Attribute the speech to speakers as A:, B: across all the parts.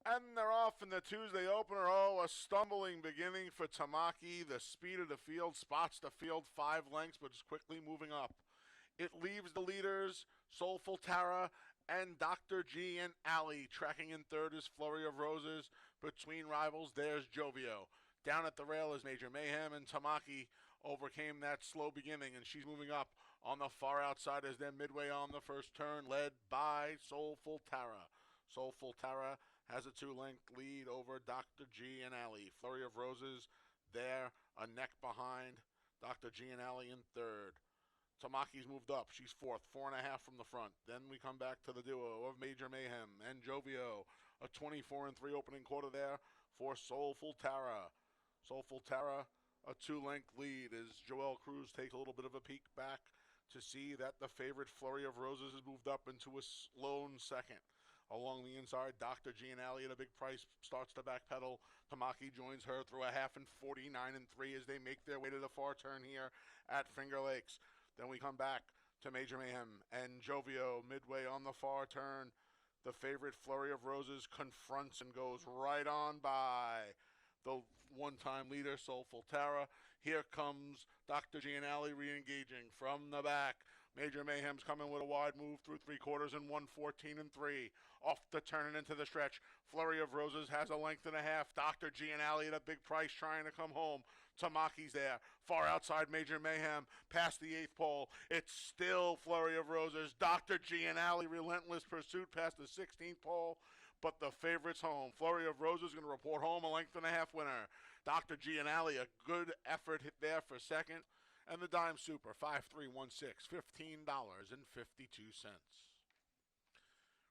A: And they're off in the Tuesday opener. Oh, a stumbling beginning for Tamaki. The speed of the field spots the field 5 lengths, but is quickly moving up. It leaves the leaders, Soulful Tara and Dr. G and Alley. Tracking in third is Flurry of Roses. Between rivals, there's Jovio. Down at the rail is Major Mayhem, and Tamaki overcame that slow beginning, and she's moving up on the far outside as they're midway on the first turn, led by Soulful Tara. Soulful Tara has a 2-length lead over Dr. G and Alley. Flurry of Roses there, a neck behind. Dr. G and Alley in third. Tamaki's moved up. She's fourth, 4.5 from the front. Then we come back to the duo of Major Mayhem and Jovio. A 24-3 opening quarter there for Soulful Tara. Soulful Tara, a 2-length lead as Joelle Cruz takes a little bit of a peek back to see that the favorite Flurry of Roses has moved up into a lone second. Along the inside, Dr. G and Alley at a big price starts to backpedal. Tamaki joins her through a half and 49-3 as they make their way to the far turn here at Finger Lakes. Then we come back to Major Mayhem and Jovio midway on the far turn. The favorite Flurry of Roses confronts and goes right on by the one-time leader, Soulful Tara. Here comes Dr. G and Alley re-engaging from the back. Major Mayhem's coming with a wide move through 3/4 and 1:14-3. Off the turn and into the stretch. Flurry of Roses has a length and a half. Dr. G and Alley at a big price trying to come home. Tamaki's there. Far outside Major Mayhem. Past the 8th pole. It's still Flurry of Roses. Dr. G and Alley relentless pursuit past the 16th pole. But the favorite's home. Flurry of Roses going to report home a length and a half winner. Dr. G and Alley, a good effort hit there for second. And the Dime Super, 5316, $15.52.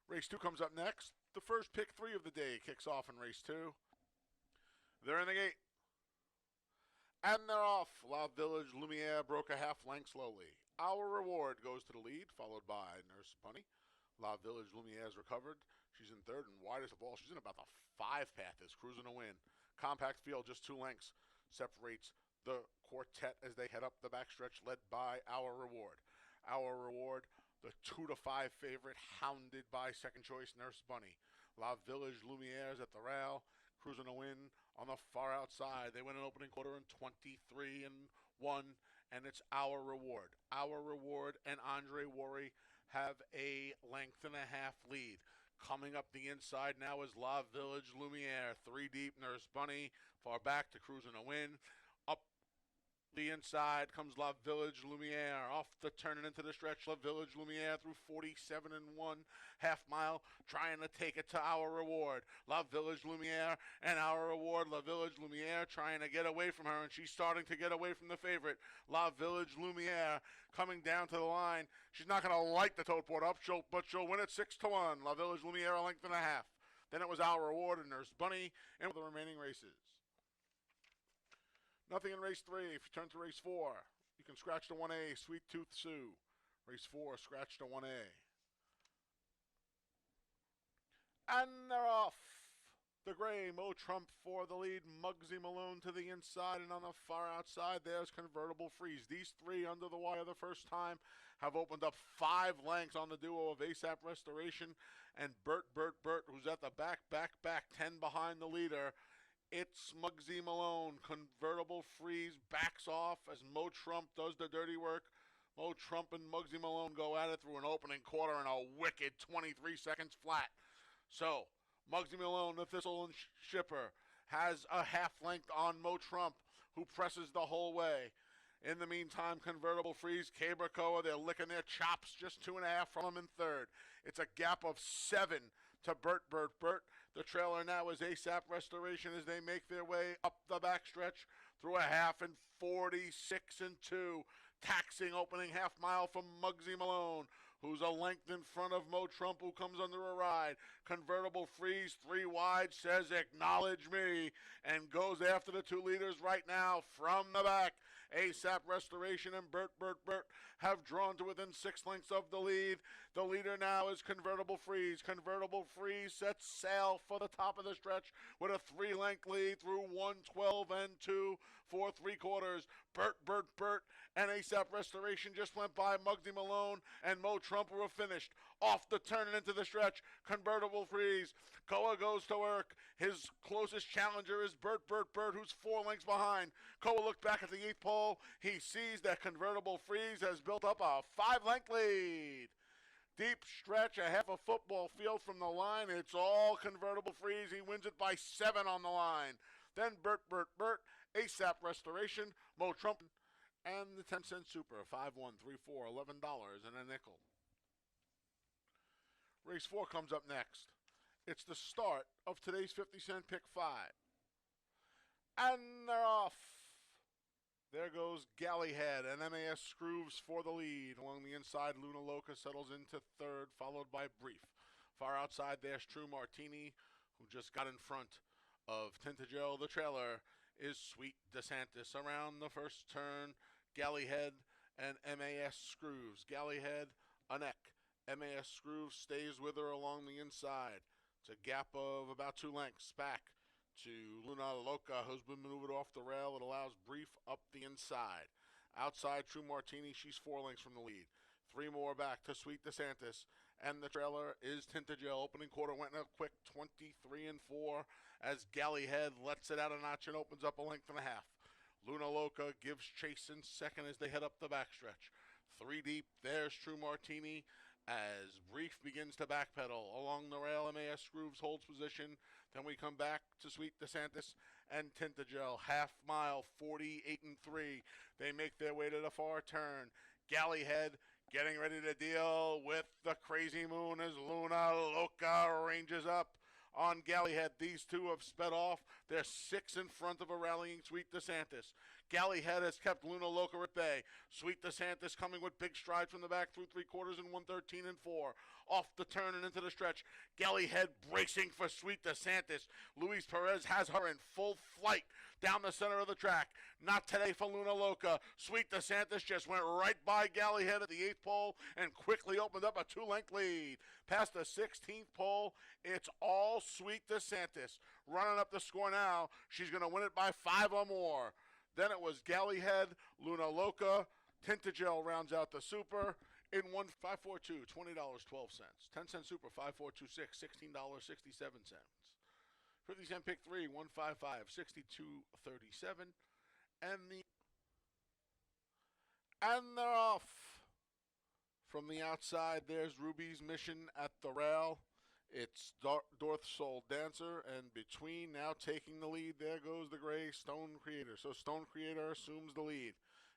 A: Race 2 comes up next. The first pick 3 of the day kicks off in race 2. They're in the gate. And they're off. La Village Lumiere broke a half length slowly. Our Reward goes to the lead, followed by Nurse Bunny. La Village Lumiere's recovered. She's in third and widest of all. She's in about the 5 path, is cruising a win. Compact field, just 2 lengths, separates the quartet as they head up the backstretch, led by Our Reward. Our Reward, the 2-5 favorite, hounded by second choice Nurse Bunny. La Village Lumiere's at the rail, cruising a win on the far outside. They win an opening quarter in 23-1, and it's Our Reward. Our Reward and Andre Worry have a length and a half lead. Coming up the inside now is La Village Lumiere. 3 deep, Nurse Bunny far back to cruising a win. Up the inside comes La Village Lumiere. Off the turn and into the stretch, La Village Lumiere through 47-1 half mile, trying to take it to Our Reward. La Village Lumiere and Our Reward. La Village Lumiere trying to get away from her, and she's starting to get away from the favorite. La Village Lumiere coming down to the line. She's not going to light the tote board up, but she'll win it 6-1. La Village Lumiere a length and a half. Then it was Our Reward and Nurse Bunny in the remaining races. Nothing in race 3. If you turn to race 4, you can scratch the 1A, Sweet Tooth Sue. Race 4, scratch the 1A. And they're off. The gray, Mo Trump for the lead. Muggsy Malone to the inside, and on the far outside, there's Convertible Freeze. These 3 under the wire the first time have opened up 5 lengths on the duo of ASAP Restoration and Bert, who's at the back, 10 behind the leader. It's Muggsy Malone. Convertible Freeze backs off as Mo Trump does the dirty work. Mo Trump and Muggsy Malone go at it through an opening quarter and a wicked 23 seconds flat. So, Muggsy Malone, the Thistle and Shipper, has a half length on Mo Trump, who presses the whole way. In the meantime, Convertible Freeze, K-Bracoa, they're licking their chops, just 2.5 from him in third. It's a gap of 7 to Bert. The trailer now is ASAP Restoration as they make their way up the backstretch through a half and 46-2. Taxing opening half mile from Muggsy Malone, who's a length in front of Mo Trump, who comes under a ride. Convertible Freeze, 3 wide, says acknowledge me, and goes after the 2 leaders right now from the back. ASAP Restoration and Bert have drawn to within 6 lengths of the lead. The leader now is Convertible Freeze. Convertible Freeze sets sail for the top of the stretch with a 3-length lead through 1:12-2 for 3/4. Bert and ASAP Restoration just went by Muggsy Malone and Mo Trump Trumper finished. Off the turn and into the stretch. Convertible freeze. Koa goes to work. His closest challenger is Bert, who's 4 lengths behind. Koa looked back at the 8th pole. He sees that Convertible freeze has built up a 5-length lead. Deep stretch, a half a football field from the line. It's all Convertible freeze. He wins it by 7 on the line. Then Bert, ASAP Restoration, Mo Trump, and the 10-cent Super, 5, 1, 3, 4, $11 and a nickel. Race 4 comes up next. It's the start of today's 50-cent pick 5. And they're off. There goes Gallyhead, and MAS Scrooves for the lead. Along the inside, Luna Loca settles into third, followed by Brief. Far outside, there's True Martini, who just got in front of Tintagel. The trailer is Sweet DeSantis. Around the first turn, Gallyhead and MAS Scrooves. Gallyhead, a neck. MAS Scrooves stays with her along the inside. It's a gap of about 2 lengths back to Luna Loca, who's been maneuvered off the rail. It allows Brief up the inside. Outside, True Martini, she's 4 lengths from the lead. 3 more back to Sweet DeSantis. And the trailer is Tintagel. Opening quarter went up quick, 23-4, as Gallyhead lets it out a notch and opens up a length and a half. Luna Loca gives chase in second as they head up the backstretch. 3 deep, there's True Martini, as Brief begins to backpedal. Along the rail, MAS Scrooves holds position. Then we come back to Sweet DeSantis and Tintagel. Half mile, 48-3. They make their way to the far turn. Gallyhead getting ready to deal with the crazy moon as Luna Loca ranges up on Gallyhead. These two have sped off. They're 6 in front of a rallying Sweet DeSantis. Gallyhead has kept Luna Loca at bay. Sweet DeSantis coming with big strides from the back through 3/4 in 1:13-4. Off the turn and into the stretch. Gallyhead bracing for Sweet DeSantis. Luis Perez has her in full flight down the center of the track. Not today for Luna Loca. Sweet DeSantis just went right by Gallyhead at the 8th pole and quickly opened up a 2-length lead. Past the 16th pole, it's all Sweet DeSantis. Running up the score now. She's going to win it by 5 or more. Then it was Gallyhead, Luna Loca, Tintagel rounds out the Super in 1-5-4-2, $20.12. 10-cent Super, 5-4-2-6, $16.67. 50-cent pick 3, 155, 62.37. And they're off. From the outside, there's Ruby's Mission at the rail. It's Dorth Soul Dancer, and between now taking the lead, there goes the gray Stone Creator. So Stone Creator assumes the lead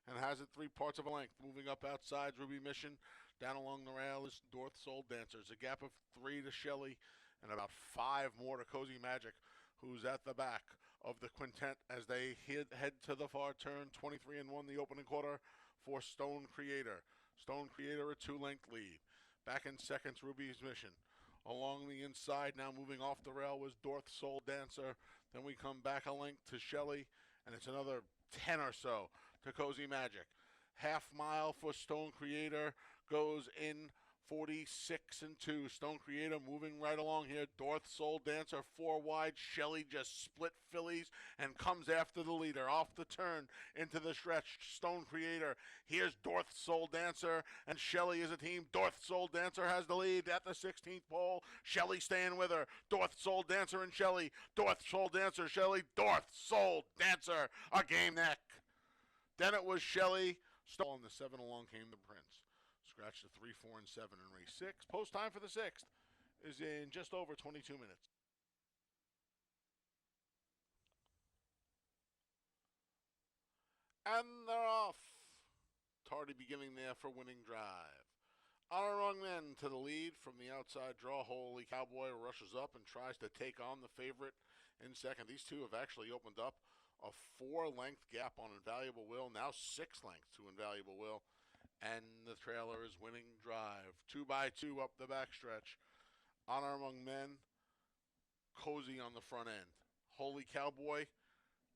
A: and has it 3 parts of a length. Moving up outside, Ruby Mission. Down along the rail is Dorth Soul Dancer. It's a gap of 3 to Shelley and about 5 more to Cozy Magic, who's at the back of the quintet as they head to the far turn. 23-1 the opening quarter for Stone Creator. Stone Creator a 2-length lead. Back in seconds, Ruby's Mission. Along the inside, now moving off the rail, was Dorth Soul Dancer. Then we come back a length to Shelley, and it's another 10 or so to Cozy Magic. Half mile for Stone Creator goes in 46-2. Stone Creator moving right along here. Dorth Soul Dancer 4 wide. Shelley just split fillies and comes after the leader. Off the turn into the stretch. Stone Creator. Here's Dorth Soul Dancer and Shelley is a team. Dorth Soul Dancer has the lead at the 16th pole. Shelley staying with her. Dorth Soul Dancer and Shelley. Dorth Soul Dancer, Shelley. Dorth Soul Dancer. A game neck. Then it was Shelley. On the 7 along came the Prince. Scratch to 3, 4, and 7 in race 6. Post time for the 6th is in just over 22 minutes. And they're off. Tardy beginning there for Winning Drive. Honor Among Men to the lead from the outside draw. Holy Cowboy rushes up and tries to take on the favorite in second. These two have actually opened up a 4-length gap on Invaluable Will. Now 6 lengths to Invaluable Will. And the trailer is Winning Drive. 2x2 up the backstretch. Honor Among Men. Cozy on the front end. Holy Cowboy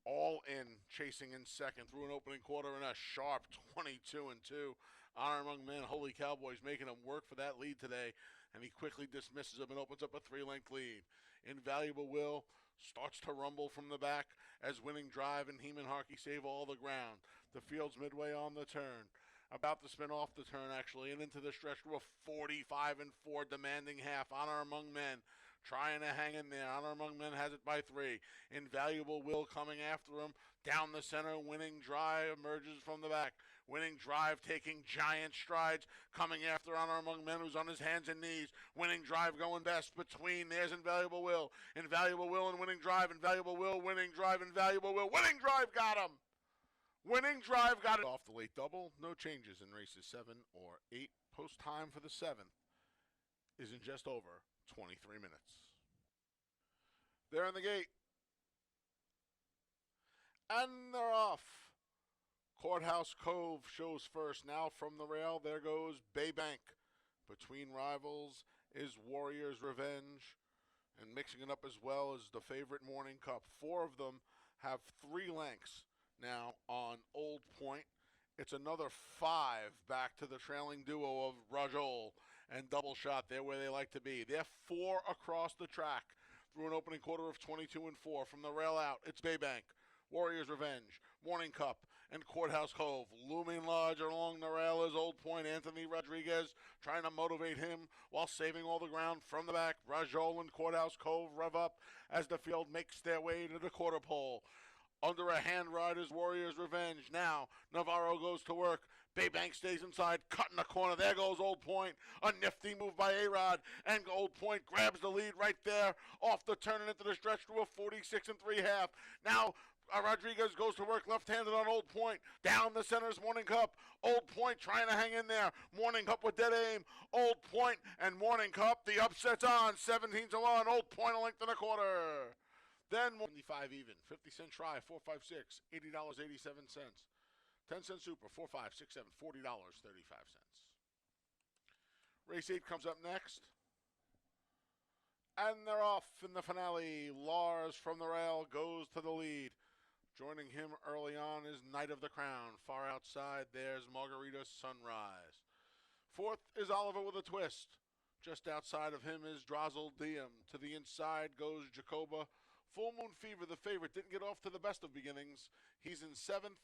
A: all in, chasing in second through an opening quarter in a sharp 22-2. Honor Among Men. Holy Cowboy's making him work for that lead today. And he quickly dismisses him and opens up a 3-length lead. Invaluable Will starts to rumble from the back as Winning Drive and Heeman Harkey save all the ground. The field's midway on the turn. About to spin off the turn, actually, and into the stretch to a 45-4 demanding half. Honor Among Men trying to hang in there. Honor Among Men has it by 3. Invaluable Will coming after him. Down the center, Winning Drive emerges from the back. Winning Drive taking giant strides, coming after Honor Among Men, who's on his hands and knees. Winning Drive going best between. There's Invaluable Will. Invaluable Will and Winning Drive. Invaluable Will, Winning Drive, Invaluable Will. Winning Drive got him! Winning Drive got it off the late double. No changes in races 7 or 8. Post time for the 7th is in just over 23 minutes. They're in the gate. And they're off. Courthouse Cove shows first. Now from the rail, there goes Baybank. Between rivals is Warrior's Revenge. And mixing it up as well as the favorite Morning Cup. 4 of them have 3 lengths. Now on Old Point, it's another 5 back to the trailing duo of Rajol and Double Shot. They're where they like to be. They're 4 across the track through an opening quarter of 22-4. From the rail out, it's Baybank, Warrior's Revenge, Morning Cup, and Courthouse Cove. Looming large along the rail is Old Point. Anthony Rodriguez trying to motivate him while saving all the ground from the back. Rajol and Courthouse Cove rev up as the field makes their way to the quarter pole. Under a hand ride is Warrior's Revenge. Now, Navarro goes to work. Baybank stays inside, cutting the corner. There goes Old Point. A nifty move by A-Rod. And Old Point grabs the lead right there off the turn and into the stretch to a 46-3 half. Now, Rodriguez goes to work left-handed on Old Point. Down the center's Morning Cup. Old Point trying to hang in there. Morning Cup with dead aim. Old Point and Morning Cup. The upset's on. 17-1. Old Point a length and a quarter. Then 75 even, 50-cent try, 456, $80.87. 10-cent super, 4, 5, 6, 7, $40.35. Race 8 comes up next. And they're off in the finale. Lars from the rail goes to the lead. Joining him early on is Knight of the Crown. Far outside, there's Margarita Sunrise. 4th is Oliver with a Twist. Just outside of him is Drozzle Diem. To the inside goes Jacoba. Full Moon Fever, the favorite, didn't get off to the best of beginnings. He's in 7th.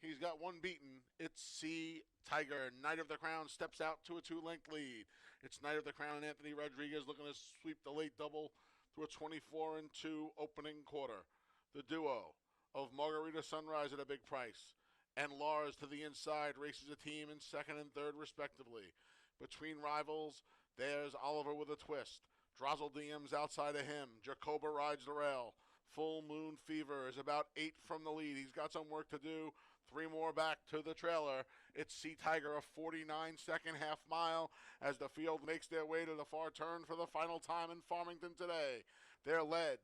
A: He's got 1 beaten. It's C Tiger. Knight of the Crown steps out to a 2-length lead. It's Knight of the Crown and Anthony Rodriguez looking to sweep the late double to a 24-2 opening quarter. The duo of Margarita Sunrise at a big price and Lars to the inside races a team in 2nd and 3rd respectively. Between rivals, there's Oliver with a Twist. Drozzle Diem's outside of him. Jacoba rides the rail. Full Moon Fever is about 8 from the lead. He's got some work to do. 3 more back to the trailer. It's Sea Tiger, a 49-second half mile as the field makes their way to the far turn for the final time in Farmington today. They're led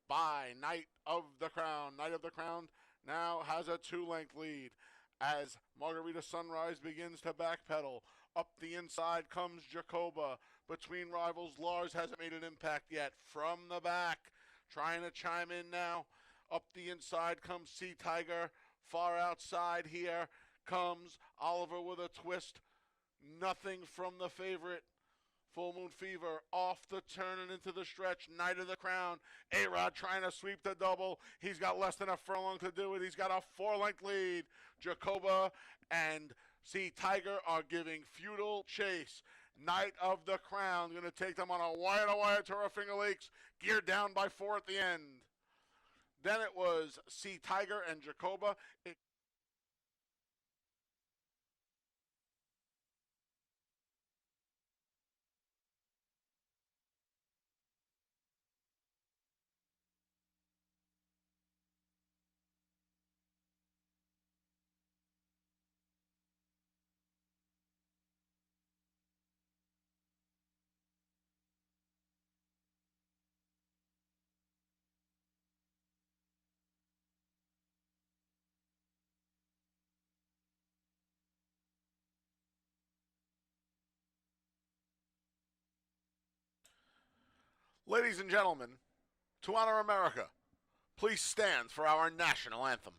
A: by Knight of the Crown. Knight of the Crown now has a 2-length lead as Margarita Sunrise begins to backpedal. Up the inside comes Jacoba. Between rivals, Lars hasn't made an impact yet. From the back, trying to chime in now. Up the inside comes Sea Tiger. Far outside here comes Oliver with a Twist. Nothing from the favorite. Full Moon Fever off the turn and into the stretch. Knight of the Crown. A-Rod trying to sweep the double. He's got less than a furlong to do it. He's got a 4-length lead. Jacoba and Sea Tiger are giving feudal chase. Knight of the Crown going to take them on a wire-to-wire tour of Finger Lakes, geared down by 4 at the end. Then it was Sea Tiger and Jacoba. Ladies and gentlemen, to honor America, please stand for our national anthem.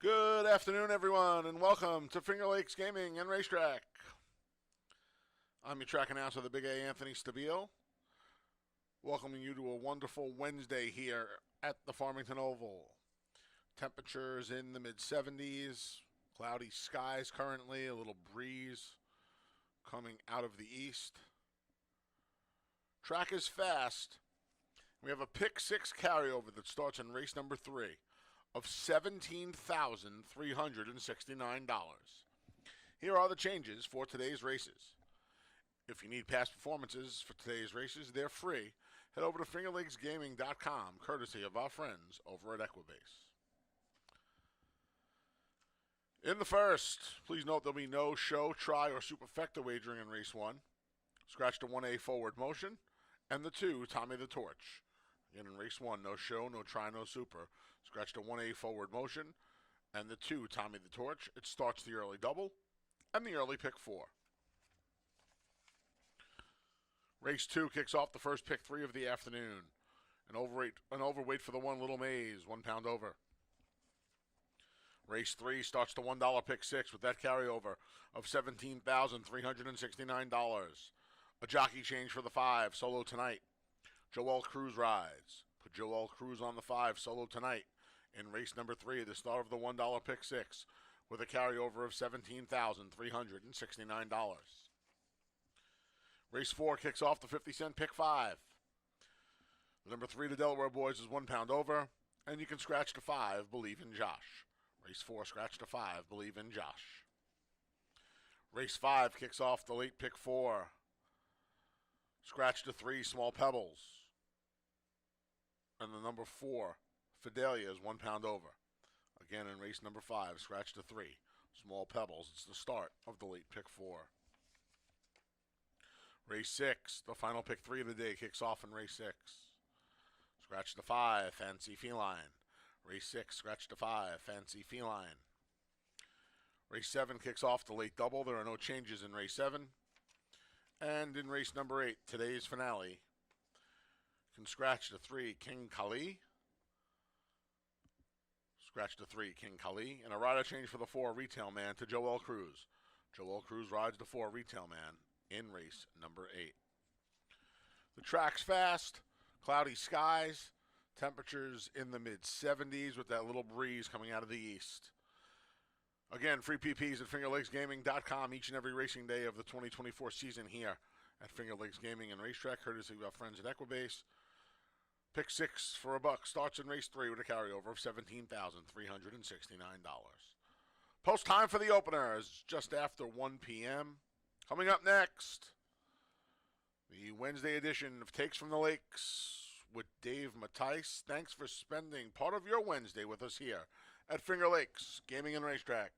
A: Good afternoon, everyone, and welcome to Finger Lakes Gaming and Racetrack. I'm your track announcer, the Big A, Anthony Stabile, welcoming you to a wonderful Wednesday here at the Farmington Oval. Temperatures in the mid-70s, cloudy skies currently, a little breeze coming out of the east. Track is fast. We have a pick six carryover that starts in race number 3 of $17,369. Here are the changes for today's races. If you need past performances for today's races, they're free. Head over to fingerlakesgaming.com, courtesy of our friends over at Equibase. In the first, please note there'll be no show, try, or superfecta wagering in race 1. Scratch the 1A forward motion, and the 2, Tommy the Torch. Again, in race 1, no show, no try, no super. Scratch the 1A forward motion, and the 2, Tommy the Torch. It starts the early double, and the early pick 4. Race 2 kicks off the first pick 3 of the afternoon. An overweight for the 1 Little Maze, 1 pound over. Race 3 starts the $1 pick 6 with that carryover of $17,369. A jockey change for the 5, Solo Tonight. Joel Cruz rides. Put Joel Cruz on the 5, Solo Tonight, in race number 3, the start of the $1 pick 6, with a carryover of $17,369. Race 4 kicks off the 50-cent pick 5. The number 3, the Delaware Boys, is 1 pound over, and you can scratch the 5, Believe in Josh. Race 4, scratch the 5, Believe in Josh. Race 5 kicks off the late pick 4. Scratch the 3, Small Pebbles. And the number 4, Fidelia, is 1 pound over. Again, in race number 5, scratch the 3, Small Pebbles. It's the start of the late pick 4. Race 6, the final pick 3 of the day, kicks off in race 6. Scratch the 5, Fancy Feline. Race 6, scratch the 5, Fancy Feline. Race 7 kicks off the late double. There are no changes in race 7. And in race number 8, today's finale, can scratch the 3, King Kali. Scratch the 3, King Kali. And a rider change for the 4, Retail Man, to Joel Cruz. Joel Cruz rides the 4, Retail Man, in race number 8. The track's fast, cloudy skies, temperatures in the mid-70s with that little breeze coming out of the east. Again, free PPs at fingerlakesgaming.com each and every racing day of the 2024 season here at Finger Lakes Gaming and Racetrack, courtesy of our friends at Equibase. Pick 6 for $1 starts in race 3 with a carryover of $17,369. Post time for the opener is just after 1 p.m. Coming up next, the Wednesday edition of Takes from the Lakes with Dave Mattice. Thanks for spending part of your Wednesday with us here at Finger Lakes Gaming and Racetrack.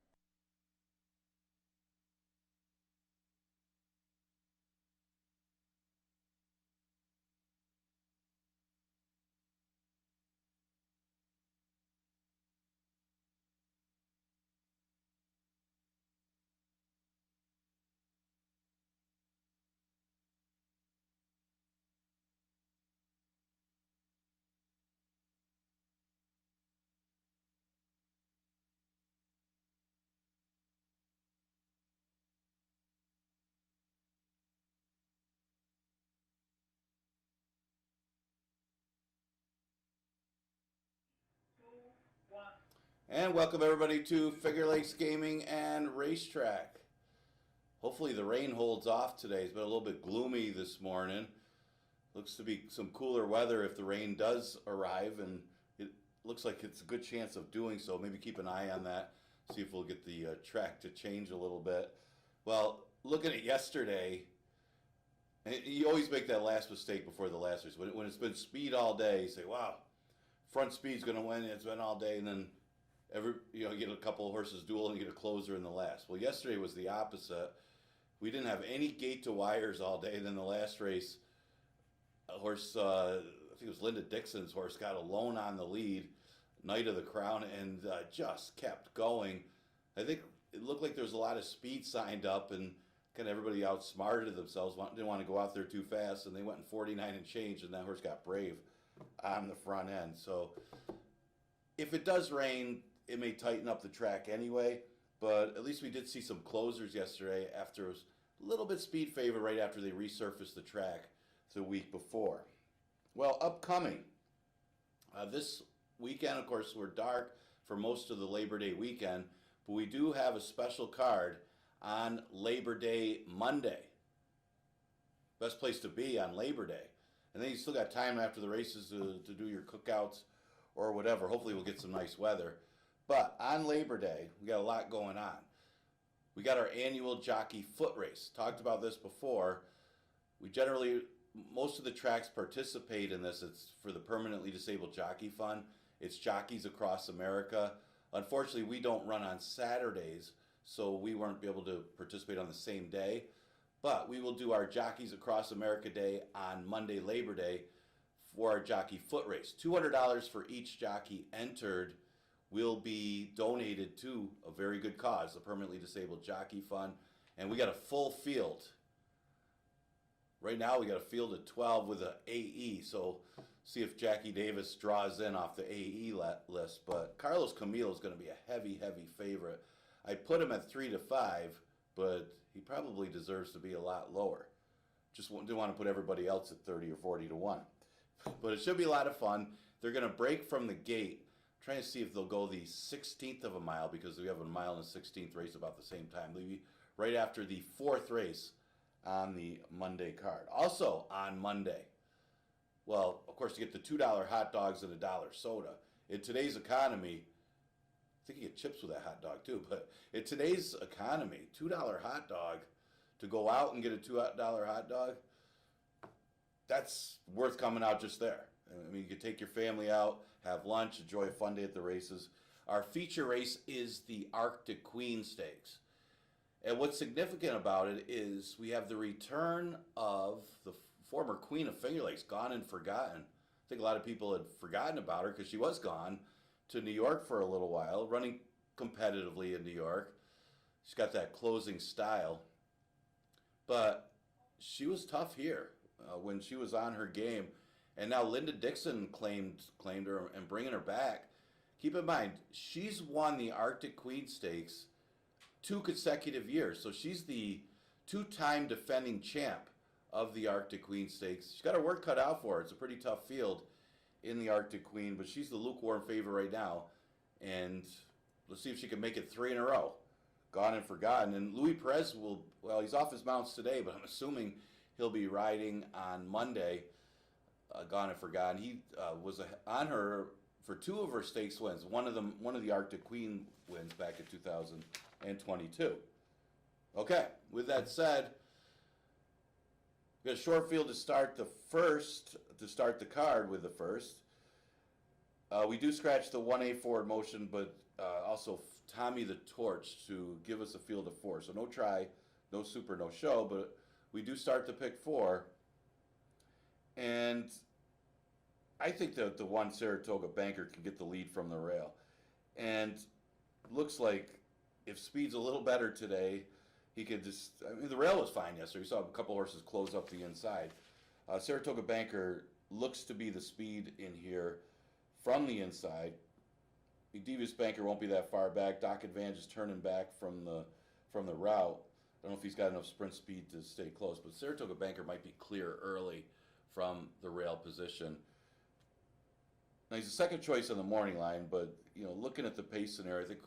B: And welcome everybody to Finger Lakes Gaming and Racetrack. Hopefully the rain holds off today. It's been a little bit gloomy this morning. Looks to be some cooler weather if the rain does arrive, and it looks like it's a good chance of doing so. Maybe keep an eye on that, see if we'll get the track to change a little bit. Well, looking at yesterday, you always make that last mistake before the last race. When it's been speed all day, you say, wow, front speed's going to win. It's been all day, and then you get a couple of horses duel and you get a closer in the last. Well, yesterday was the opposite. We didn't have any gate to wires all day. Then the last race, a horse, I think it was Linda Dixon's horse, got alone on the lead, Knight of the Crown, and just kept going. I think it looked like there was a lot of speed signed up, and kind of everybody outsmarted themselves, didn't want to go out there too fast, and they went in 49 and change, and that horse got brave on the front end. So if it does rain, it may tighten up the track anyway, but at least we did see some closers yesterday after it was a little bit speed favor right after they resurfaced the track the week before. Well, upcoming. This weekend, of course, we're dark for most of the Labor Day weekend, but we do have a special card on Labor Day Monday. Best place to be on Labor Day. And then you still got time after the races to do your cookouts or whatever. Hopefully we'll get some nice weather. But on Labor Day, we got a lot going on. We got our annual jockey foot race. Talked about this before. We generally, most of the tracks participate in this. It's for the permanently disabled jockey fund. It's jockeys across America. Unfortunately, we don't run on Saturdays, so we won't be able to participate on the same day. But we will do our Jockeys Across America Day on Monday, Labor Day, for our jockey foot race. $200 for each jockey entered will be donated to a very good cause, the Permanently Disabled Jockey Fund. And we got a full field. Right now we got a field of 12 with an AE, so see if Jackie Davis draws in off the AE list. But Carlos Camilo is going to be a heavy, heavy favorite. I put him at 3 to 5, but he probably deserves to be a lot lower. Just didn't want to put everybody else at 30 or 40 to 1. But it should be a lot of fun. They're going to break from the gate. I'm trying to see if they'll go the 16th of a mile, because we have a mile and a 16th race about the same time. They'll be right after the 4th race on the Monday card. Also on Monday, well, of course, you get the $2 hot dogs and a $1 soda. In today's economy, I think you get chips with that hot dog too, but in today's economy, $2 hot dog, to go out and get a $2 hot dog, that's worth coming out just there. I mean, you could take your family out, have lunch, enjoy a fun day at the races. Our feature race is the Arctic Queen Stakes. And what's significant about it is we have the return of the former queen of Finger Lakes, gone and forgotten. I think a lot of people had forgotten about her because she was gone to New York for a little while, running competitively in New York. She's got that closing style. But she was tough here when she was on her game. And now Linda Dixon claimed her and bringing her back. Keep in mind, she's won the Arctic Queen Stakes 2 consecutive years. So she's the 2-time defending champ of the Arctic Queen Stakes. She's got her work cut out for her. It's a pretty tough field in the Arctic Queen, but she's the lukewarm favorite right now. And let's see if she can make it 3 in a row. Gone and forgotten. And Louis Perez will, well, he's off his mounts today, but I'm assuming he'll be riding on Monday. Gone and forgotten. He was on her for 2 of her stakes wins. One of the Arctic Queen wins back in 2022. Okay, with that said, we got a short field to start the card with the first. We do scratch the 1A forward motion, but also Tommy the Torch to give us a field of 4. So no try, no super, no show, but we do start the pick 4. And I think that the one Saratoga Banker can get the lead from the rail. And looks like if speed's a little better today, he could just, I mean, the rail was fine yesterday. We saw a couple horses close up the inside. Saratoga Banker looks to be the speed in here from the inside. The Devious Banker won't be that far back. Doc Advantage is turning back from the route. I don't know if he's got enough sprint speed to stay close, but Saratoga Banker might be clear early from the rail position. Now he's the second choice on the morning line, but you know, looking at the pace scenario, I think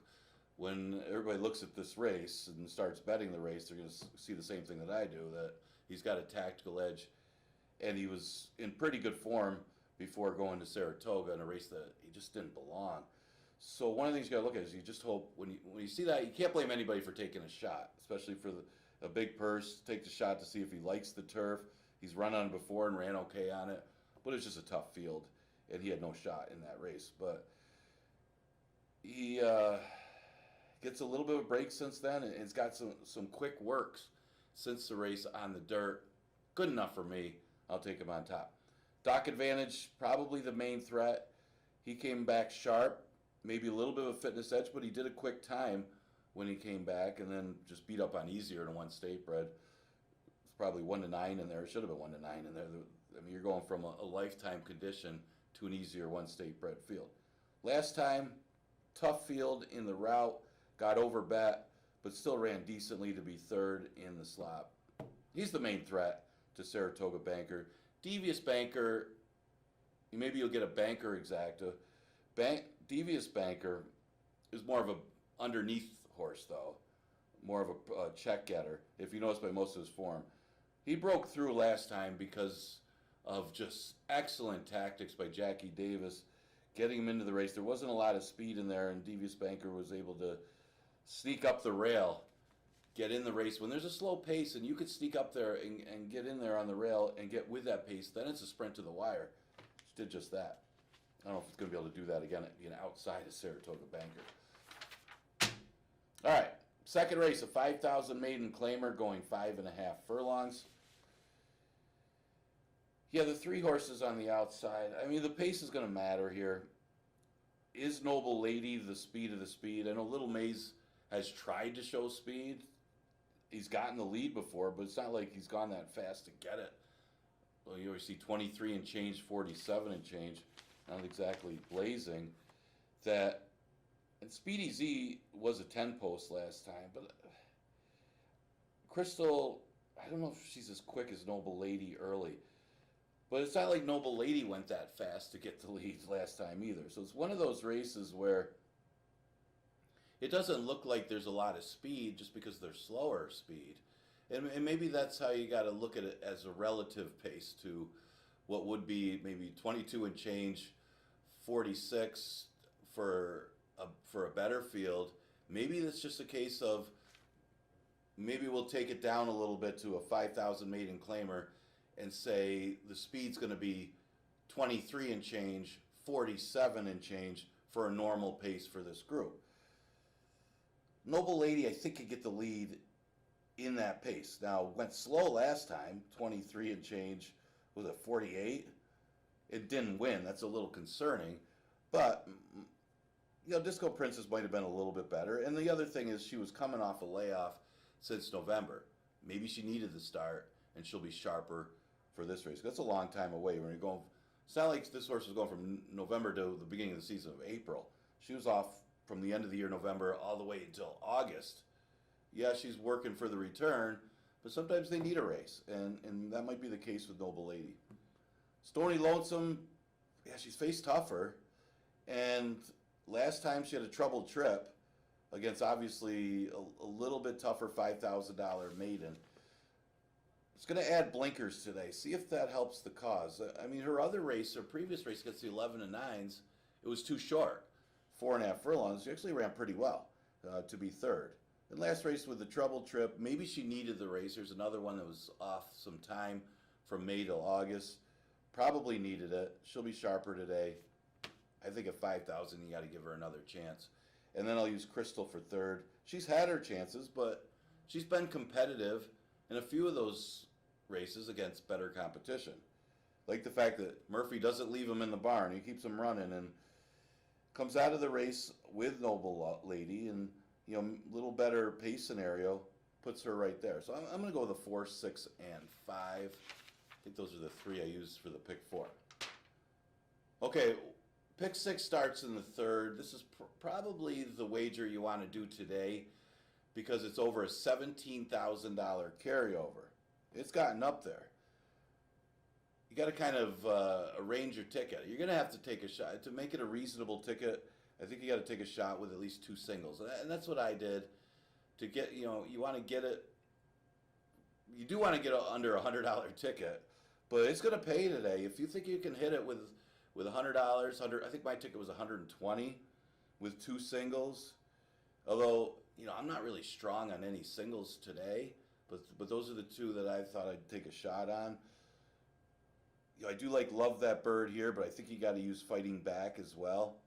B: when everybody looks at this race and starts betting the race, they're going to see the same thing that I do, that he's got a tactical edge, and he was in pretty good form before going to Saratoga in a race that he just didn't belong. So one of the things you got to look at is you just hope when you see that, you can't blame anybody for taking a shot, especially for a big purse. Take the shot to see if he likes the turf. He's run on it before and ran okay on it, but it's just a tough field, and he had no shot in that race. But he gets a little bit of a break since then, and it's got some quick works since the race on the dirt. Good enough for me. I'll take him on top. Doc Advantage, probably the main threat. He came back sharp, maybe a little bit of a fitness edge, but he did a quick time when he came back, and then just beat up on easier in a 1 state bred. It's probably 1 to 9 in there. It should have been 1 to 9 in there. I mean, you're going from a lifetime condition to an easier 1 state bred field. Last time, tough field in the route, got over bet, but still ran decently to be third in the slop. He's the main threat to Saratoga Banker. Devious Banker, maybe you'll get a Banker Exacta. Devious Banker is more of a underneath horse though, more of a check getter. If you notice by most of his form, he broke through last time because of just excellent tactics by Jackie Davis, getting him into the race. There wasn't a lot of speed in there, and Devious Banker was able to sneak up the rail, get in the race. When there's a slow pace and you could sneak up there and get in there on the rail and get with that pace, then it's a sprint to the wire. She did just that. I don't know if it's going to be able to do that again being outside of Saratoga Banker. All right, second race, a 5,000 maiden claimer going 5.5 furlongs. Yeah, the three horses on the outside. I mean, the pace is going to matter here. Is Noble Lady the speed of the speed? I know Little Maze has tried to show speed. He's gotten the lead before, but it's not like he's gone that fast to get it. Well, you always see 23 and change, 47 and change. Not exactly blazing. And Speedy Z was a 10 post last time, but Crystal, I don't know if she's as quick as Noble Lady early. But it's not like Noble Lady went that fast to get the lead last time either. So it's one of those races where it doesn't look like there's a lot of speed just because they're slower speed. And maybe that's how you got to look at it, as a relative pace to what would be maybe 22 and change, 46 for a better field. Maybe it's just a case of maybe we'll take it down a little bit to a 5,000 maiden claimer and say the speed's going to be 23 and change, 47 and change for a normal pace for this group. Noble Lady, I think, could get the lead in that pace. Now, went slow last time, 23 and change, was it 48? It didn't win. That's a little concerning. But, Disco Princess might have been a little bit better. And the other thing is she was coming off a layoff since November. Maybe she needed the start, and she'll be sharper for this race. That's a long time away. When you're going, it's not like this horse was going from November to the beginning of the season of April. She was off from the end of the year, November, all the way until August. Yeah, she's working for the return, but sometimes they need a race, and that might be the case with Noble Lady. Stony Lonesome, yeah, she's faced tougher, and last time she had a troubled trip against obviously a little bit tougher $5,000 maiden. It's going to add blinkers today. See if that helps the cause. I mean, her previous race against the 11 and 9s, it was too short. 4.5 furlongs. She actually ran pretty well to be third. And last race with the troubled trip, maybe she needed the race. There's another one that was off some time from May till August. Probably needed it. She'll be sharper today. I think at 5,000, you got to give her another chance. And then I'll use Crystal for third. She's had her chances, but she's been competitive in a few of those races against better competition. Like the fact that Murphy doesn't leave him in the barn. He keeps him running and comes out of the race with Noble Lady, and little better pace scenario puts her right there. So I'm going to go with the 4, 6, and 5. I think those are the three I used for the pick 4. Okay, pick 6 starts in the third. This is probably the wager you want to do today because it's over a $17,000 carryover. It's gotten up there. You got to kind of arrange your ticket. You're going to have to take a shot. To make it a reasonable ticket, I think you got to take a shot with at least 2 singles. And that's what I did. To get, you want to get it, you do want to get under a $100 ticket, but it's going to pay today. If you think you can hit it with $100, I think my ticket was $120 with 2 singles. Although, I'm not really strong on any singles today, but those are the 2 that I thought I'd take a shot on. I do like Love That Bird here, but I think you got to use Fighting Back as well.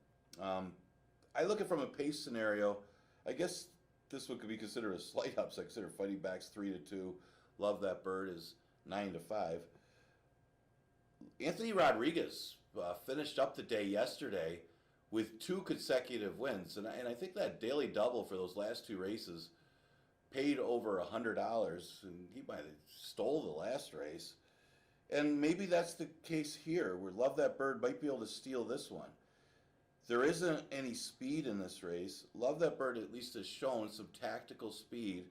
B: I look at it from a pace scenario. I guess this one could be considered a slight upset. Consider Fighting Back's 3-2. Love That Bird is 9-5. Anthony Rodriguez finished up the day yesterday with 2 consecutive wins, and I think that daily double for those last 2 races paid over $100, and he might have stole the last race. And maybe that's the case here, where Love That Bird might be able to steal this one. There isn't any speed in this race. Love That Bird at least has shown some tactical speed.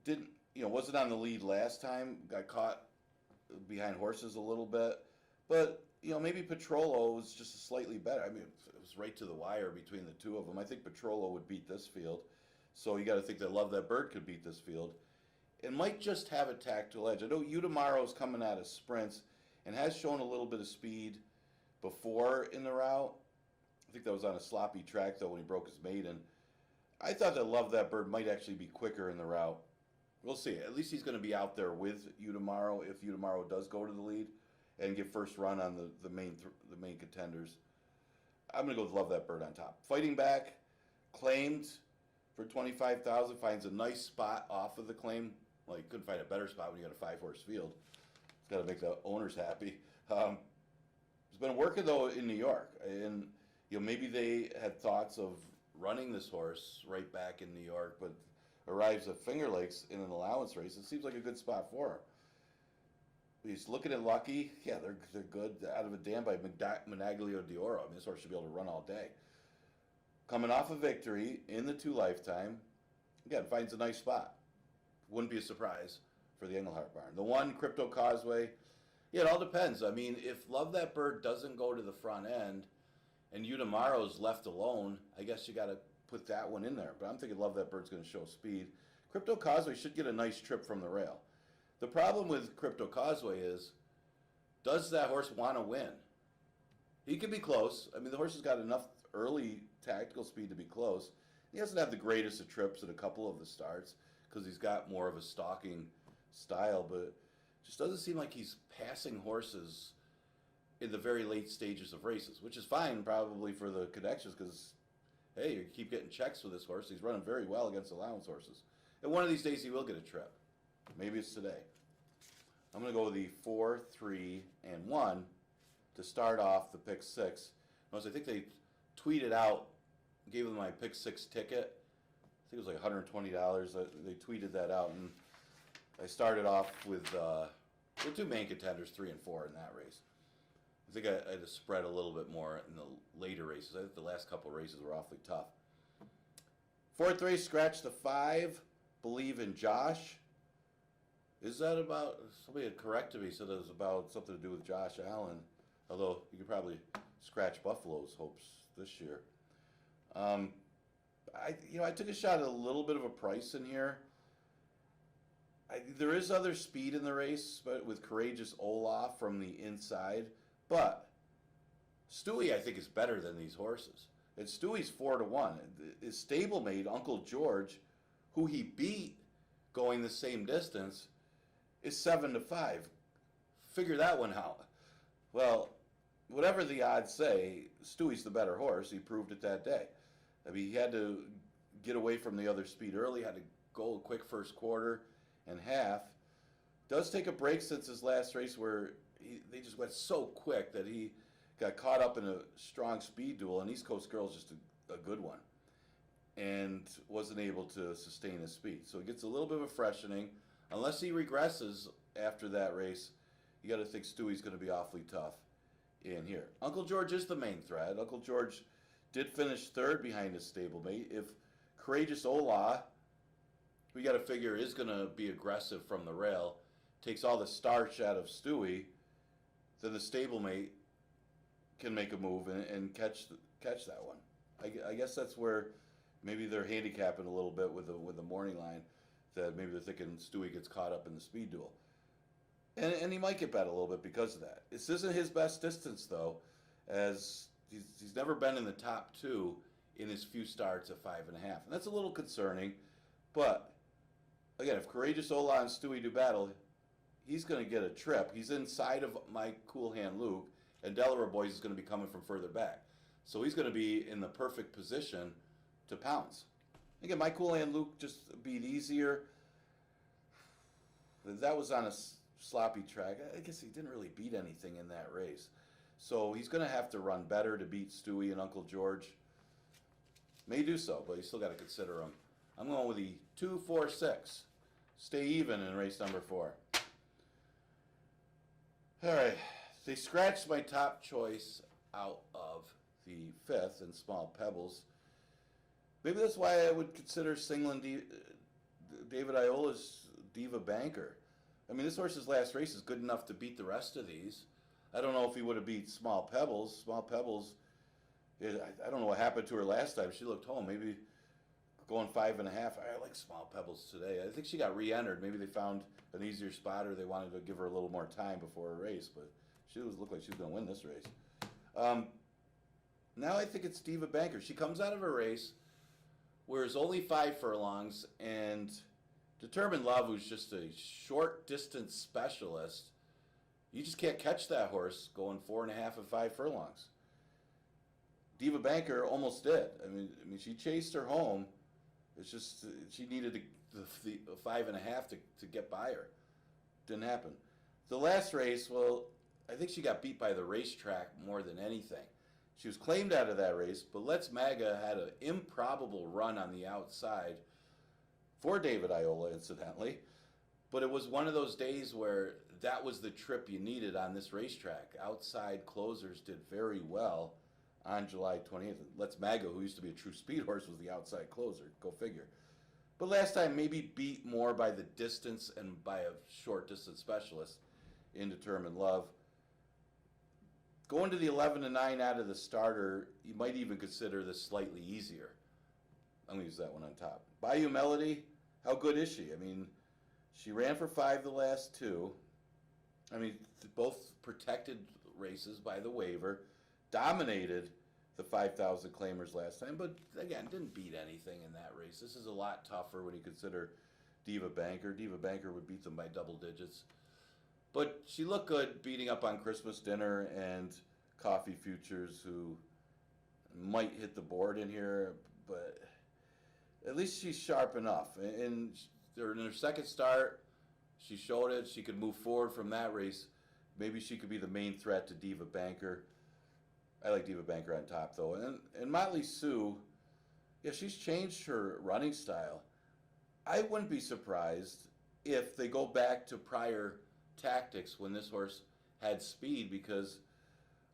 B: Didn't, wasn't on the lead last time. Got caught behind horses a little bit. But, maybe Petrolo was just slightly better. I mean, it was right to the wire between the two of them. I think Petrolo would beat this field. So you got to think that Love That Bird could beat this field. It might just have a tactical edge. I know Udamaro's coming out of sprints and has shown a little bit of speed before in the route. I think that was on a sloppy track, though, when he broke his maiden. I thought that Love That Bird might actually be quicker in the route. We'll see. At least he's going to be out there with Udamaro if Udamaro does go to the lead and get first run on the main contenders. I'm going to go with Love That Bird on top. Fighting Back, claimed for $25,000, finds a nice spot off of the claim. Well, you couldn't find a better spot when you got a 5-horse field. It's got to make the owners happy. It's been working, though, in New York. And, maybe they had thoughts of running this horse right back in New York, but arrives at Finger Lakes in an allowance race. It seems like a good spot for him. He's looking at Lucky. Yeah, they're good. Out of a dam by Monaglio d'Oro. I mean, this horse should be able to run all day. Coming off a victory in the 2 Lifetime. Again, finds a nice spot. Wouldn't be a surprise for the Engelhart barn. The 1, Crypto Causeway. Yeah, it all depends. I mean, if Love That Bird doesn't go to the front end and Udamaro's left alone, I guess you got to put that one in there. But I'm thinking Love That Bird's going to show speed. Crypto Causeway should get a nice trip from the rail. The problem with Crypto Causeway is, does that horse want to win? He can be close. I mean, the horse has got enough early tactical speed to be close. He doesn't have the greatest of trips at a couple of the starts because he's got more of a stalking style, but it just doesn't seem like he's passing horses in the very late stages of races, which is fine probably for the connections because, hey, you keep getting checks with this horse. He's running very well against allowance horses. And one of these days he will get a trip. Maybe it's today. I'm going to go with the 4, 3, and 1 to start off the pick 6. Notice I think they tweeted out, gave them my pick 6 ticket. I think it was like $120. They tweeted that out, and I started off with the 2 main contenders, 3 and 4 in that race. I think I had to spread a little bit more in the later races. I think the last couple of races were awfully tough. 4th race, scratch the 5. Believe in Josh. Is that about, somebody had corrected me, said it was about something to do with Josh Allen. Although you could probably scratch Buffalo's hopes this year. I took a shot at a little bit of a price in here. There is other speed in the race, but with Courageous Olaf from the inside. But Stewie, I think, is better than these horses. And Stewie's 4-1. His stablemate, Uncle George, who he beat going the same distance, is 7-5. Figure that one out. Well, whatever the odds say, Stewie's the better horse. He proved it that day. I mean, he had to get away from the other speed early, had to go a quick first quarter and half. Does take a break since his last race where they just went so quick that he got caught up in a strong speed duel, and East Coast Girl's just a good one, and wasn't able to sustain his speed. So he gets a little bit of a freshening. Unless he regresses after that race, you got to think Stewie's going to be awfully tough in here. Uncle George is the main threat. Uncle George did finish 3rd behind his stablemate. If Courageous Ola, we got to figure is going to be aggressive from the rail, takes all the starch out of Stewie, then the stablemate can make a move and catch that one. I guess that's where maybe they're handicapping a little bit with the morning line, that maybe they're thinking Stewie gets caught up in the speed duel. And he might get bet a little bit because of that. This isn't his best distance, though, as he's never been in the top 2 in his few starts at 5.5. And that's a little concerning. But, again, if Courageous Ola and Stewie do battle, he's going to get a trip. He's inside of my Cool Hand Luke, and Delaware Boys is going to be coming from further back. So he's going to be in the perfect position to pounce. Again, my Cool Hand Luke just beat easier. That was on a sloppy track. I guess he didn't really beat anything in that race. So he's going to have to run better to beat Stewie and Uncle George. May do so, but you still got to consider him. I'm going with the 2, 4, 6. Stay even in race number 4. All right. They scratched my top choice out of the 5th in Small Pebbles. Maybe that's why I would consider singling David Iola's Diva Banker. I mean, this horse's last race is good enough to beat the rest of these. I don't know if he would have beat Small Pebbles. Small Pebbles, I don't know what happened to her last time. She looked home. Maybe going 5.5. I like Small Pebbles today. I think she got re-entered. Maybe they found an easier spot, or they wanted to give her a little more time before a race. But she looked like she was going to win this race. Now I think it's Diva Banker. She comes out of a race where it's only 5 furlongs, and Determined Love, who's just a short distance specialist, you just can't catch that horse going 4.5 and 5 furlongs. Diva Banker almost did. I mean, she chased her home. It's just she needed the 5.5 to get by her. Didn't happen. The last race, well, I think she got beat by the racetrack more than anything. She was claimed out of that race, but Let's Maga had an improbable run on the outside for David Iola, incidentally. But it was one of those days where that was the trip you needed on this racetrack. Outside closers did very well on July 28th. Let's Maga, who used to be a true speed horse, was the outside closer. Go figure. But last time, maybe beat more by the distance and by a short distance specialist in Determined Love. Going to the 11-9 out of the starter, you might even consider this slightly easier. I'm going to use that one on top. Bayou Melody, how good is she? I mean, she ran for 5 the last 2. I mean, both protected races by the waiver. Dominated the 5,000 claimers last time, but again, didn't beat anything in that race. This is a lot tougher when you consider Diva Banker. Diva Banker would beat them by double digits. But she looked good beating up on Christmas Dinner and Coffee Futures, who might hit the board in here, but at least she's sharp enough. And in her second start, she showed it. She could move forward from that race. Maybe she could be the main threat to Diva Banker. I like Diva Banker on top, though. And Motley Sue, yeah, she's changed her running style. I wouldn't be surprised if they go back to prior tactics when this horse had speed, because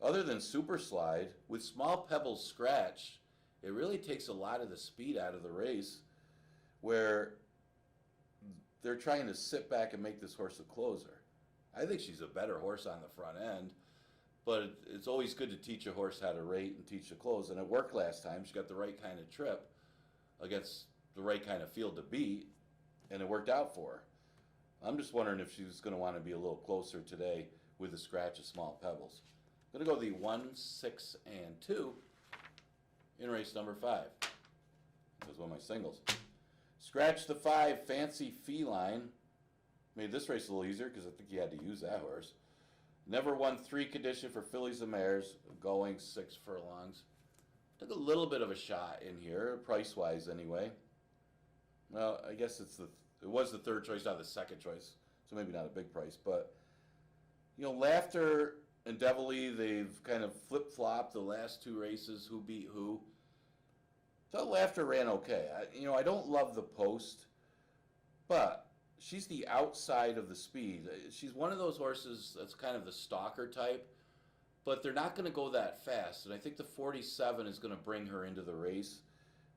B: other than Super Slide, with Small Pebbles scratch, it really takes a lot of the speed out of the race, where they're trying to sit back and make this horse a closer. I think she's a better horse on the front end, but it's always good to teach a horse how to rate and teach to close, and it worked last time. She got the right kind of trip against the right kind of field to beat, and it worked out for her. I'm just wondering if she's going to want to be a little closer today with the scratch of Small Pebbles. I'm going to go the 1, 6, and 2 in race number 5. That's one of my singles. Scratch the 5, Fancy Feline. Made this race a little easier because I think you had to use that horse. Never won 3 condition for fillies and mares, going 6 furlongs. Took a little bit of a shot in here, price-wise anyway. Well, I guess it was the third choice, not the second choice, so maybe not a big price. But, you know, Laughter and Devilly, they've kind of flip-flopped the last 2 races, who beat who. So Laughter ran okay. I don't love the post, but she's the outside of the speed. She's one of those horses that's kind of the stalker type, but they're not going to go that fast. And I think the 47 is going to bring her into the race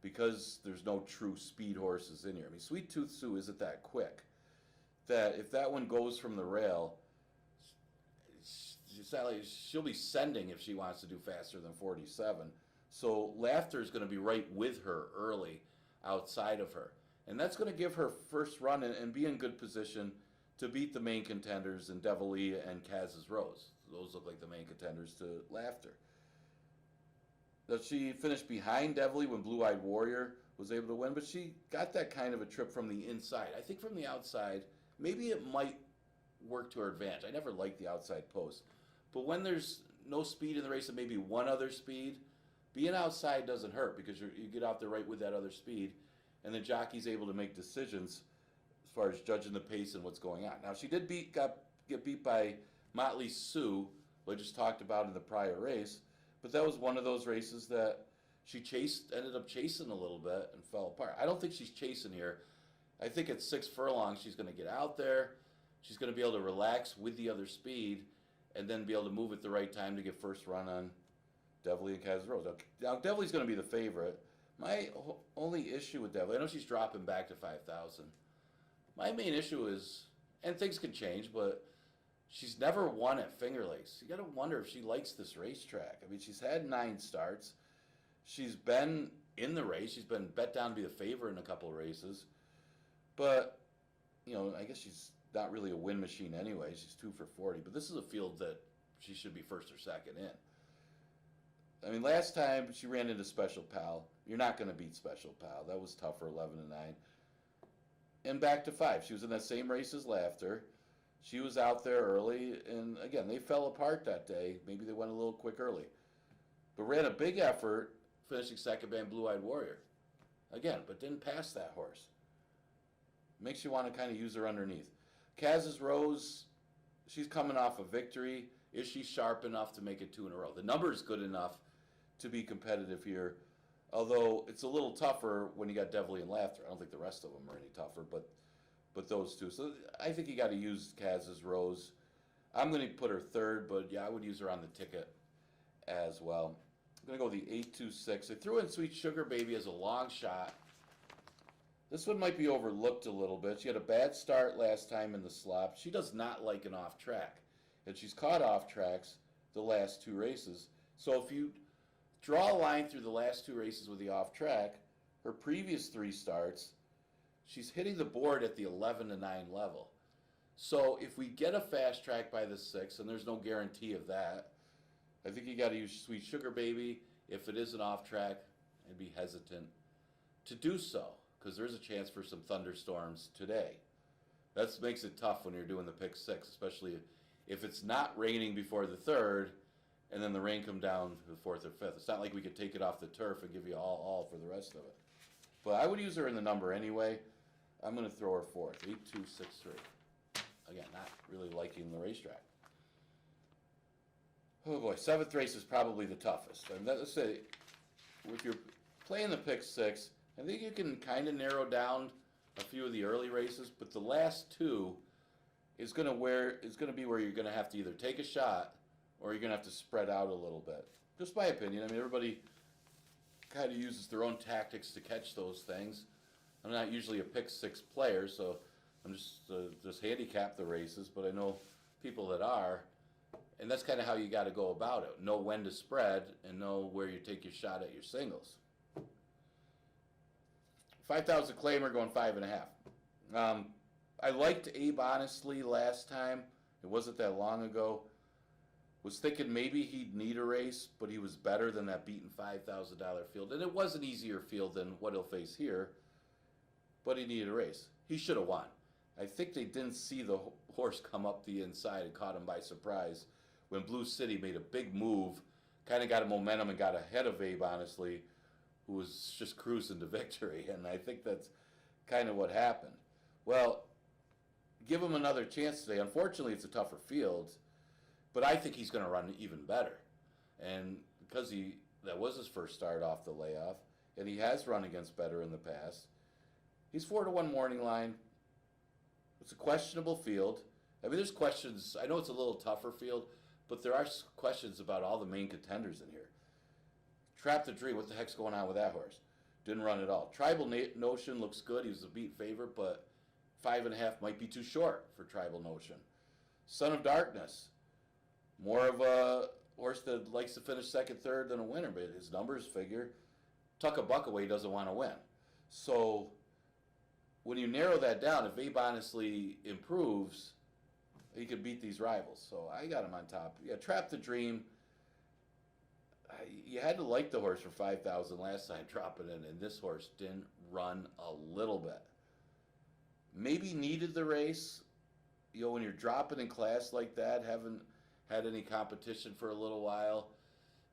B: because there's no true speed horses in here. I mean, Sweet Tooth Sue isn't that quick. That if that one goes from the rail, she'll be sending if she wants to do faster than 47. So Laughter is going to be right with her early outside of her. And that's going to give her first run and be in good position to beat the main contenders in Devilly and Kaz's Rose. Those look like the main contenders to Laughter. That she finished behind Devilly when Blue Eyed Warrior was able to win, but she got that kind of a trip from the inside. I think from the outside, maybe it might work to her advantage. I never liked the outside post. But when there's no speed in the race and maybe one other speed, being outside doesn't hurt because you get out there right with that other speed, and the jockey's able to make decisions as far as judging the pace and what's going on. Now, she did get beat by Motley Sue, who I just talked about in the prior race, but that was one of those races that she ended up chasing a little bit and fell apart. I don't think she's chasing here. I think at 6 furlongs, she's going to get out there. She's going to be able to relax with the other speed and then be able to move at the right time to get first run on Devlin and Kaz Rose. Now Devlin's going to be the favorite. My only issue with Devlin, I know she's dropping back to 5,000. My main issue is, and things can change, but she's never won at Finger Lakes. You got to wonder if she likes this racetrack. I mean, she's had 9 starts. She's been in the race. She's been bet down to be the favorite in a couple of races. But, I guess she's not really a win machine anyway. She's 2 for 40. But this is a field that she should be first or second in. I mean, last time she ran into Special Pal. You're not going to beat Special Pal. That was tough for 11 and 9. And back to 5. She was in that same race as Laughter. She was out there early, and again, they fell apart that day. Maybe they went a little quick early. But ran a big effort, finishing second behind Blue Eyed Warrior. Again, but didn't pass that horse. Makes you want to kind of use her underneath. Kaz's Rose, she's coming off a victory. Is she sharp enough to make it 2 in a row? The number is good enough to be competitive here, although it's a little tougher when you got Devlin and Laughter. I don't think the rest of them are any tougher, but those two. So I think you got to use Kaz's Rose. I'm going to put her third, but yeah, I would use her on the ticket as well. I'm going to go with the 826. I threw in Sweet Sugar Baby as a long shot. This one might be overlooked a little bit. She had a bad start last time in the slop. She does not like an off track, and she's caught off tracks the last 2 races. So if you draw a line through the last 2 races with the off track, her previous 3 starts, she's hitting the board at the 11 to 9 level. So if we get a fast track by the 6, and there's no guarantee of that, I think you got to use Sweet Sugar Baby. If it is an off track, I'd be hesitant to do so, because there's a chance for some thunderstorms today. That makes it tough when you're doing the pick 6, especially if it's not raining before the 3rd, and then the rain come down the 4th or 5th. It's not like we could take it off the turf and give you all for the rest of it. But I would use her in the number anyway. I'm going to throw her 4th, 8263. Again, not really liking the racetrack. Oh boy, 7th race is probably the toughest. And let's say, if you're playing the pick 6, I think you can kind of narrow down a few of the early races, but the last 2 is going to be where you're going to have to either take a shot or you're going to have to spread out a little bit. Just my opinion. I mean, everybody kind of uses their own tactics to catch those things. I'm not usually a pick 6 player, so I'm just handicap the races, but I know people that are, and that's kind of how you got to go about it. Know when to spread and know where you take your shot at your singles. 5,000 claimer going 5.5. I liked Abe honestly last time. It wasn't that long ago. Was thinking maybe he'd need a race, but he was better than that beaten $5,000 field. And it was an easier field than what he'll face here, but he needed a race. He should have won. I think they didn't see the horse come up the inside and caught him by surprise when Blue City made a big move, kind of got a momentum and got ahead of Abe, honestly, who was just cruising to victory. And I think that's kind of what happened. Well, give him another chance today. Unfortunately, it's a tougher field. But I think he's going to run even better. And because that was his first start off the layoff, and he has run against better in the past, he's 4-1 morning line. It's a questionable field. I mean, there's questions. I know it's a little tougher field, but there are questions about all the main contenders in here. Trap the Dream, what the heck's going on with that horse? Didn't run at all. Tribal Notion looks good. He was a beat favorite, but 5.5 might be too short for Tribal Notion. Son of Darkness. More of a horse that likes to finish second, third than a winner, but his numbers figure. Tuck a buck away, doesn't want to win. So when you narrow that down, if Abe honestly improves, he could beat these rivals. So I got him on top. Yeah, Trap the Dream. You had to like the horse for 5,000 last time dropping in, and this horse didn't run a little bit. Maybe needed the race. When you're dropping in class like that, haven't had any competition for a little while,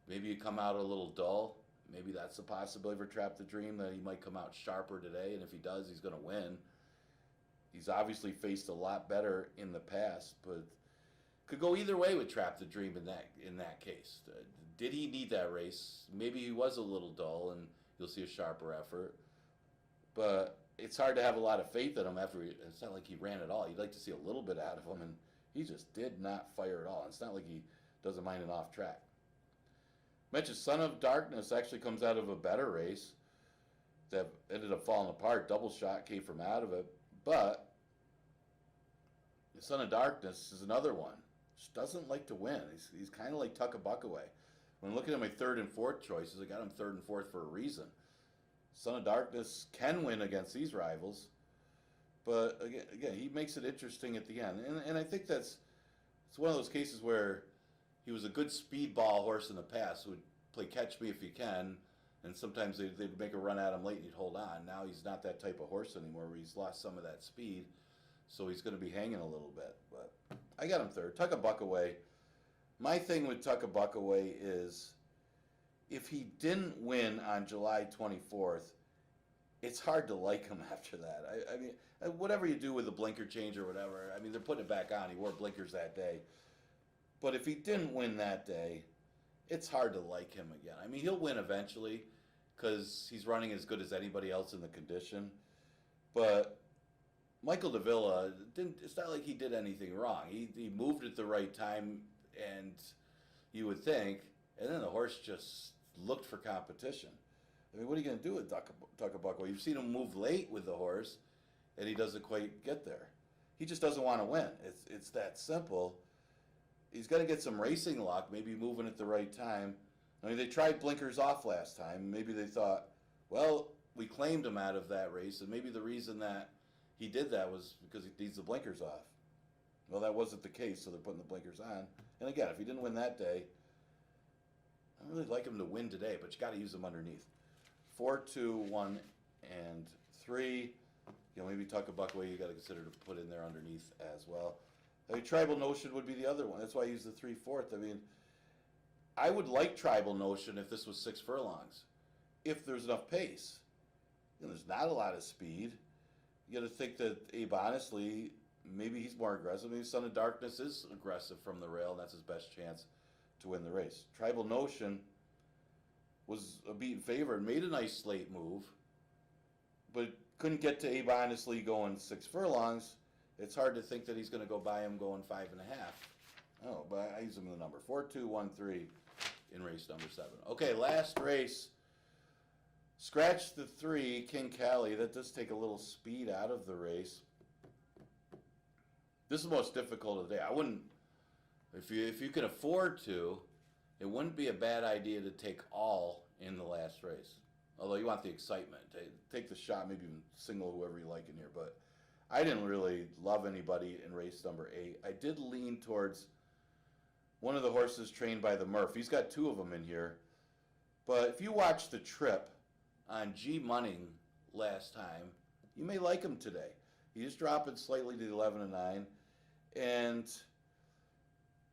B: maybe you come out a little dull. Maybe that's a possibility for Trap the Dream, that he might come out sharper today, and if he does, he's going to win. He's obviously faced a lot better in the past, but could go either way with Trap the Dream in that case. Did he need that race? Maybe he was a little dull, and you'll see a sharper effort. But it's hard to have a lot of faith in him after it's not like he ran at all. You'd like to see a little bit out of him, and he just did not fire at all. It's not like he doesn't mind an off track. Mentioned Son of Darkness actually comes out of a better race that ended up falling apart. Double shot came from out of it. But the Son of Darkness is another one. Just doesn't like to win. He's kind of like Tuck a Buck Away. When looking at my third and fourth choices, I got him third and fourth for a reason. Son of Darkness can win against these rivals. But again, he makes it interesting at the end. And I think it's one of those cases where he was a good speedball horse in the past who would play catch me if you can, and sometimes they'd make a run at him late and he'd hold on. Now he's not that type of horse anymore where he's lost some of that speed, so he's going to be hanging a little bit. But I got him third. Tuck a Buck Away. My thing with Tuck a Buck Away is if he didn't win on July 24th, it's hard to like him after that. I mean, whatever you do with the blinker change or whatever, I mean, they're putting it back on. He wore blinkers that day. But if he didn't win that day, it's hard to like him again. I mean, he'll win eventually because he's running as good as anybody else in the condition. But Michael Davila, it's not like he did anything wrong. He moved at the right time, and you would think, and then the horse just looked for competition. I mean, what are you going to do with Tuck a Buck Away? You've seen him move late with the horse, and he doesn't quite get there. He just doesn't want to win. It's that simple. He's got to get some racing luck, maybe moving at the right time. I mean, they tried blinkers off last time. Maybe they thought, well, we claimed him out of that race, and maybe the reason that he did that was because he needs the blinkers off. Well, that wasn't the case, so they're putting the blinkers on. And again, if he didn't win that day, I don't really like him to win today, but you got to use him underneath. 4, 2, 1, and 3. You know, maybe Tuck a Buck Away you got to consider to put in there underneath as well. I mean, Tribal Notion would be the other one. That's why I use the 3/4. I mean, I would like Tribal Notion if this was 6 furlongs, if there's enough pace. You know, there's not a lot of speed. You got to think that Abe Honestly, maybe he's more aggressive. Maybe Son of Darkness is aggressive from the rail, and that's his best chance to win the race. Tribal Notion was a beaten favorite and made a nice slate move, but couldn't get to Abe Honestly going 6 furlongs. It's hard to think that he's going to go by him going 5.5. Oh, but I use him in the number 4, 2, 1, 3 in race number 7. Okay, last race. Scratch the 3, King Cali. That does take a little speed out of the race. This is the most difficult of the day. I wouldn't, if you can afford to, it wouldn't be a bad idea to take all in the last race. Although you want the excitement. Take the shot, maybe even single whoever you like in here. But I didn't really love anybody in race number 8. I did lean towards one of the horses trained by the Murph. He's got 2 of them in here. But if you watch the trip on G Munning last time, you may like him today. He's dropping slightly to the 11-9. And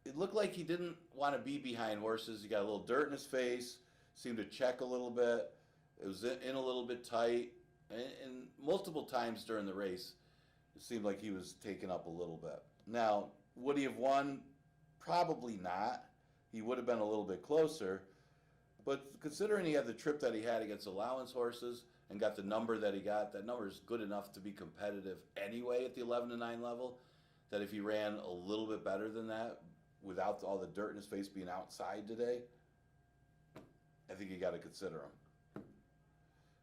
B: it looked like he didn't want to be behind horses. He got a little dirt in his face, seemed to check a little bit. It was in a little bit tight. And multiple times during the race, it seemed like he was taken up a little bit. Now, would he have won? Probably not. He would have been a little bit closer. But considering he had the trip that he had against allowance horses and got the number that he got, that number is good enough to be competitive anyway at the 11-9 level, that if he ran a little bit better than that, without all the dirt in his face being outside today, I think you got to consider him.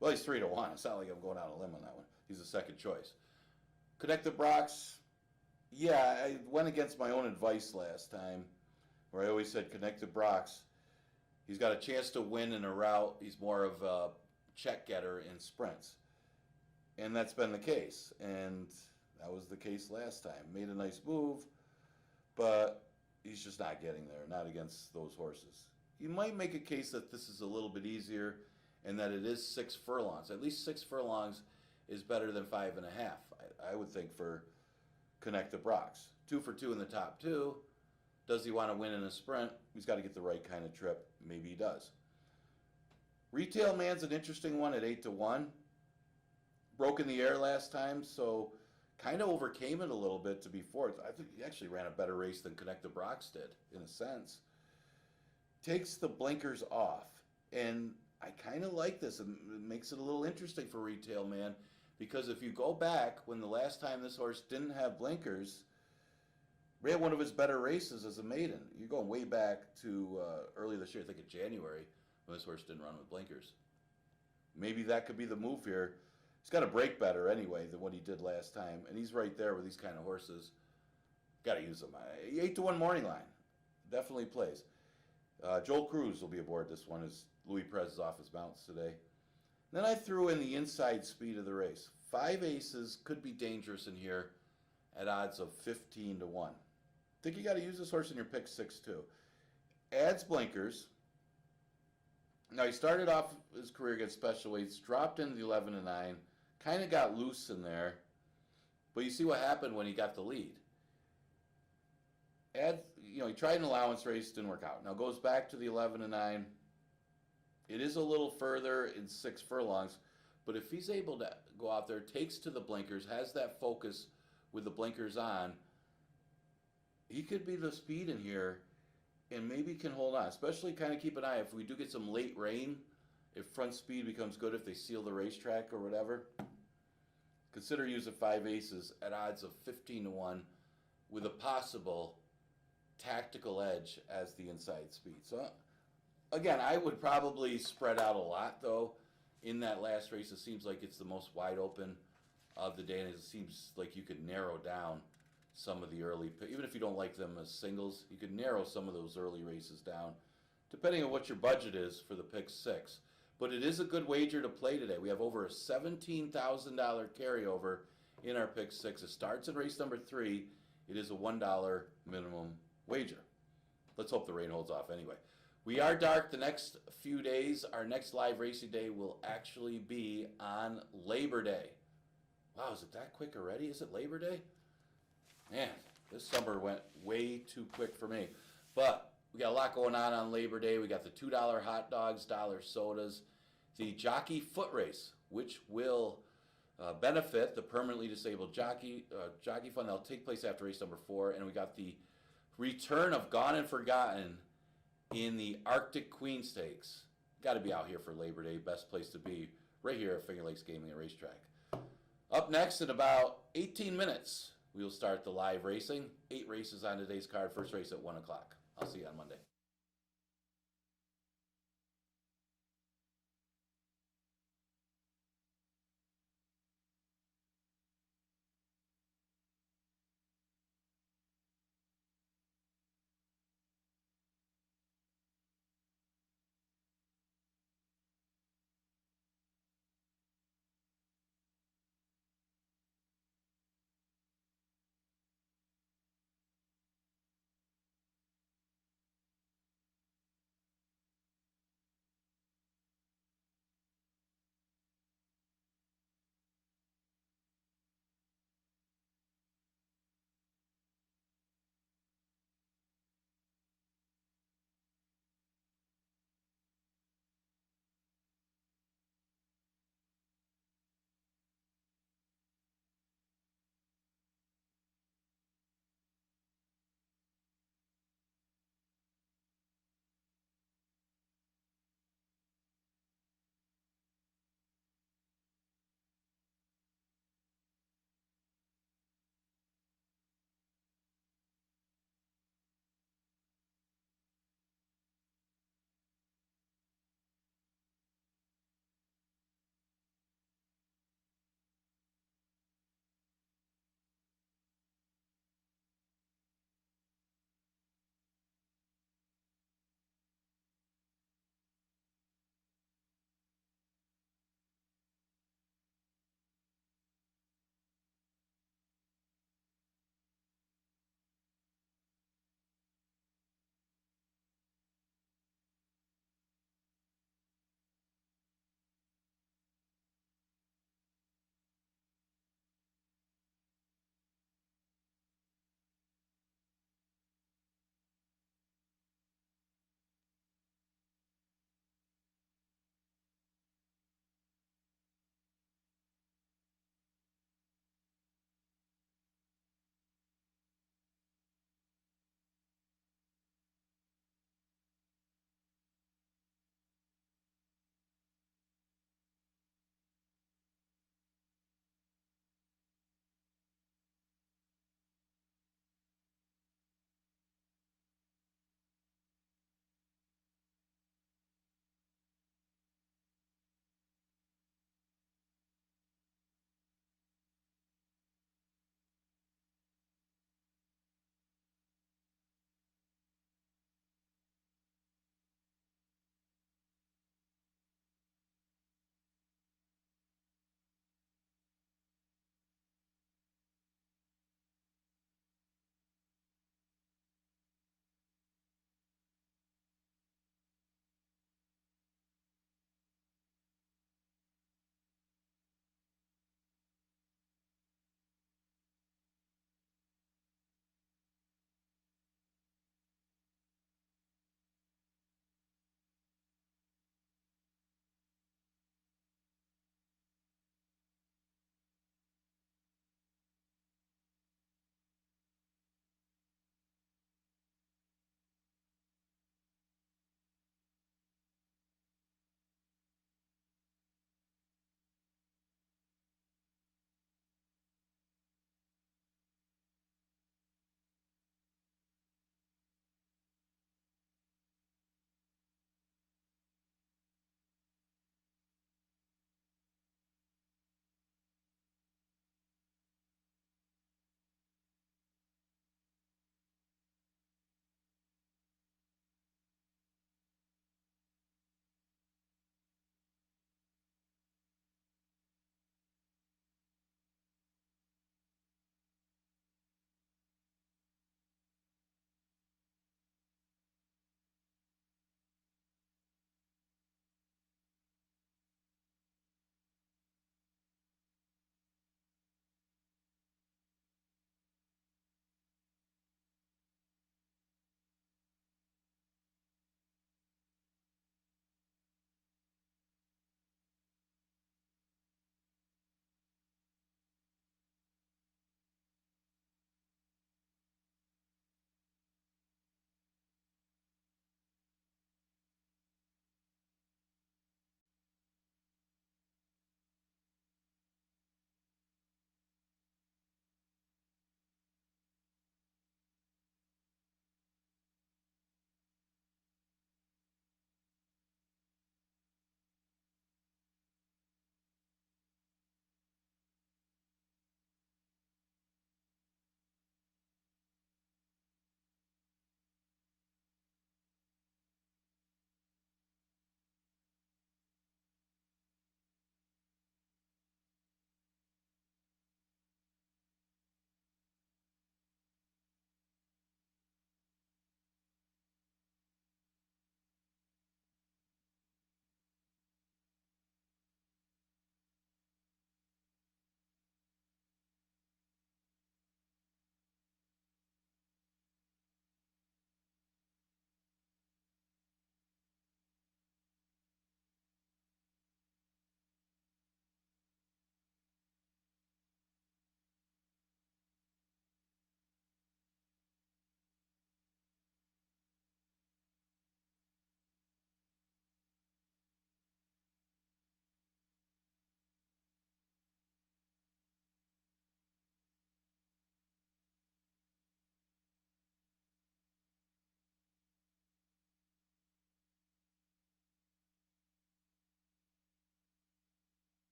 B: Well, he's 3-1. It's not like I'm going out on a limb on that one. He's the second choice. Connect the Brox. Yeah, I went against my own advice last time, where I always said Connect the Brox. He's got a chance to win in a route. He's more of a check getter in sprints. And that's been the case. And that was the case last time. Made a nice move, but he's just not getting there, not against those horses. You might make a case that this is a little bit easier and that it is 6 furlongs. At least 6 furlongs is better than 5.5, I would think, for Connect the Brox. 2 for 2 in the top 2. Does he want to win in a sprint? He's got to get the right kind of trip. Maybe he does. Retail Man's an interesting one at 8-1. Broke in the air last time, so kind of overcame it a little bit to be fourth. I think he actually ran a better race than Connect the Brox did, in a sense. Takes the blinkers off. And I kind of like this. It makes it a little interesting for Retail Man, because if you go back when the last time this horse didn't have blinkers, ran one of his better races as a maiden. You're going way back to early this year, I think in January, when this horse didn't run with blinkers. Maybe that could be the move here. He's got to break better anyway than what he did last time, and he's right there with these kind of horses. Got to use them. 8-1 morning line. Definitely plays. Joel Cruz will be aboard this one as Louis Perez is off his mounts today. Then I threw in the inside speed of the race. 5 aces could be dangerous in here at odds of 15-1. Think you got to use this horse in your pick 6 too. Adds blinkers. Now he started off his career against special weights, dropped into the 11-9, kind of got loose in there, but you see what happened when he got the lead. He tried an allowance race, didn't work out. Now goes back to the 11-9. It is a little further in 6 furlongs, but if he's able to go out there, takes to the blinkers, has that focus with the blinkers on, he could be the speed in here and maybe can hold on. Especially kind of keep an eye if we do get some late rain, if front speed becomes good, if they seal the racetrack or whatever. Consider using 5 aces at odds of 15-1 with a possible tactical edge as the inside speed. So again, I would probably spread out a lot though. In that last race, it seems like it's the most wide open of the day, and it seems like you could narrow down some of the early, even if you don't like them as singles, you could narrow some of those early races down, depending on what your budget is for the pick 6. But it is a good wager to play today. We have over a $17,000 carryover in our pick 6. It starts in race number 3. It is a $1 minimum wager. Let's hope the rain holds off anyway. We are dark the next few days. Our next live racing day will actually be on Labor Day. Wow, is it that quick already? Is it Labor Day? Man, this summer went way too quick for me. But we got a lot going on Labor Day. We got the $2 hot dogs, dollar sodas, the jockey foot race, which will benefit the permanently disabled jockey fund. That'll take place after race number 4. And we got the return of Gone and Forgotten in the Arctic Queen Stakes. Got to be out here for Labor Day. Best place to be, right here at Finger Lakes Gaming and Racetrack. Up next in about 18 minutes, we will start the live racing. 8 races on today's card. First race at 1 o'clock. I'll see you on Monday.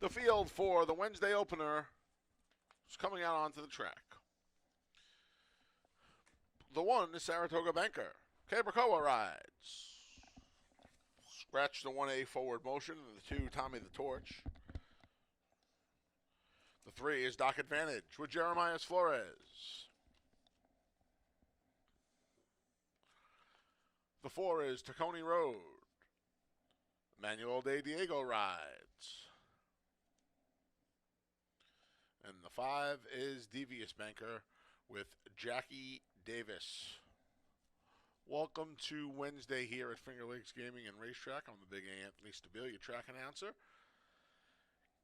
A: The field for the Wednesday opener is coming out onto the track. The 1 is Saratoga Banker. Cabracoa rides. Scratch the 1A forward motion, and the 2, Tommy the Torch. The 3 is Doc Advantage with Jeremiah Flores. The 4 is Tacony Road. Manuel de Diego rides. And the 5 is Devious Banker with Jackie Davis. Welcome to Wednesday here at Finger Lakes Gaming and Racetrack. I'm the big Anthony Stabile, your track announcer.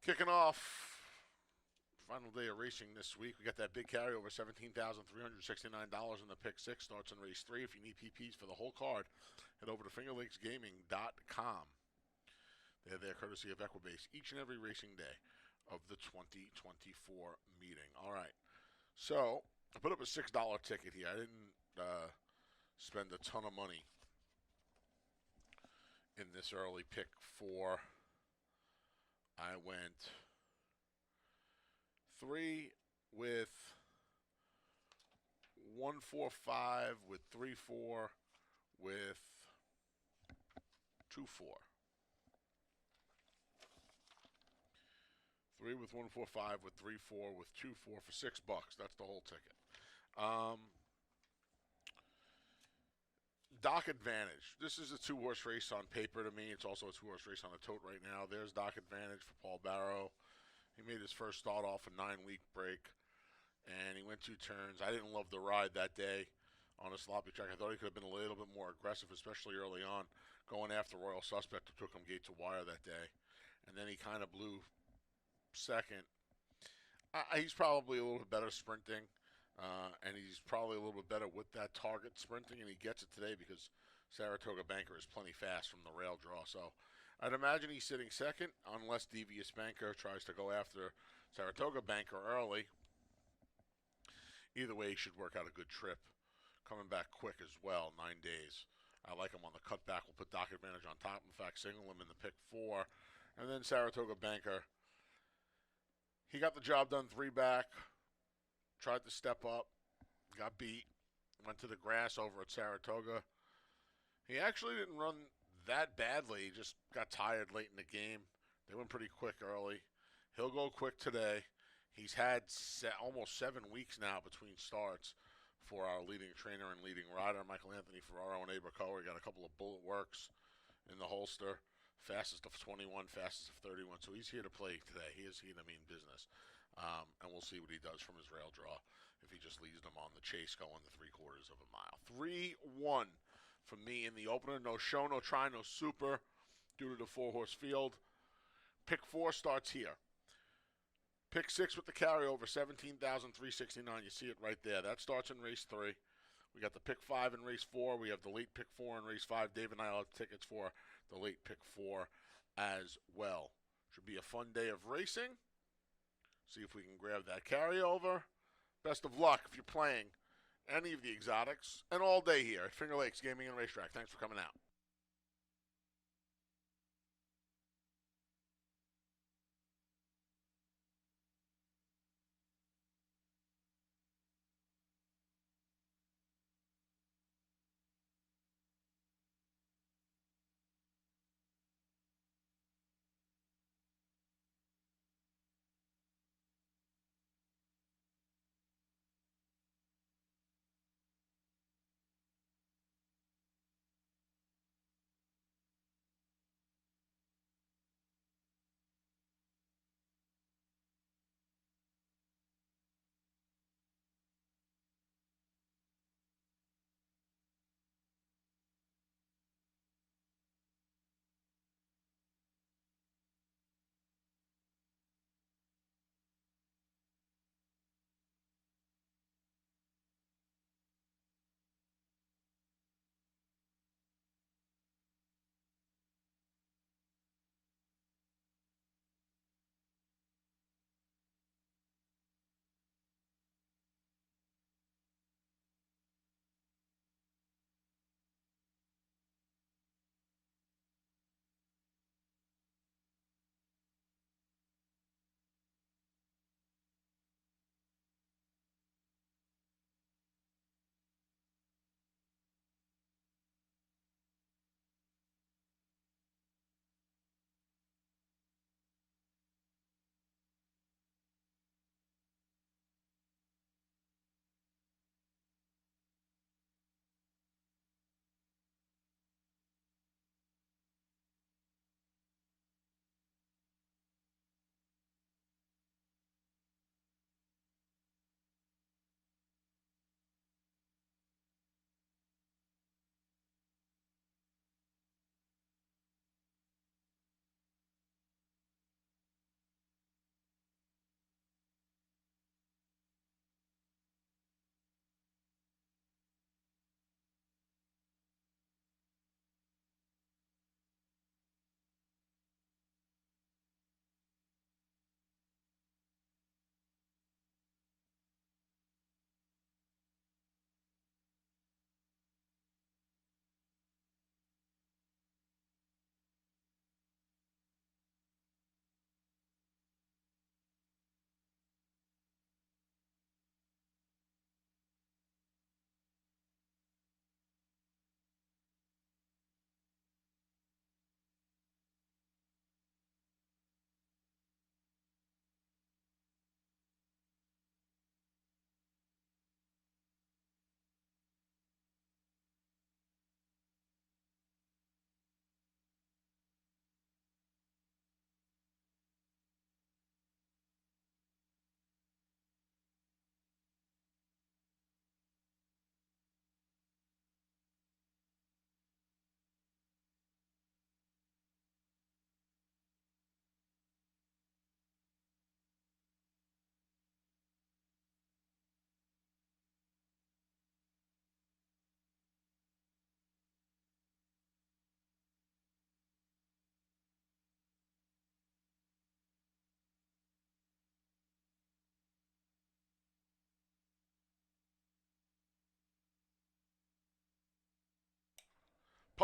A: Kicking off final day of racing this week. We got that big carryover, $17,369 in the pick 6. Starts in race 3. If you need PPs for the whole card, head over to fingerlakesgaming.com. They're there courtesy of Equibase each and every racing day of the 2024 meeting. All right. So I put up a $6 ticket here. I didn't spend a ton of money in this early pick 4. I went 3 with 1, 4, 5 with 3, 4 with 2, 4. 3 with 1, 4, 5 with 3, 4 with 2, 4 for $6. That's the whole ticket. Doc Advantage. This is a 2-horse race on paper to me. It's also a 2-horse race on the tote right now. There's Doc Advantage for Paul Barrow. He made his first start off a 9-week break, and he went 2 turns. I didn't love the ride that day on a sloppy track. I thought he could have been a little bit more aggressive, especially early on, going after Royal Suspect, who took him gate to wire that day. And then he kind of blew second. He's probably a little bit better sprinting. And he's probably a little bit better with that target sprinting, and he gets it today because Saratoga Banker is plenty fast from the rail draw. So I'd imagine he's sitting second unless Devious Banker tries to go after Saratoga Banker early. Either way, he should work out a good trip. Coming back quick as well, 9 days. I like him on the cutback. We'll put Doc Advantage on top. In fact, single him in the pick 4. And then Saratoga Banker. He got the job done 3 back. Tried to step up, got beat, went to the grass over at Saratoga. He actually didn't run that badly. He just got tired late in the game. They went pretty quick early. He'll go quick today. He's had almost 7 weeks now between starts for our leading trainer and leading rider, Michael Anthony Ferraro and Abracoa. He got a couple of bullet works in the holster. Fastest of 21, fastest of 31. So he's here to play today. He is here to mean business. And we'll see what he does from his rail draw if he just leaves them on the chase going the 3/4 of a mile. 3-1 from me in the opener. No show, no try, no super due to the 4-horse field. Pick 4 starts here. Pick 6 with the carryover, $17,369. You see it right there. That starts in race 3. We got the pick 5 in race 4. We have the late pick 4 in race 5. Dave and I will have tickets for the late pick 4 as well. Should be a fun day of racing. See if we can grab that carryover. Best of luck if you're playing any of the exotics. And all day here at Finger Lakes Gaming and Racetrack. Thanks for coming out.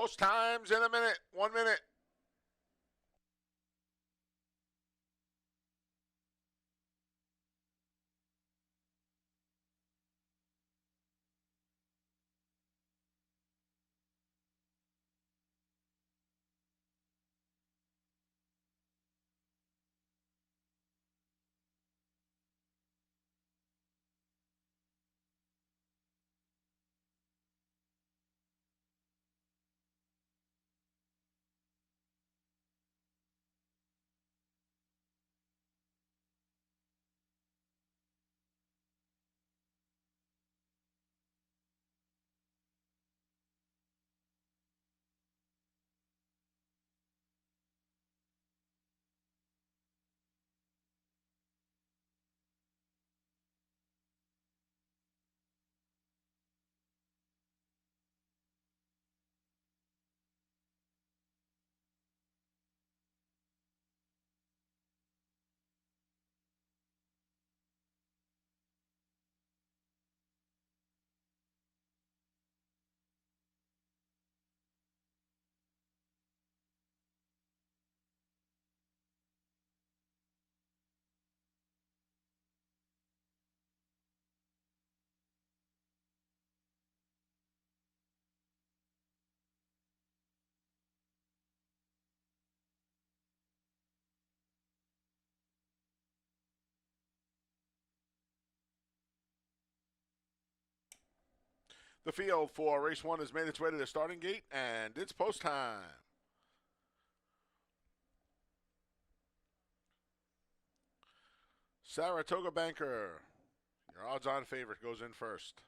A: Post times in a minute. 1 minute. The field for race 1 has made its way to the starting gate, and it's post time. Saratoga Banker, your odds-on favorite, goes in first.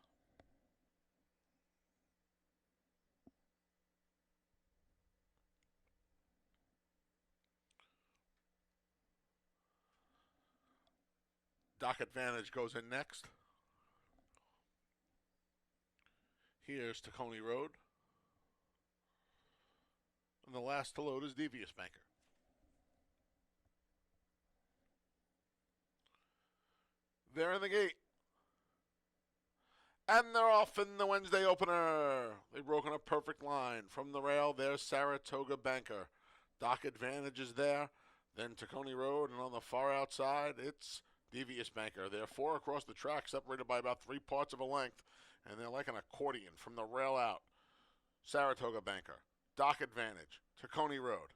A: Dock Advantage goes in next. Here's Tacony Road. And the last to load is Devious Banker. They're in the gate. And they're off in the Wednesday opener. They've broken a perfect line. From the rail, there's Saratoga Banker. Dock Advantage is there. Then Tacony Road, and on the far outside, it's Devious Banker. They're 4 across the track, separated by about 3 parts of a length. And they're like an accordion from the rail out. Saratoga Banker, Dock Advantage, Tacony Road,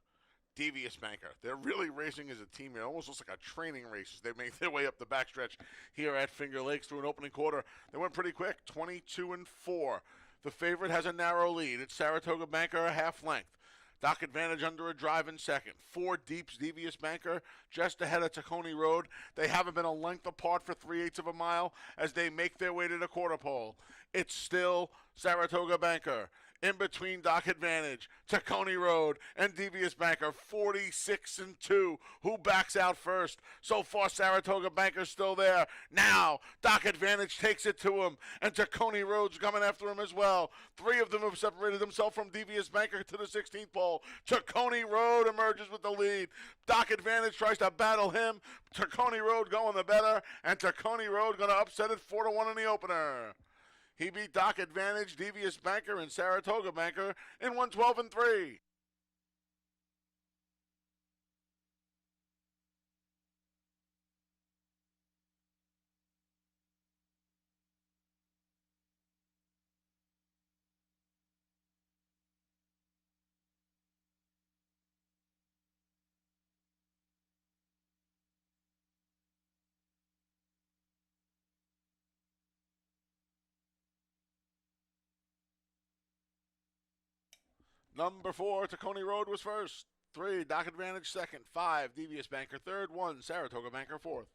A: Devious Banker. They're really racing as a team. It almost looks like a training race as they make their way up the backstretch here at Finger Lakes through an opening quarter. They went pretty quick, 22-4. The favorite has a narrow lead. It's Saratoga Banker, a half length. Dock Advantage under a drive in second. 4 deeps, Devious Banker just ahead of Tacony Road. They haven't been a length apart for 3/8 of a mile as they make their way to the quarter pole. It's still Saratoga Banker. In between Dock Advantage, Tacony Road, and Devious Banker, 46-2. Who backs out first? So far, Saratoga Banker's still there. Now, Dock Advantage takes it to him, and Tacony Road's coming after him as well. 3 of them have separated themselves from Devious Banker to the 16th pole. Tacony Road emerges with the lead. Dock Advantage tries to battle him. Tacony Road going the better, and Tacony Road going to upset it 4-1 in the opener. He beat Dock Advantage, Devious Banker, and Saratoga Banker in 1:12-3. Number 4, Tacony Road was first. 3, Dock Advantage second. 5, Devious Banker third. 1, Saratoga Banker fourth.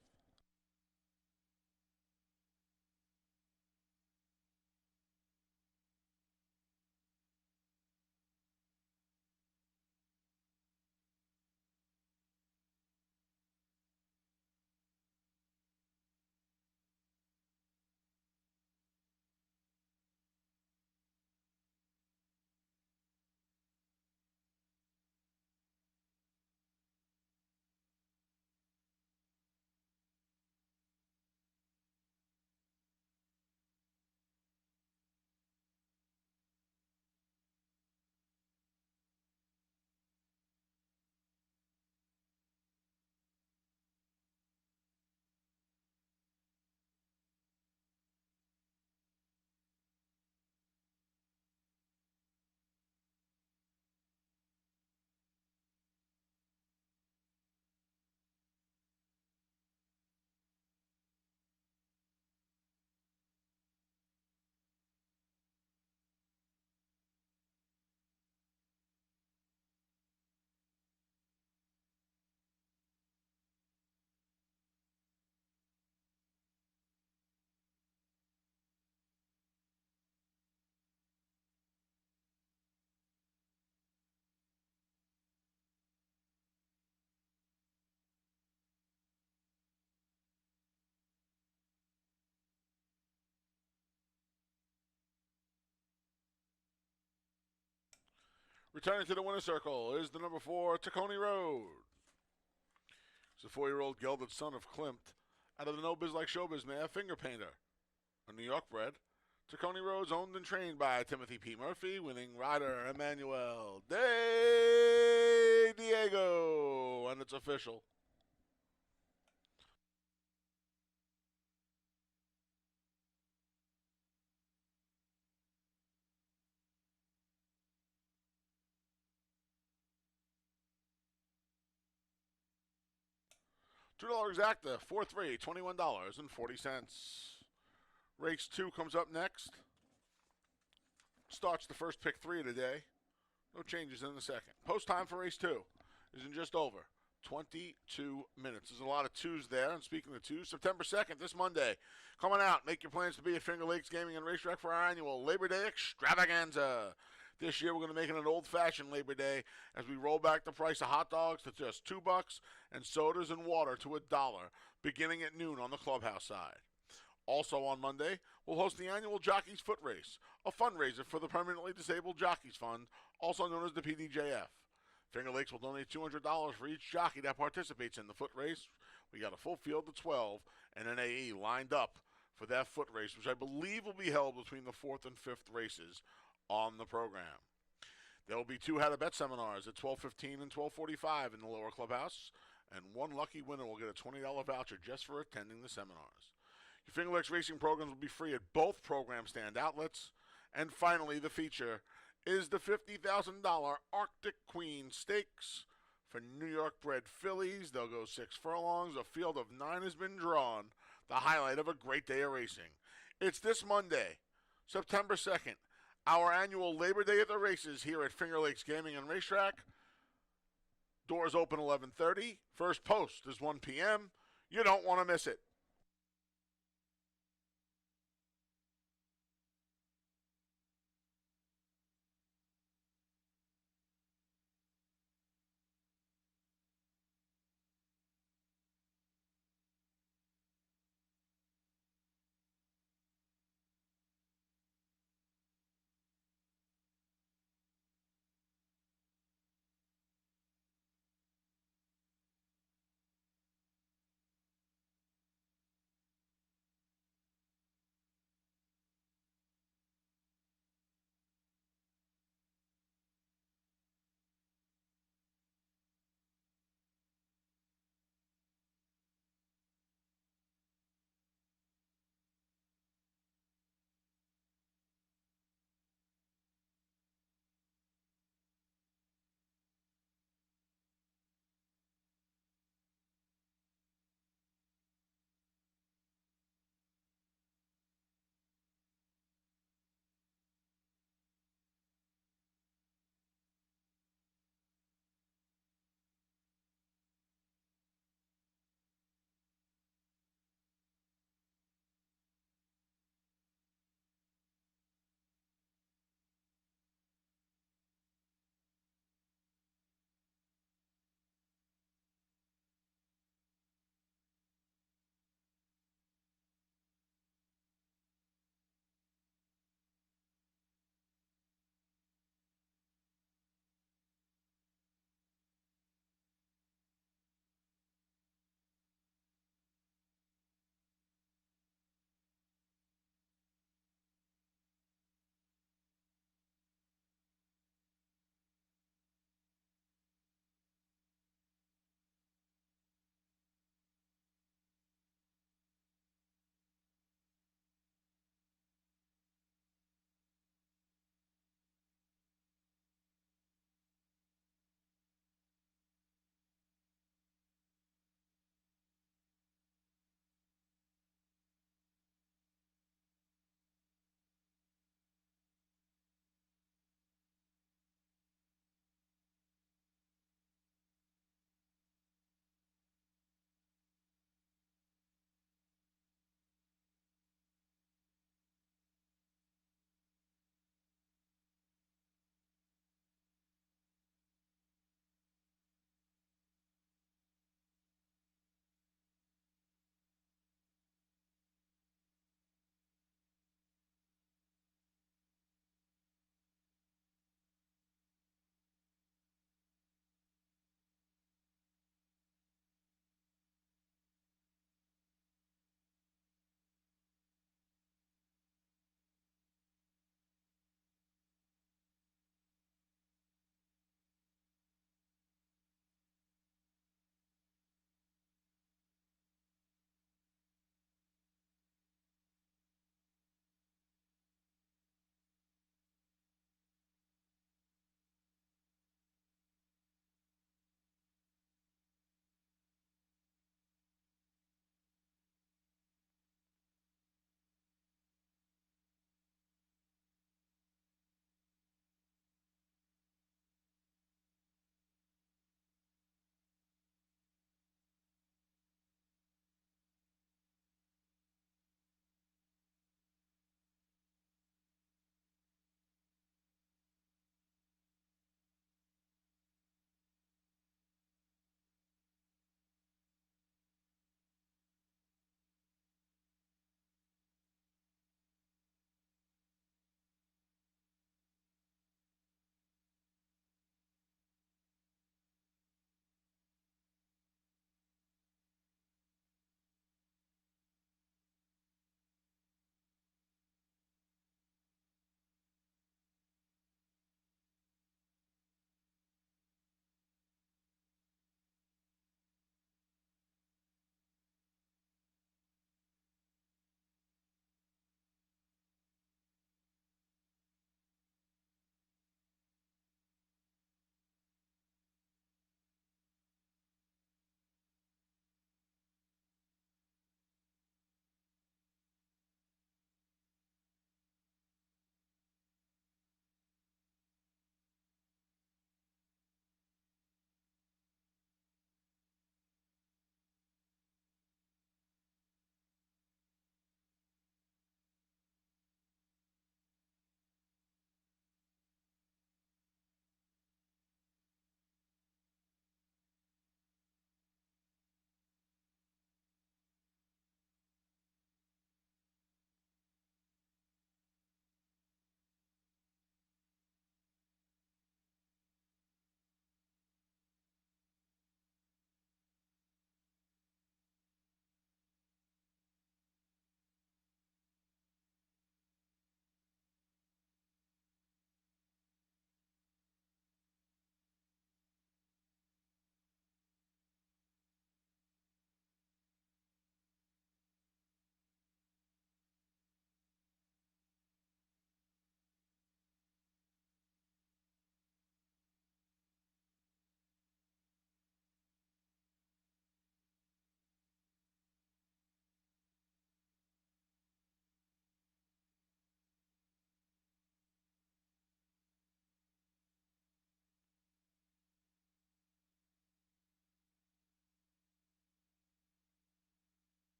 A: Returning to the winner's circle is the number 4, Tacony Road. He's a 4-year-old gelded son of Klimt, out of the no biz like showbiz mare Finger Painter. A New York bred, Tacony Road's owned and trained by Timothy P. Murphy, winning rider Emmanuel De Diego, and it's official. $2 exacta, 4-3, $21.40. Race 2 comes up next. Starts the first pick 3 of the day. No changes in the second. Post time for race 2 is in just over 22 minutes. There's a lot of twos there. And speaking of twos, September 2nd, this Monday, coming out. Make your plans to be at Finger Lakes Gaming and Racetrack for our annual Labor Day extravaganza. This year, we're going to make it an old-fashioned Labor Day as we roll back the price of hot dogs to just $2 and sodas and water to $1, beginning at noon on the clubhouse side. Also on Monday, we'll host the annual Jockey's Foot Race, a fundraiser for the Permanently Disabled Jockeys Fund, also known as the PDJF. Finger Lakes will donate $200 for each jockey that participates in the foot race. We got a full field of 12 and an AE lined up for that foot race, which I believe will be held between the 4th and 5th races on the program. There will be 2 how-to-bet seminars at 12:15 and 12:45 in the lower clubhouse, and one lucky winner will get a $20 voucher just for attending the seminars. Your Finger Lakes racing programs will be free at both program stand outlets. And finally, the feature is the $50,000 Arctic Queen Stakes for New York bred fillies. They'll go 6 furlongs. A field of 9 has been drawn, the highlight of a great day of racing. It's this Monday, September 2nd, our annual Labor Day at the races here at Finger Lakes Gaming and Racetrack. Doors open 11:30. First post is 1 p.m. You don't want to miss it.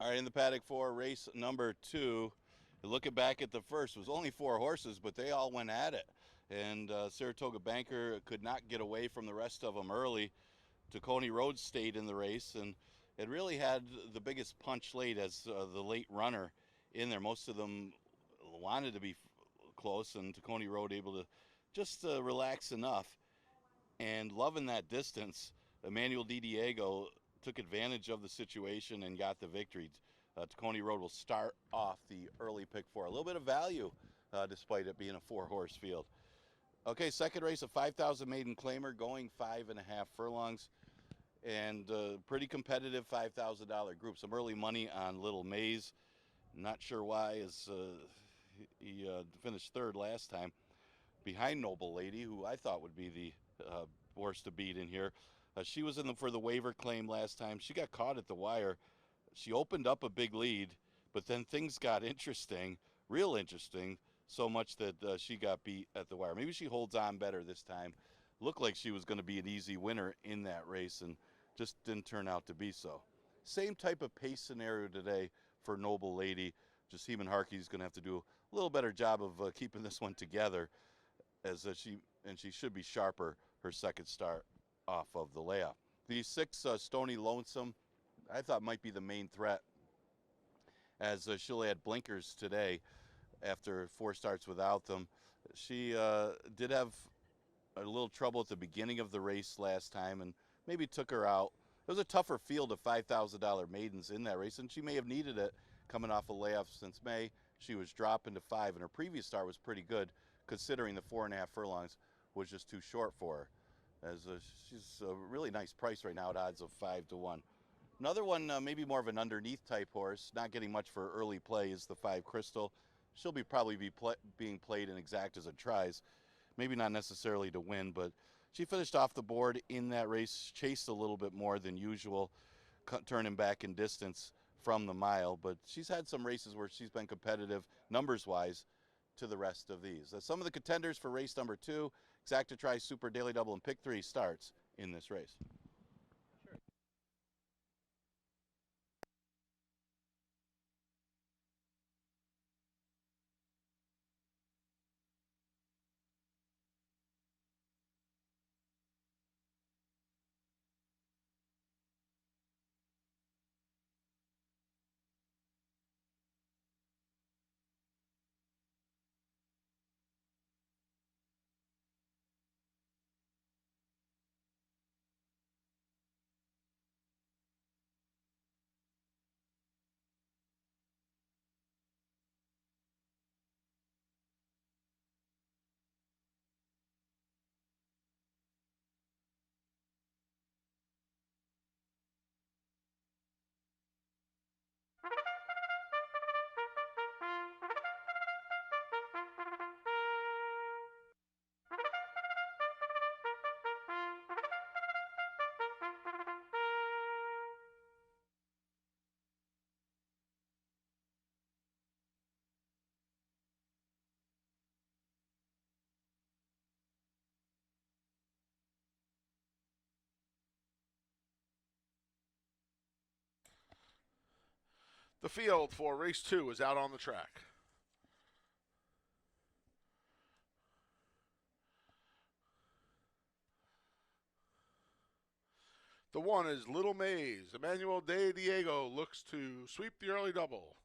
B: All right, in the paddock for race number 2. Looking back at the first, it was only 4 horses, but they all went at it. And Saratoga Banker could not get away from the rest of them early. Tacony Road stayed in the race, and it really had the biggest punch late as the late runner in there. Most of them wanted to be close, and Tacony Road able to just relax enough. And loving that distance, Emmanuel Di Diego took advantage of the situation and got the victory. Tacony Road will start off the early pick 4. A little bit of value despite it being a 4-horse field. Okay, second race, a 5,000 maiden claimer going 5.5 furlongs. And pretty competitive $5,000 group. Some early money on Little Maze. Not sure why, as he finished 3rd last time behind Noble Lady, who I thought would be the horse to beat in here. She was in for the waiver claim last time. She got caught at the wire. She opened up a big lead, but then things got interesting, real interesting, so much that she got beat at the wire. Maybe she holds on better this time. Looked like she was going to be an easy winner in that race, and just didn't turn out to be so. Same type of pace scenario today for Noble Lady. Just Heeman Harkey's going to have to do a little better job of keeping this one together, as she should be sharper her second start off of the layoff. The 6 Stony Lonesome, I thought might be the main threat, as she'll add blinkers today after 4 starts without them. She did have a little trouble at the beginning of the race last time and maybe took her out. It was a tougher field of $5,000 maidens in that race, and she may have needed it coming off a layoff since May. She was dropping to 5, and her previous start was pretty good, considering the 4.5 furlongs was just too short for her. As she's a really nice price right now at odds of 5 to 1. Another one, maybe more of an underneath type horse, not getting much for early play, is the 5 Crystal. She'll probably be being played in exact as it tries. Maybe not necessarily to win, but she finished off the board in that race, chased a little bit more than usual, turning back in distance from the mile. But she's had some races where she's been competitive numbers-wise to the rest of these. Some of the contenders for race number 2, Exacta Tri Super Daily Double and Pick 3 starts in this race.
A: The field for race 2 is out on the track. The 1 is Little Maze. Emmanuel Di Diego looks to sweep the early double.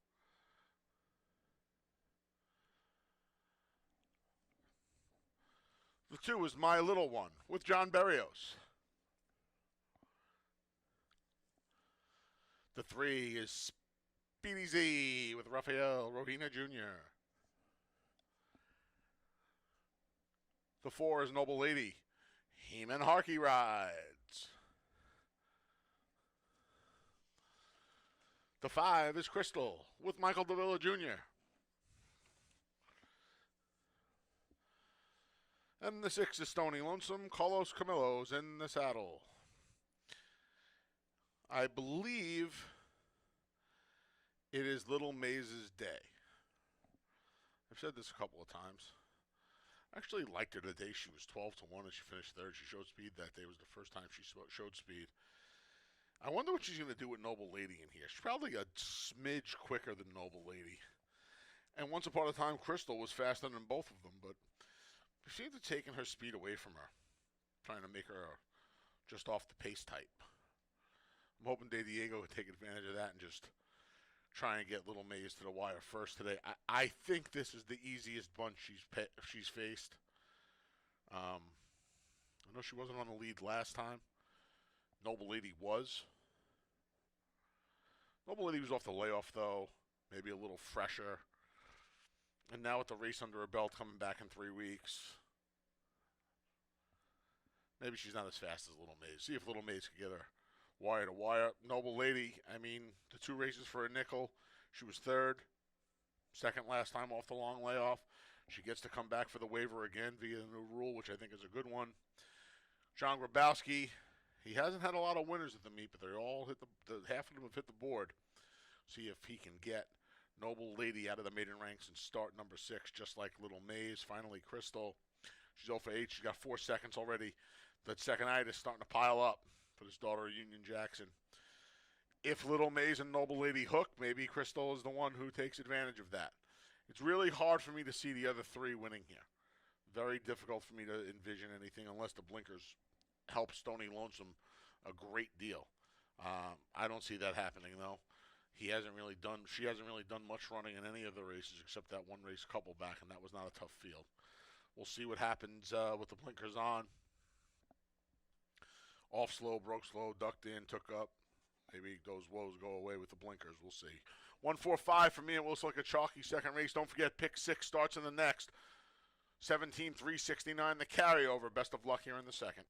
A: The 2 is My Little One with John Berrios. The 3 is Speedy Z with Rafael Rovina Jr. The 4 is Noble Lady. Heeman Harkey rides. The 5 is Crystal with Michael Davila Jr. And the 6 is Stony Lonesome. Carlos Camillo's in the saddle. I believe it is Little Maze's day. I've said this a couple of times. I actually liked her the day she was 12 to 1 and she finished 3rd. She showed speed that day. It was the first time she showed speed. I wonder what she's going to do with Noble Lady in here. She's probably a smidge quicker than Noble Lady. And once upon a time, Crystal was faster than both of them, but she seems to have taken her speed away from her, trying to make her just off the pace type. I'm hoping De Diego would take advantage of that and just try and get Little Maze to the wire first today. I think this is the easiest bunch she's faced. I know she wasn't on the lead last time. Noble Lady was. Noble Lady was off the layoff, though. Maybe a little fresher. And now with the race under her belt coming back in 3 weeks, maybe she's not as fast as Little Maze. See if Little Maze can get her wire to wire. Noble Lady, I mean, the 2 races for a nickel. She was third. Second last time off the long layoff. She gets to come back for the waiver again via the new rule, which I think is a good one. John Grabowski, he hasn't had a lot of winners at the meet, but they all hit half of them have hit the board. See if he can get Noble Lady out of the maiden ranks and start number 6, just like Little Maze. Finally, Crystal. She's 0 for 8. She's got 4 seconds already. That second-itis is starting to pile up for his daughter, Union Jackson. If Little Maze and Noble Lady hook, maybe Crystal is the one who takes advantage of that. It's really hard for me to see the other 3 winning here. Very difficult for me to envision anything unless the blinkers help Stony Lonesome a great deal. I don't see that happening, though. She hasn't really done much running in any of the races except that one race couple back, and that was not a tough field. We'll see what happens with the blinkers on. Off slow, broke slow, ducked in, took up. Maybe those woes go away with the blinkers. We'll see. 1-4-5 for me. It looks like a chalky second race. Don't forget, pick 6 starts in the next. 17-369 the carryover. Best of luck here in the second.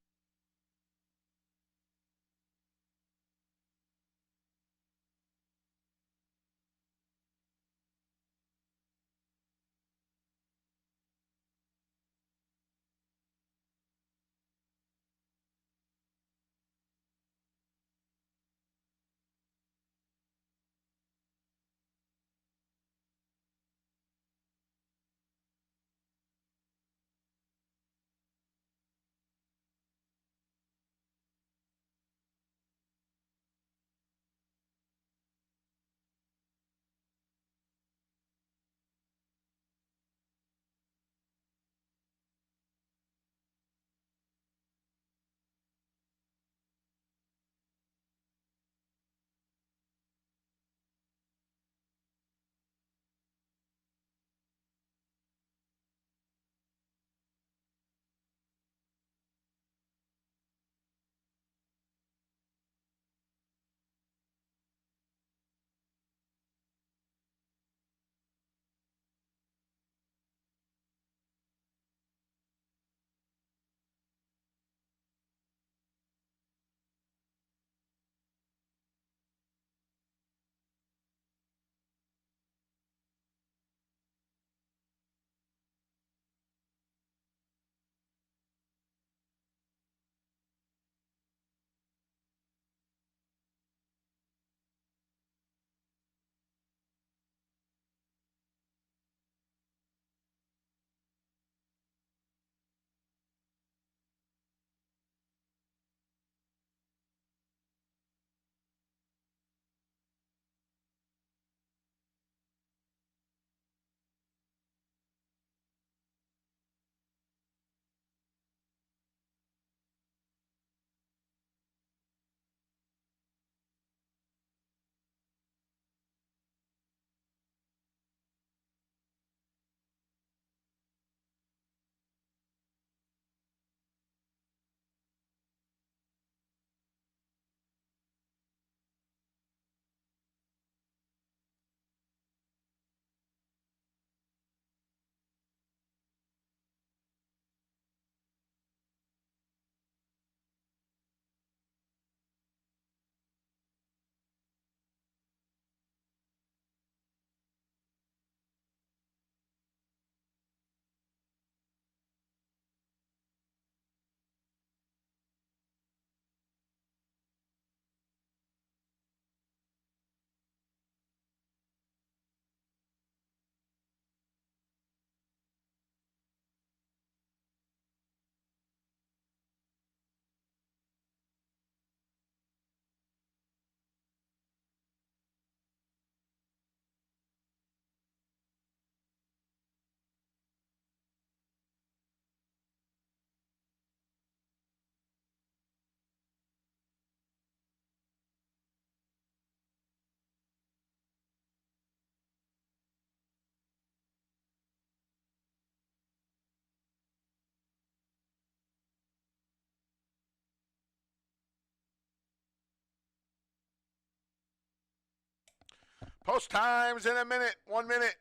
A: Post times in a minute. 1 minute.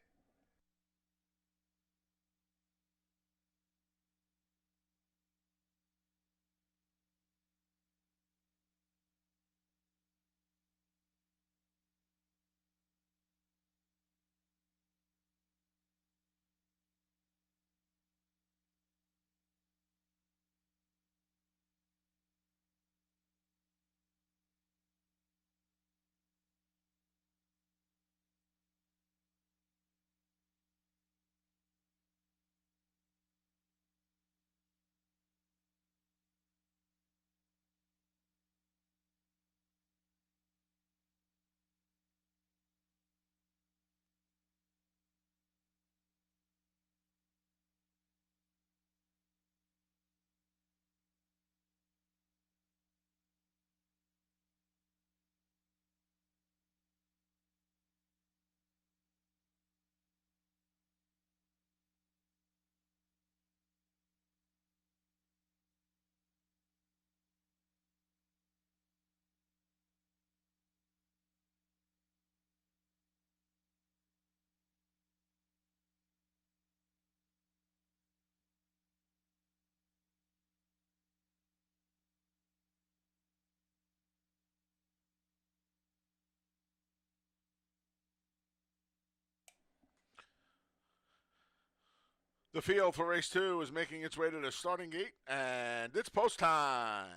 A: The field for race 2 is making its way to the starting gate, and it's post time.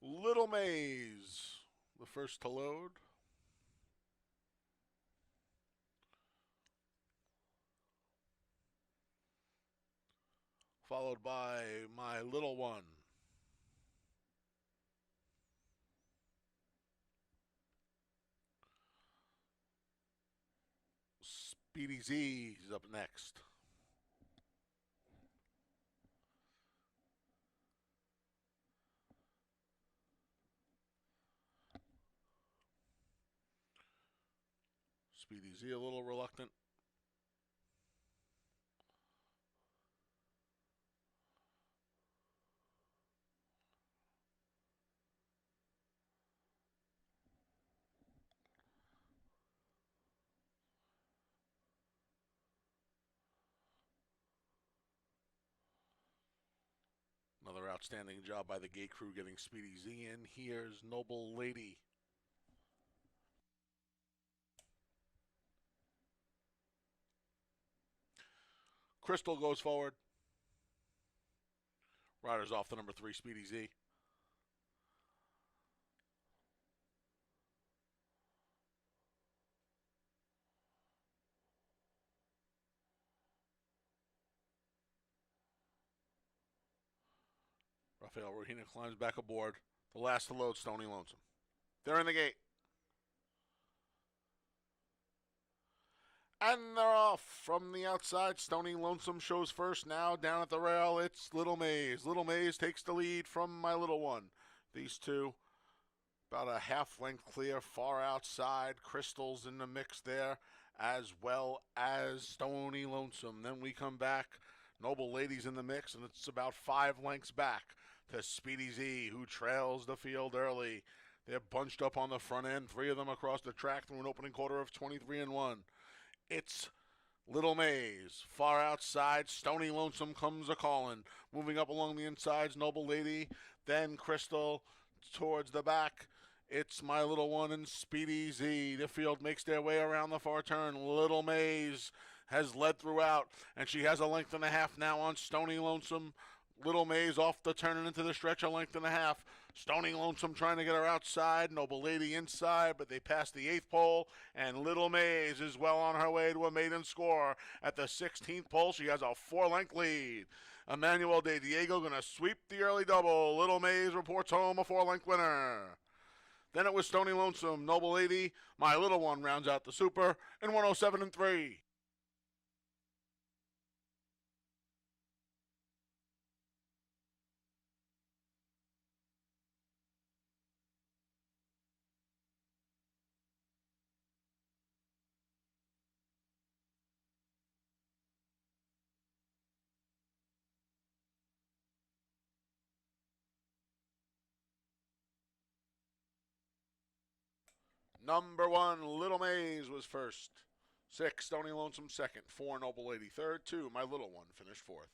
A: Little Maze, the first to load. Followed by My Little One. Speedy Z is up next. Speedy Z a little reluctant. Another outstanding job by the gate crew getting Speedy Z in. Here's Noble Lady. Crystal goes forward. Riders off the number 3, Speedy Z. Rafael Rohina climbs back aboard. The last to load, Stony Lonesome. They're in the gate. And they're off from the outside. Stony Lonesome shows first. Now down at the rail, it's Little Maze. Little Maze takes the lead from My Little One. These two about a half length clear, far outside. Crystal's in the mix there, as well as Stony Lonesome. Then we come back. Noble Lady's in the mix, and it's about 5 lengths back to Speedy Z, who trails the field early. They're bunched up on the front end, 3 of them across the track through an opening quarter of 23-1. It's Little Maze. Far outside, Stony Lonesome comes a-calling. Moving up along the insides, Noble Lady, then Crystal towards the back. It's My Little One and Speedy Z. The field makes their way around the far turn. Little Maze has led throughout, and she has a length and a half now on Stony Lonesome. Little Maze off the turn and into the stretch, a length and a half. Stony Lonesome trying to get her outside. Noble Lady inside, but they pass the 8th pole, and Little Maze is well on her way to a maiden score. At the 16th pole, she has a 4-length lead. Emmanuel De Diego going to sweep the early double. Little Maze reports home a 4-length winner. Then it was Stony Lonesome. Noble Lady, My Little One rounds out the super in 107-3. Number 1, Little Maze was first. 6, Stony Lonesome second. 4, Noble Lady third. 2, My Little One finished fourth.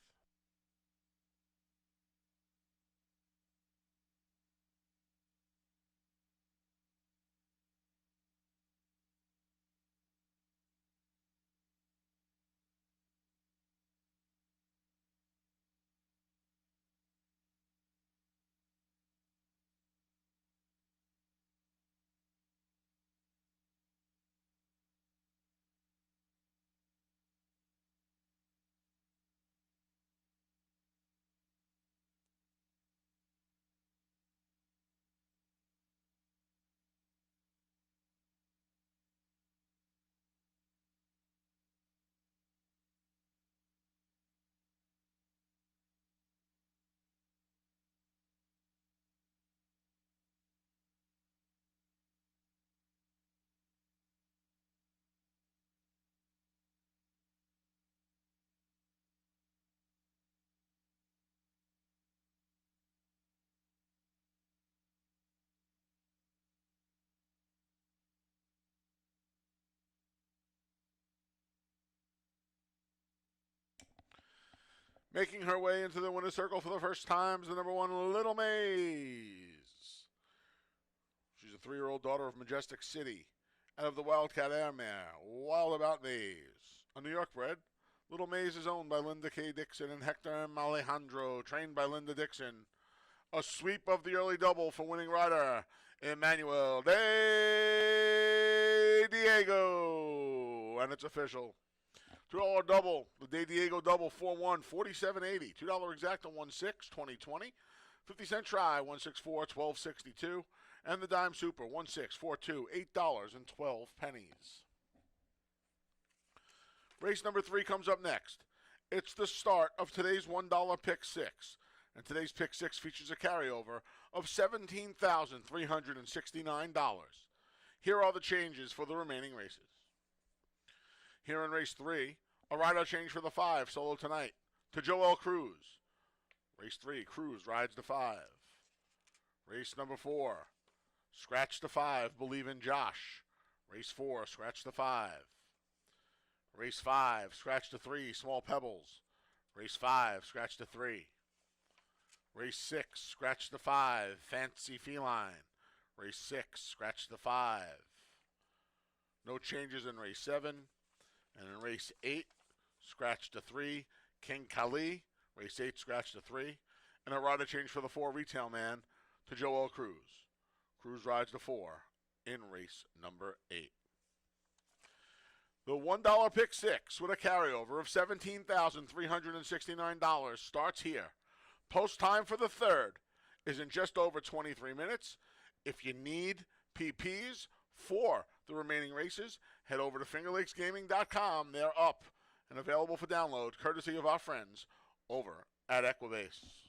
A: Making her way into the winner's circle for the first time is the number 1, Little Maze. She's a 3-year-old daughter of Majestic City and of the Wildcat Airmare, Wild About Maze. A New York bred, Little Maze is owned by Linda K. Dixon and Hector M. Alejandro, trained by Linda Dixon. A sweep of the early double for winning rider, Emmanuel De Diego. And it's official. $2 double, the De Diego double, 4-1, 47.80. $2 exact on 1-6, 2020. 50-cent try, 164, 12.62. And the dime super, 1642, $8.12. Race number 3 comes up next. It's the start of today's $1 pick 6. And today's pick 6 features a carryover of $17,369. Here are the changes for the remaining races. Here in race 3, a rider change for the 5, solo tonight, to Joel Cruz. Race 3, Cruz rides the 5. Race number 4, scratch the 5, Believe in Josh. Race 4, scratch the 5. Race 5, scratch the 3, Small Pebbles. Race 5, scratch the 3. Race 6, scratch the 5, Fancy Feline. Race 6, scratch the 5. No changes in race 7. And in race 8, scratch the 3, King Kali. Race 8, scratch the 3. And a rider change for the 4, Retail Man, to Joel Cruz. Cruz rides the 4 in race number 8. The $1 pick 6 with a carryover of $17,369 starts here. Post time for the 3rd is in just over 23 minutes. If you need PPs for the remaining races, head over to fingerlakesgaming.com. They're up and available for download, courtesy of our friends over at Equibase.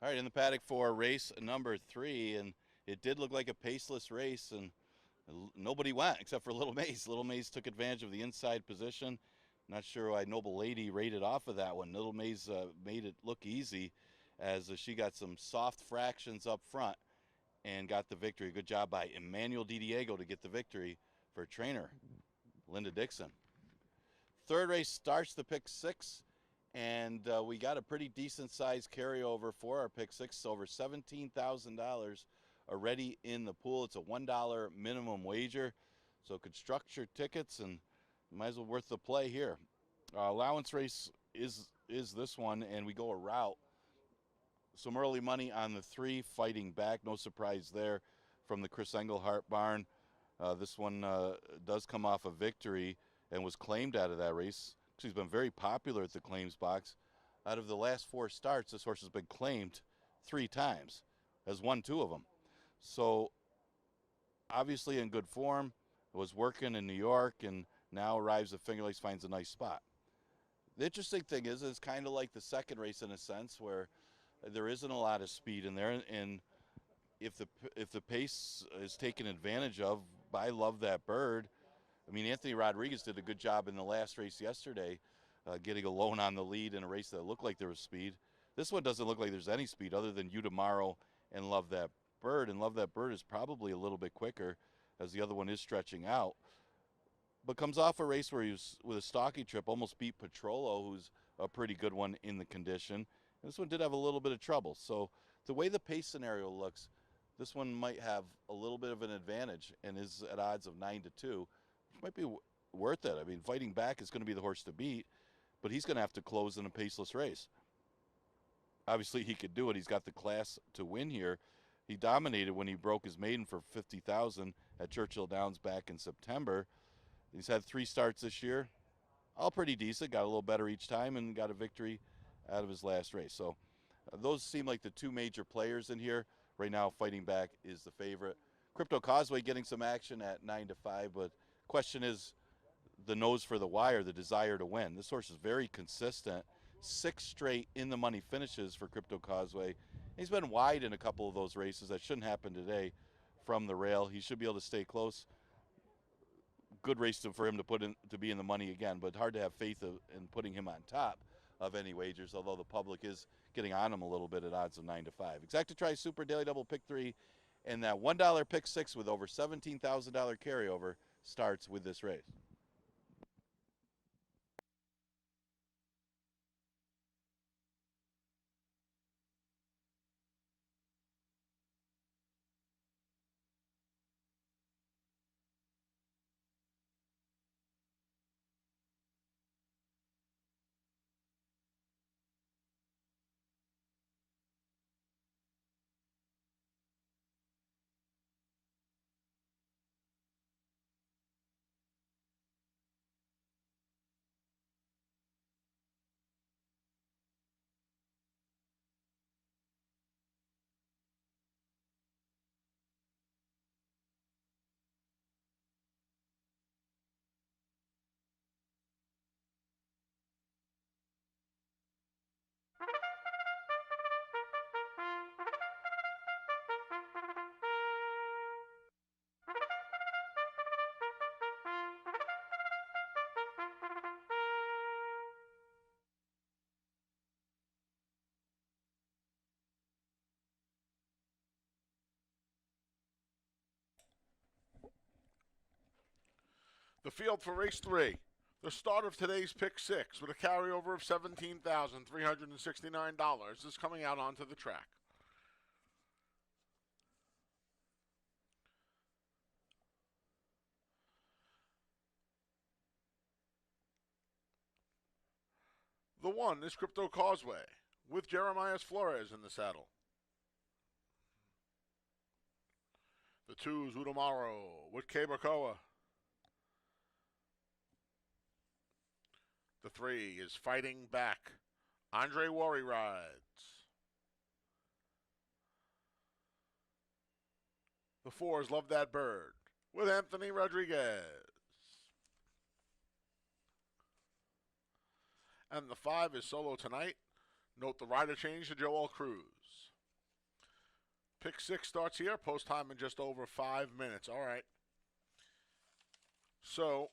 B: All right, in the paddock for race number 3, and it did look like a paceless race, and nobody went except for Little Maze. Little Maze took advantage of the inside position. Not sure why Noble Lady rated off of that one. Little Maze made it look easy as she got some soft fractions up front and got the victory. Good job by Emmanuel DiDiego to get the victory for trainer Linda Dixon. Third race starts the pick 6, and we got a pretty decent sized carryover for our pick 6, over $17,000 already in the pool. It's a $1 minimum wager, so construct your tickets and might as well worth the play here. Allowance race is this one, and we go a route. Some early money on the 3, Fighting Back. No surprise there from the Chris Engelhart barn. This one does come off a victory and was claimed out of that race. She's been very popular at the claims box. Out of the last 4 starts, this horse has been claimed 3 times, has won 2 of them. So obviously in good form, was working in New York, and now arrives at Finger Lakes, finds a nice spot. The interesting thing is it's kind of like the second race in a sense, where there isn't a lot of speed in there, and if the pace is taken advantage of by Love That Bird, I mean, Anthony Rodriguez did a good job in the last race yesterday, getting alone on the lead in a race that looked like there was speed. This one doesn't look like there's any speed other than You Tomorrow and Love That Bird, and Love That Bird is probably a little bit quicker as the other one is stretching out. But comes off a race where he was, with a stocky trip, almost beat Petrolo, who's a pretty good one in the condition. And this one did have a little bit of trouble. So the way the pace scenario looks, this one might have a little bit of an advantage and is at odds of 9-2, which might be worth it. I mean, Fighting Back is going to be the horse to beat, but he's going to have to close in a paceless race. Obviously, he could do it. He's got the class to win here. He dominated when he broke his maiden for $50,000 at Churchill Downs back in September. He's had 3 starts this year, all pretty decent, got a little better each time, and got a victory out of his last race. So those seem like the 2 major players in here. Right now, Fighting Back is the favorite. Crypto Causeway getting some action at 9-5, but question is the nose for the wire, the desire to win. This horse is very consistent. 6 straight in the money finishes for Crypto Causeway. He's been wide in a couple of those races. That shouldn't happen today from the rail. He should be able to stay close. Good race for him to be in the money again, but hard to have faith in putting him on top of any wagers, although the public is getting on him a little bit at odds of 9-5. Exacta Super Daily Double Pick 3, and that $1 Pick 6 with over $17,000 carryover starts with this race.
A: The field for race 3. The start of today's pick 6 with a carryover of $17,369 is coming out onto the track. The 1 is Crypto Causeway with Jeremias Flores in the saddle. The 2 is Udamaro with Kebakoa. The 3 is Fighting Back. Andre Worry rides. The 4 is Love That Bird with Anthony Rodriguez. And the 5 is Solo Tonight. Note the rider change to Joel Cruz. Pick six starts here. Post time in just over 5 minutes. All right. So,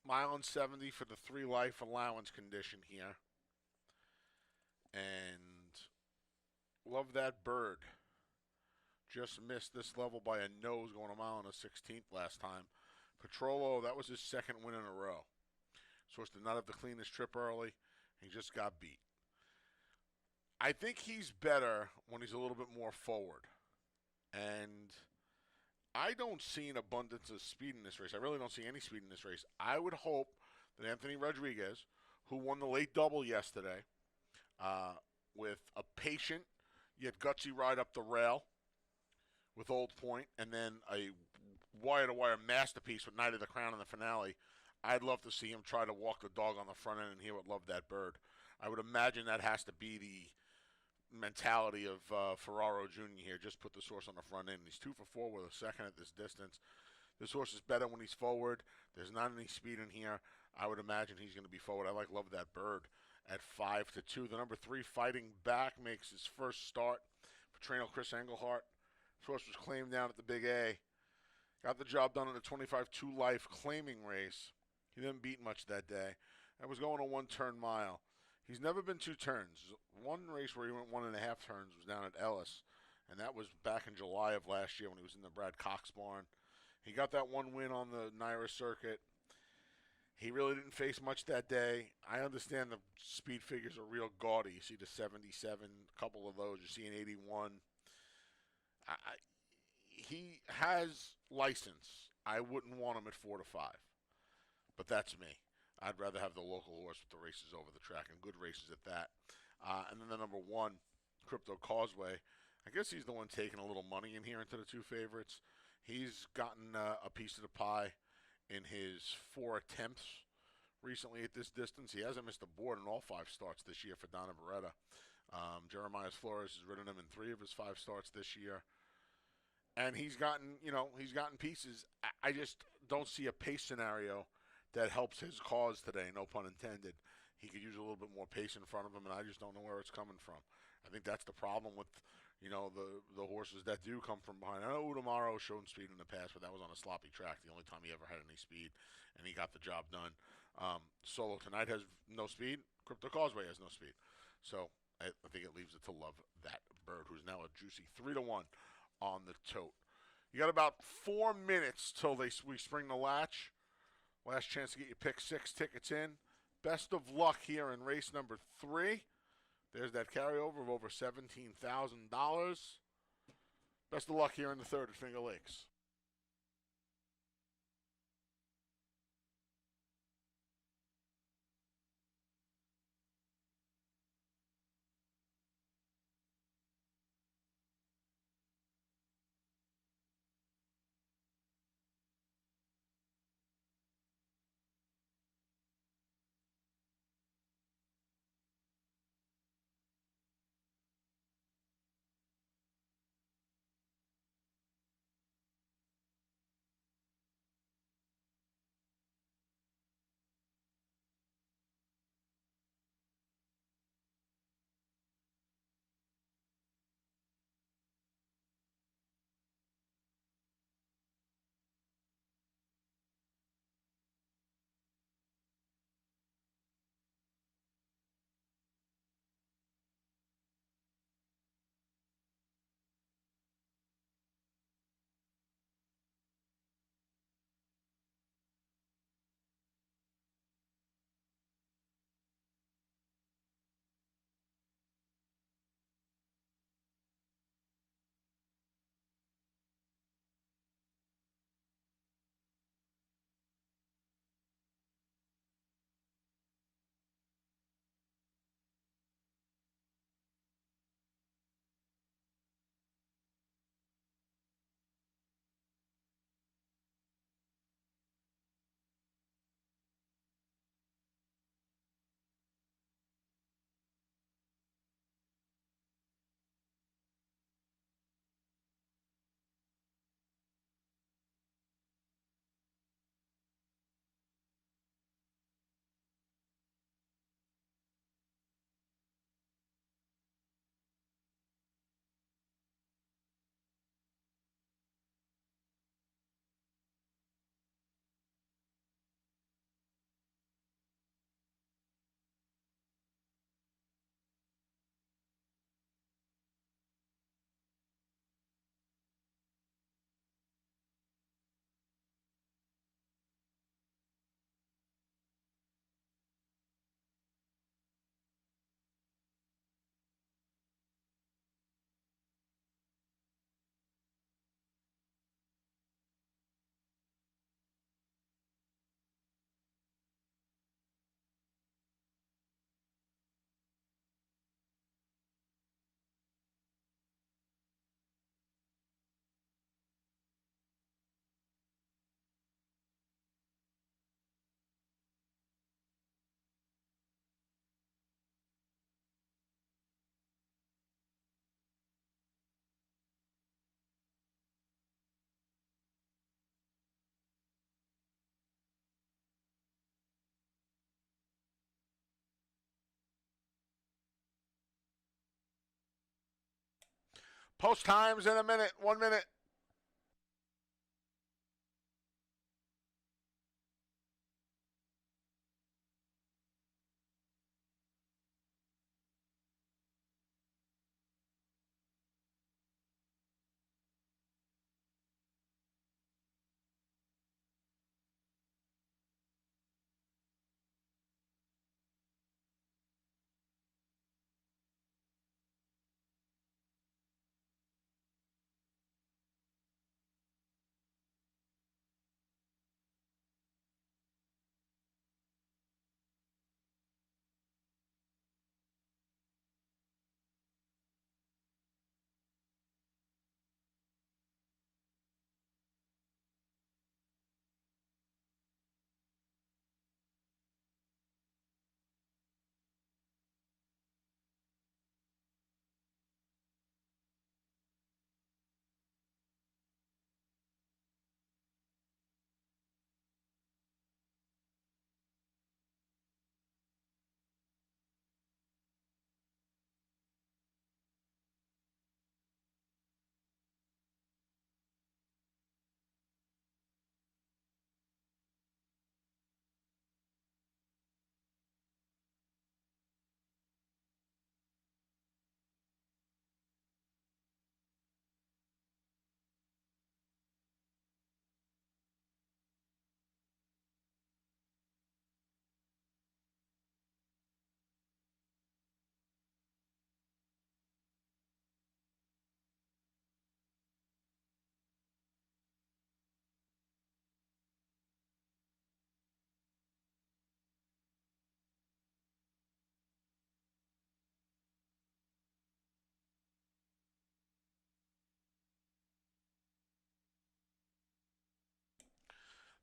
A: mile and 70 for the 3 life allowance condition here. And love that bird. Just missed this level by a nose going a mile and a 16th last time. Petrolo, that was his second win in a row. Supposed to not have the cleanest trip early. He just got beat. I think he's better when he's a little bit more forward. And I don't see an abundance of speed in this race. I really don't see any speed in this race. I would hope that Anthony Rodriguez, who won the late double yesterday, with a patient yet gutsy ride up the rail with Old Point, and then a wire-to-wire masterpiece with Night of the Crown in the finale, I'd love to see him try to walk the dog on the front end, and he would love that bird. I would imagine that has to be the mentality of Ferraro Jr. here. Just put this horse on the front end. He's 2 for 4 with a second at this distance. This horse is better when he's forward. There's not any speed in here. I would imagine he's going to be forward. I love that bird at 5 to 2. The number 3 Fighting Back makes his first start for trainer Chris Englehart. This horse was claimed down at the Big A. Got the job done in a 25-2 life claiming race. He didn't beat much that day. I was going a 1-turn mile. He's never been 2 turns. One race where he went 1.5 turns was down at Ellis, and that was back in July of last year when he was in the Brad Cox barn. He got that 1 win on the Naira circuit. He really didn't face much that day. I understand the speed figures are real gaudy. You see the 77, a couple of those. You see an 81. He has license. I wouldn't want him at 4 to 5, but that's me. I'd rather have the local horse with the races over the track, and good races at that. And then the number 1, Crypto Causeway. I guess he's the one taking a little money in here into the 2 favorites. He's gotten a piece of the pie in his 4 attempts recently at this distance. He hasn't missed a board in all 5 starts this year for Donna Beretta. Jeremiah Flores has ridden him in 3 of his 5 starts this year. And he's gotten pieces. I just don't see a pace scenario that helps his cause today, no pun intended. He could use a little bit more pace in front of him, and I just don't know where it's coming from. I think that's the problem with, the horses that do come from behind. I know Udamaro showed speed in the past, but that was on a sloppy track, the only time he ever had any speed, and he got the job done. Solo Tonight has no speed. Crypto Causeway has no speed. So I think it leaves it to love that bird, who's now a juicy 3 to 1 on the tote. You got about 4 minutes till we spring the latch. Last chance to get your pick 6 tickets in. Best of luck here in race number 3. There's that carryover of over $17,000. Best of luck here in the 3rd at Finger Lakes. Post times in a minute. 1 minute.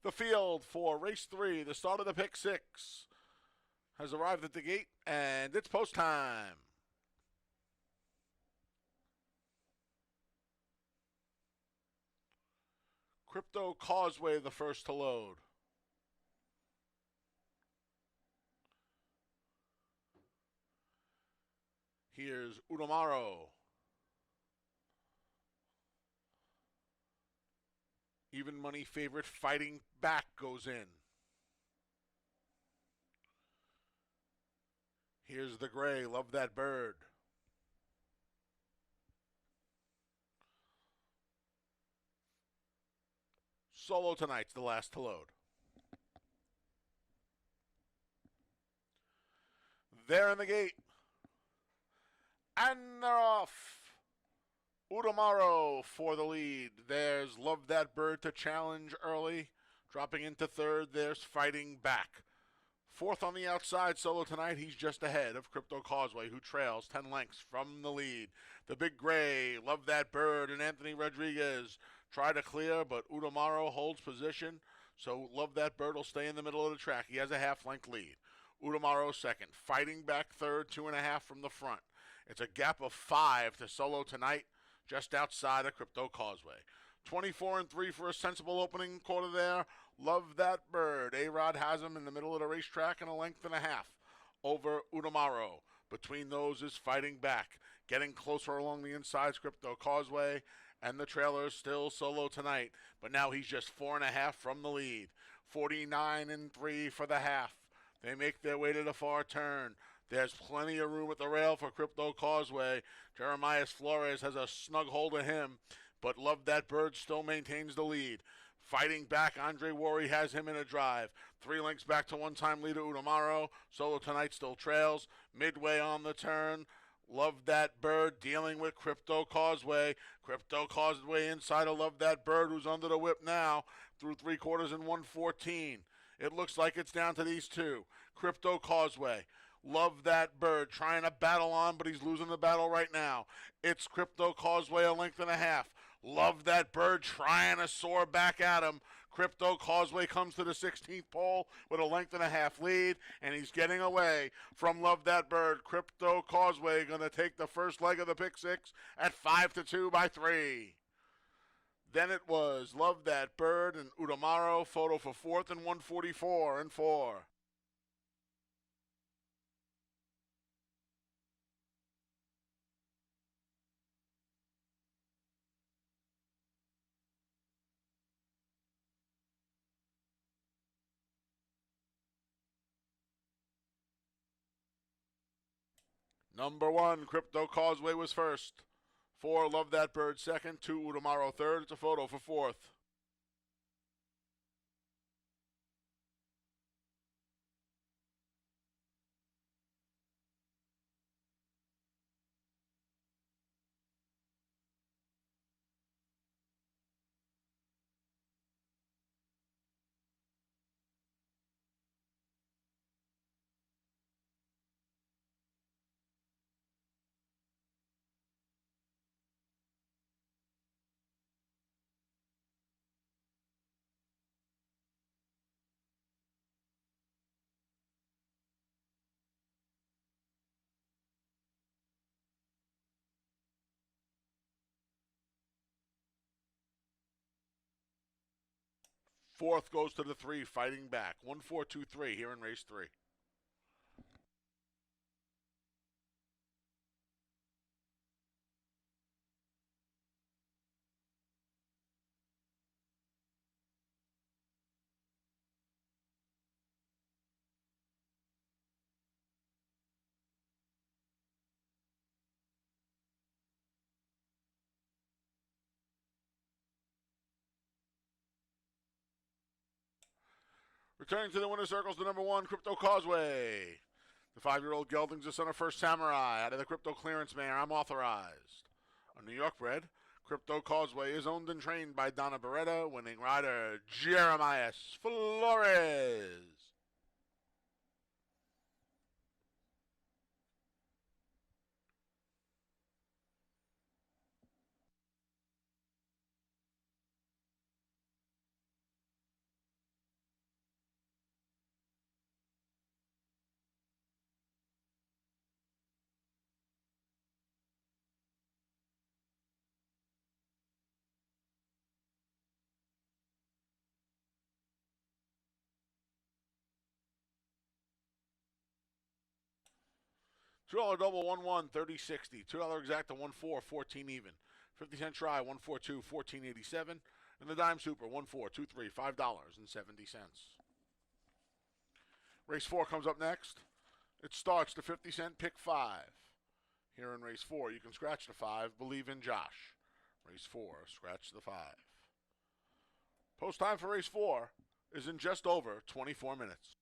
A: The field for race 3, the start of the pick 6, has arrived at the gate, and it's post time. Crypto Causeway, the first to load. Here's Udamaro. Even money favorite Fighting Back goes in. Here's the gray, Love That Bird. Solo Tonight's the last to load. There in the gate. And they're off. Udamaro for the lead. There's Love That Bird to challenge early. Dropping into third, there's Fighting Back. Fourth on the outside, Solo Tonight, he's just ahead of Crypto Causeway, who trails 10 lengths from the lead. The Big Gray, Love That Bird, and Anthony Rodriguez try to clear, but Udamaro holds position, so Love That Bird will stay in the middle of the track. He has a half-length lead. Udamaro second. Fighting Back third, 2.5 from the front. It's a gap of 5 to Solo Tonight, just outside of Crypto Causeway. 24-3 for a sensible opening quarter there. Love That Bird. A-Rod has him in the middle of the racetrack and a length and a half over Udamaro. Between those is Fighting Back. Getting closer along the inside, Crypto Causeway, and the trailer is still Solo Tonight. But now he's just 4.5 from the lead. 49-3 for the half. They make their way to the far turn. There's plenty of room at the rail for Crypto Causeway. Jeremias Flores has a snug hold of him, but Love That Bird still maintains the lead. Fighting Back, Andre Worry has him in a drive. 3 lengths back to one-time leader Udamaro. Solo Tonight still trails. Midway on the turn, Love That Bird dealing with Crypto Causeway. Crypto Causeway inside of Love That Bird, who's under the whip now, through 3/4 and 114. It looks like it's down to these two. Crypto Causeway. Love That Bird trying to battle on, but he's losing the battle right now. It's Crypto Causeway, a length and a half. Love That Bird trying to soar back at him. Crypto Causeway comes to the 16th pole with a length and a half lead, and he's getting away from Love That Bird. Crypto Causeway going to take the first leg of the pick 6 at 5-2 by 3. Then it was Love That Bird and Udamaro, photo for 4th and 144-4. Number 1, Crypto Causeway was first. 4, Love That Bird second. 2, Utamaro third. It's a photo for fourth. Fourth goes to the 3, Fighting Back. 1, 4, 2, 3 here in race 3. Returning to the winner's circles, the number 1, Crypto Causeway. The 5-year-old gelding's the son of First Samurai. Out of the Crypto Clearance Mare, I'm Authorized. A New York bred, Crypto Causeway is owned and trained by Donna Beretta, winning rider Jeremias Flores. $2 double 1-1, 30-60. $2 exacta 1-4, 14 even. 50-cent try 1-4-2, 14.87. And the dime super 1-4-2-3, $5.70. Race 4 comes up next. It starts the 50-cent pick 5. Here in race 4, you can scratch the 5, Believe in Josh. Race 4, scratch the 5. Post time for race 4 is in just over 24 minutes.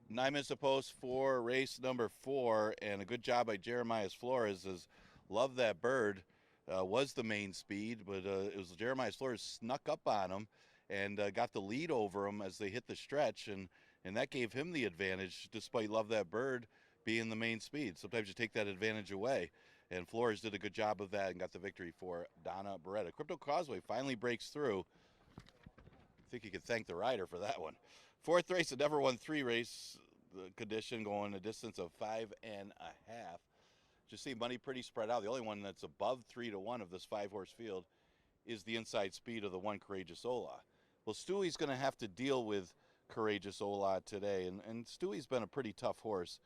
B: 9 minutes to post for race number 4, and a good job by Jeremiah Flores. As Love That Bird was the main speed, but it was Jeremiah Flores snuck up on him and got the lead over him as they hit the stretch, and that gave him the advantage despite Love That Bird being the main speed. Sometimes you take that advantage away, and Flores did a good job of that and got the victory for Donna Beretta. Crypto Causeway finally breaks through. I think you could thank the rider for that one. 4th race, a never won 3 race condition, going a distance of 5.5. Just see money pretty spread out. The only one that's above 3-1 of this 5-horse field is the inside speed of the one Courageous Ola. Well, Stewie's going to have to deal with Courageous Ola today, and Stewie's been a pretty tough horse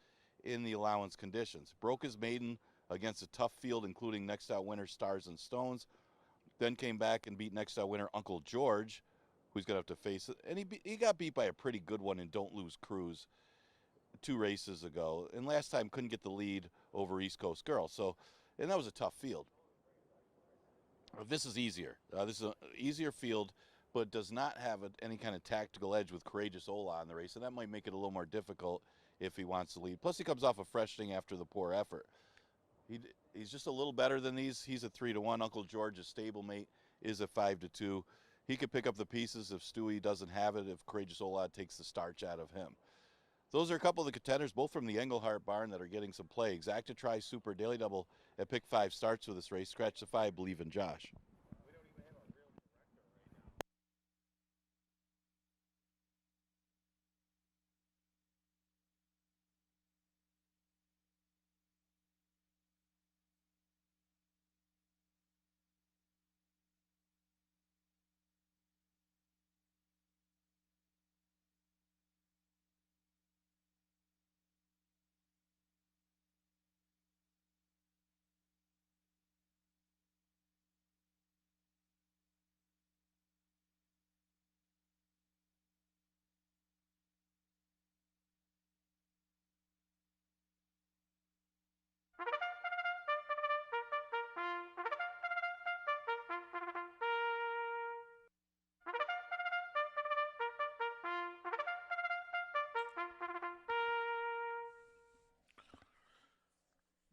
B: in the allowance conditions. Broke his maiden against a tough field, including next out winner Stars and Stones, then came back and beat next out winner Uncle George, who's going to have to face it. And he got beat by a pretty good one in Don't Lose Cruise 2 races ago. And last time couldn't get the lead over East Coast Girl. So, and that was a tough field. This is easier. This is an easier field, but does not have any kind of tactical edge with Courageous Ola in the race. And that might make it a little more difficult if he wants to lead. Plus, he comes off a freshening after the poor effort. He's just a little better than these. He's a 3-1. Uncle George's stablemate is a 5-2. He could pick up the pieces if Stewie doesn't have it, if Courageous Ola takes the starch out of him. Those are a couple of the contenders, both from the Engelhart barn, that are getting some play. Exactitry Super Daily Double at pick 5 starts with this race. Scratch the 5, believe in Josh.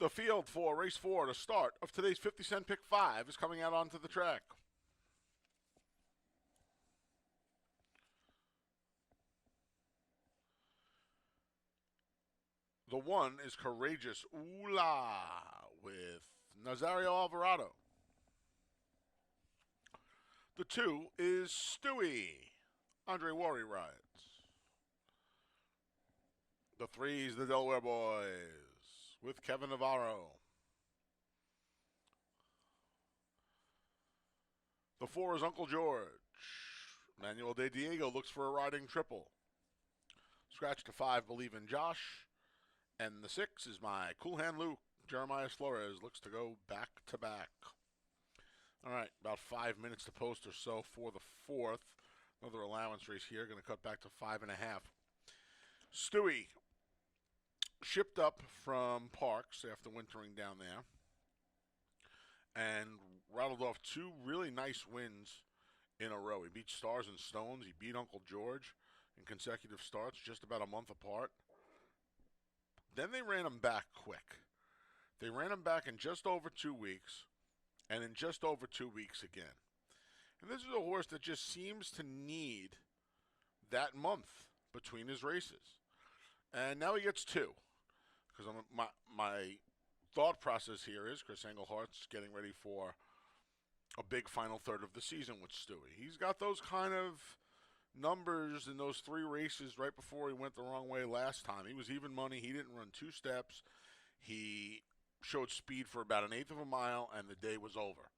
A: The field for race 4, the start of today's 50-cent pick 5, is coming out onto the track. The 1 is Courageous Ola with Nazario Alvarado. The 2 is Stewie. Andre Worry rides. The 3 is the Delaware Boys with Kevin Navarro. The 4 is Uncle George. Manuel De Diego looks for a riding triple. Scratch to 5, believe in Josh. And the 6 is my Cool Hand Luke. Jeremiah Flores looks to go back to back. All right, about 5 minutes to post or so for the 4th. Another allowance race here. Going to cut back to 5.5. Stewie shipped up from Parks after wintering down there and rattled off 2 really nice wins in a row. He beat Stars and Stones. He beat Uncle George in consecutive starts, just about a month apart. Then they ran him back quick. They ran him back in just over 2 weeks, and in just over 2 weeks again. And this is a horse that just seems to need that month between his races. And now he gets 2. Because my thought process here is Chris Englehart's getting ready for a big final third of the season with Stewie. He's got those kind of numbers in those 3 races right before he went the wrong way last time. He was even money. He didn't run 2 steps. He showed speed for about 1/8 of a mile, and the day was over.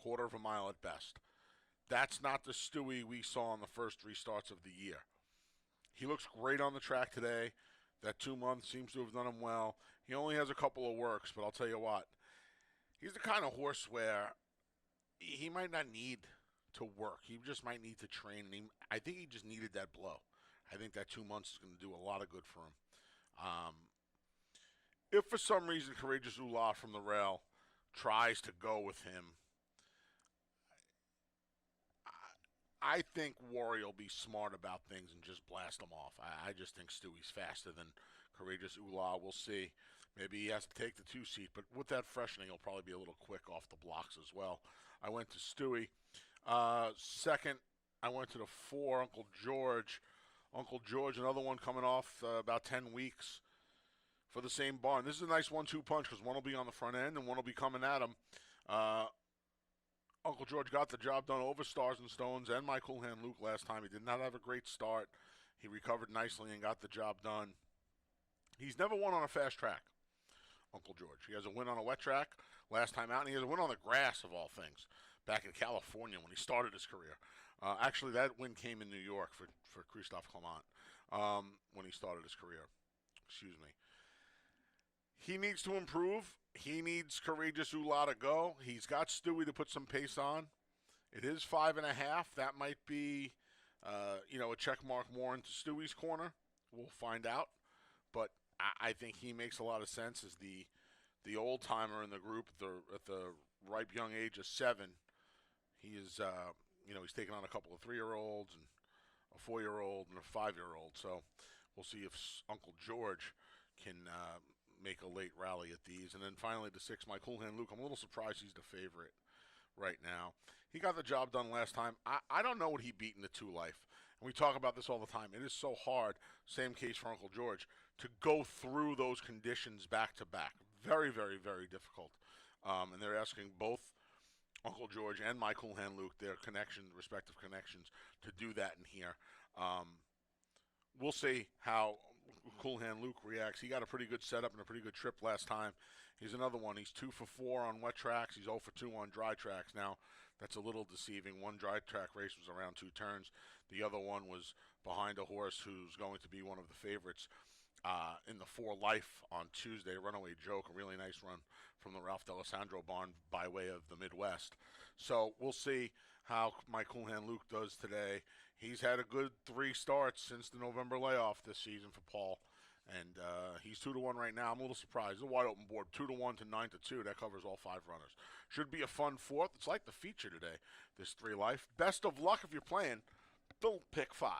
A: 1/4 of a mile at best. That's not the Stewie we saw in the first 3 starts of the year. He looks great on the track today. That 2 months seems to have done him well. He only has a couple of works, but I'll tell you what. He's the kind of horse where he might not need to work. He just might need to train. And I think he just needed that blow. I think that 2 months is going to do a lot of good for him. If for some reason Courageous Ola from the rail tries to go with him, I think Warrior will be smart about things and just blast them off. I just think Stewie's faster than Courageous Ula. We'll see. Maybe he has to take the 2 seat, but with that freshening, he'll probably be a little quick off the blocks as well. I went to Stewie. Second, I went to the 4, Uncle George. Uncle George, another one coming off about 10 weeks for the same barn. This is a nice 1-2 punch because one will be on the front end and one will be coming at him. Uh, Uncle George got the job done over Stars and Stones and my cool hand Luke last time. He did not have a great start. He recovered nicely and got the job done. He's never won on a fast track, Uncle George. He has a win on a wet track last time out, and he has a win on the grass, of all things, back in California when he started his career. Actually, that win came in New York for Christophe Clement when he started his career. Excuse me. He needs to improve. He needs Courageous Ula to go. He's got Stewie to put some pace on. It is 5.5. That might be, a check mark more into Stewie's corner. We'll find out. But I think he makes a lot of sense as the old timer in the group at the ripe young age of 7. He is, he's taken on a couple of 3-year-olds and a 4-year-old and a 5-year-old. So we'll see if Uncle George can make a late rally at these. And then finally the 6, my cool hand Luke. I'm a little surprised he's the favorite right now. He got the job done last time. I don't know what he beat in the 2 life. And we talk about this all the time. It is so hard, same case for Uncle George, to go through those conditions back to back. Very, very, very difficult. And they're asking both Uncle George and my cool hand Luke, their respective connections, to do that in here. We'll see how Cool Hand Luke reacts. He got a pretty good setup and a pretty good trip last time. He's another one. He's 2 for 4 on wet tracks. He's 0 for 2 on dry tracks. Now, that's a little deceiving. One dry track race was around 2 turns. The other one was behind a horse who's going to be one of the favorites in the 4 life on Tuesday. Runaway Joke, a really nice run from the Ralph D'Alessandro barn by way of the Midwest. So we'll see how my cool hand Luke does today. He's had a good 3 starts since the November layoff this season for Paul. And he's 2-1 right now. I'm a little surprised. The wide open board, 2-1 to 9-2. That covers all 5 runners. Should be a fun 4th. It's like the feature today, this 3 life. Best of luck if you're playing. Don't pick 5.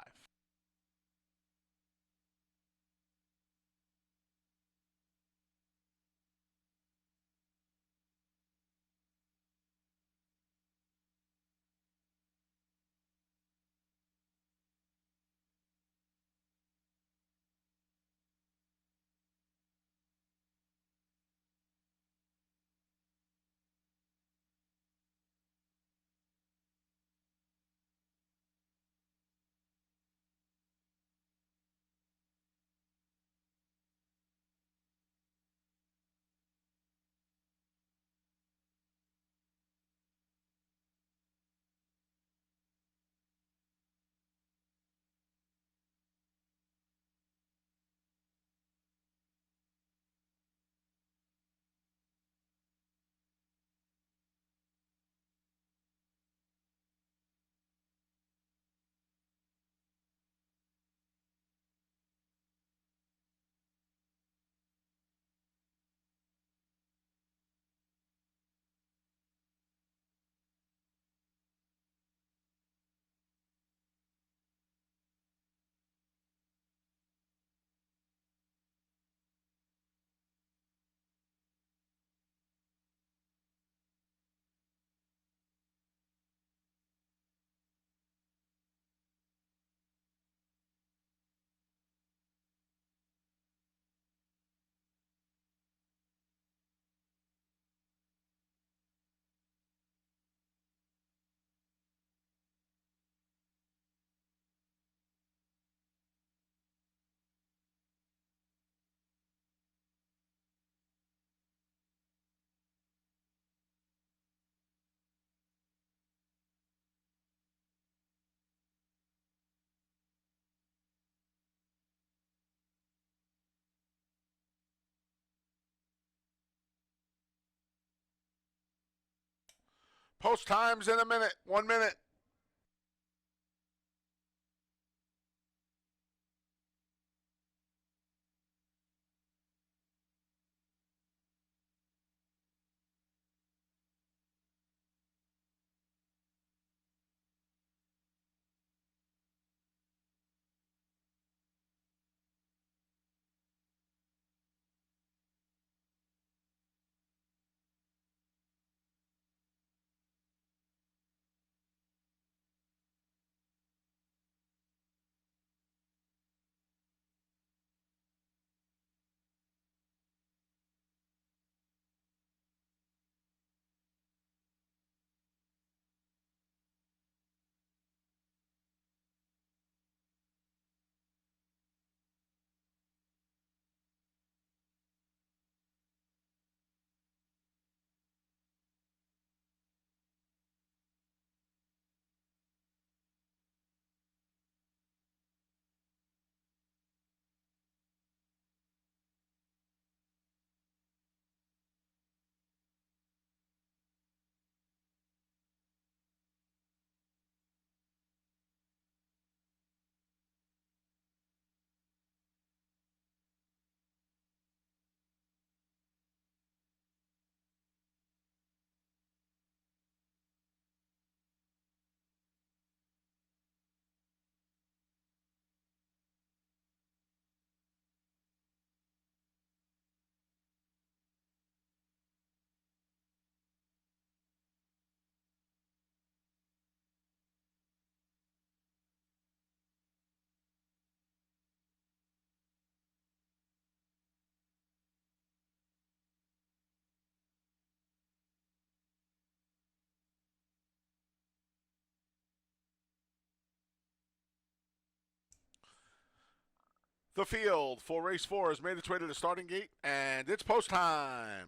A: Post times in a minute. 1 minute. The field for race 4 has made its way to the starting gate, and it's post time.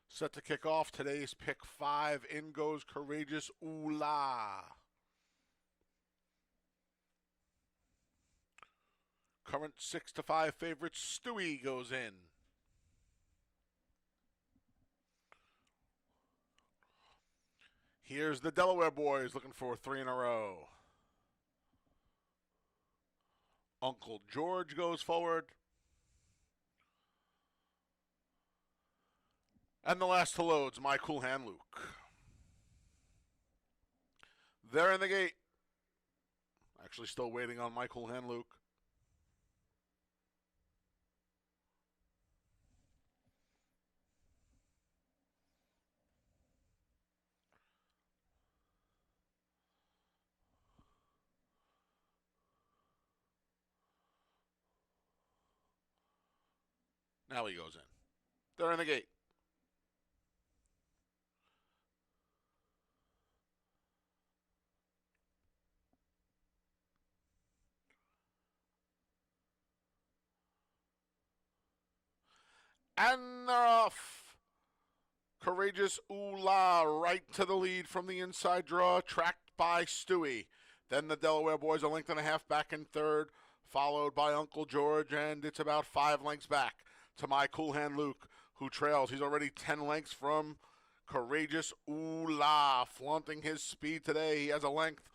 A: Set to kick off today's pick 5. In goes Courageous Ooh-La. Current 6-5 favorite Stewie goes in. Here's the Delaware boys looking for 3 in a row. Uncle George goes forward. And the last to load's My Cool Hand Luke. They're in the gate. Actually still waiting on My Cool Hand Luke. Now he goes in. They're in the gate. And they're off. Courageous Ooh-La right to the lead from the inside draw, tracked by Stewie. Then the Delaware boys a length and a half back in third, followed by Uncle George, and it's about 5 lengths back to My Cool Hand Luke, who trails. He's already 10 lengths from Courageous Ooh-La, flaunting his speed today. He has a length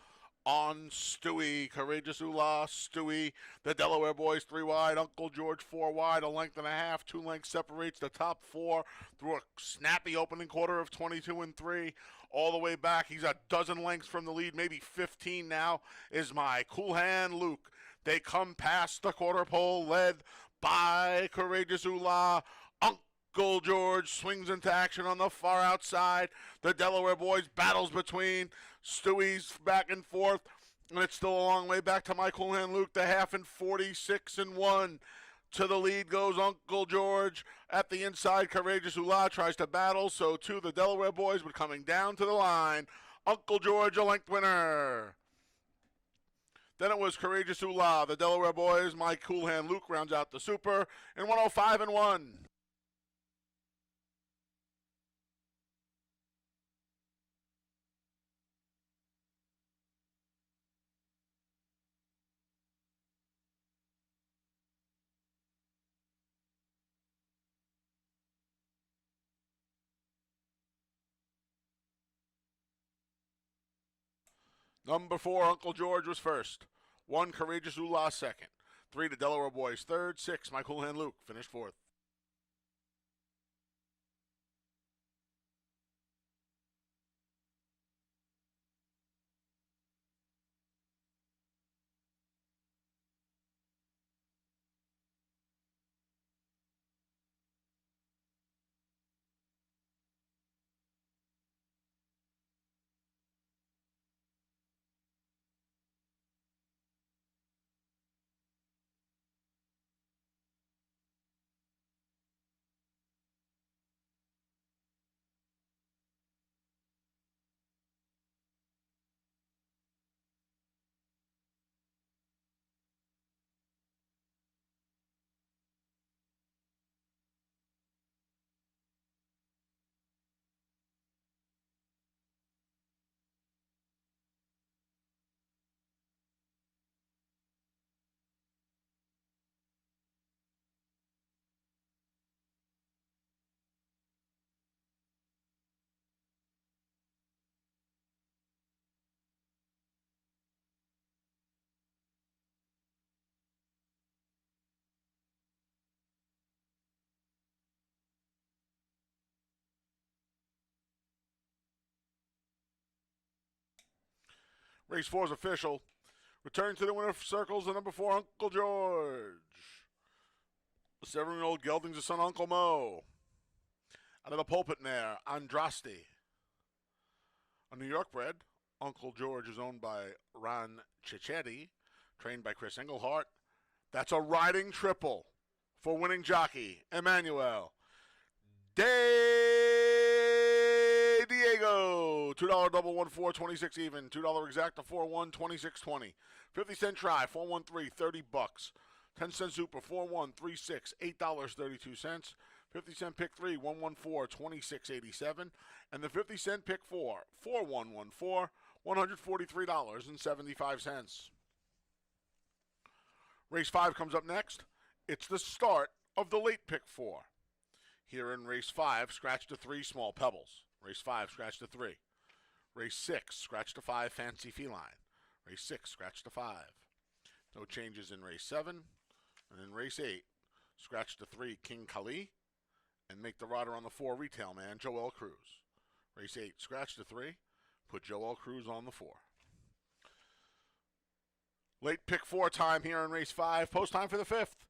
A: on Stewie. Courageous Ooh-La, Stewie, the Delaware boys 3 wide, Uncle George 4 wide, a length and a half. 2 lengths separates the top 4 through a snappy opening quarter of 22 and 3. All the way back, he's a dozen lengths from the lead, maybe 15 now, is My Cool Hand Luke. They come past the quarter pole, led by Courageous Ooh-La. Uncle George swings into action on the far outside. The Delaware boys battles between Stewie's back and forth, and it's still a long way back to My Cool Hand Luke, the half in 46 and 1. To the lead goes Uncle George. At the inside, Courageous Ooh-La tries to battle, so too the Delaware boys, but coming down to the line. Uncle George, a length winner. Then it was Courageous Ooh-La, the Delaware boys. My Cool Hand Luke rounds out the super in 105 and 1. Number 4, Uncle George was first. 1, Courageous Ooh-La second. 3, the Delaware boys third. 6, My Cool Hand Luke finished fourth. Race 4 is official. Returning to the winner circles, the number 4, Uncle George. The 7-year-old gelding's his son, Uncle Mo. Out of the pulpit mare, Andraste. A New York bred, Uncle George is owned by Ron Cicchetti, trained by Chris Englehart. That's a riding triple for winning jockey, Emmanuel. Day Diego, $2 double 1-4, 26 even. $2 exacta 4-1, 26-20. 50-cent try, 4-1-3, 30 bucks. 10-cent super, 4-1, 3-6, $8.32. 50-cent pick 3, 1-1-4, 26.87. And the 50-cent pick 4, 4-1-1-4, $143.75. Race 5 comes up next. It's the start of the late pick 4. Here in race 5, scratch to 3, small pebbles. Race 5, scratch to 3. Race 6, scratch to 5, fancy feline. Race 6, scratch to 5. No changes in race 7. And in race 8, scratch to 3, King Kali. And make the rider on the 4, retail man, Joel Cruz. Race 8, scratch to 3. Put Joel Cruz on the 4. Late pick 4 time here in race 5. Post time for the 5th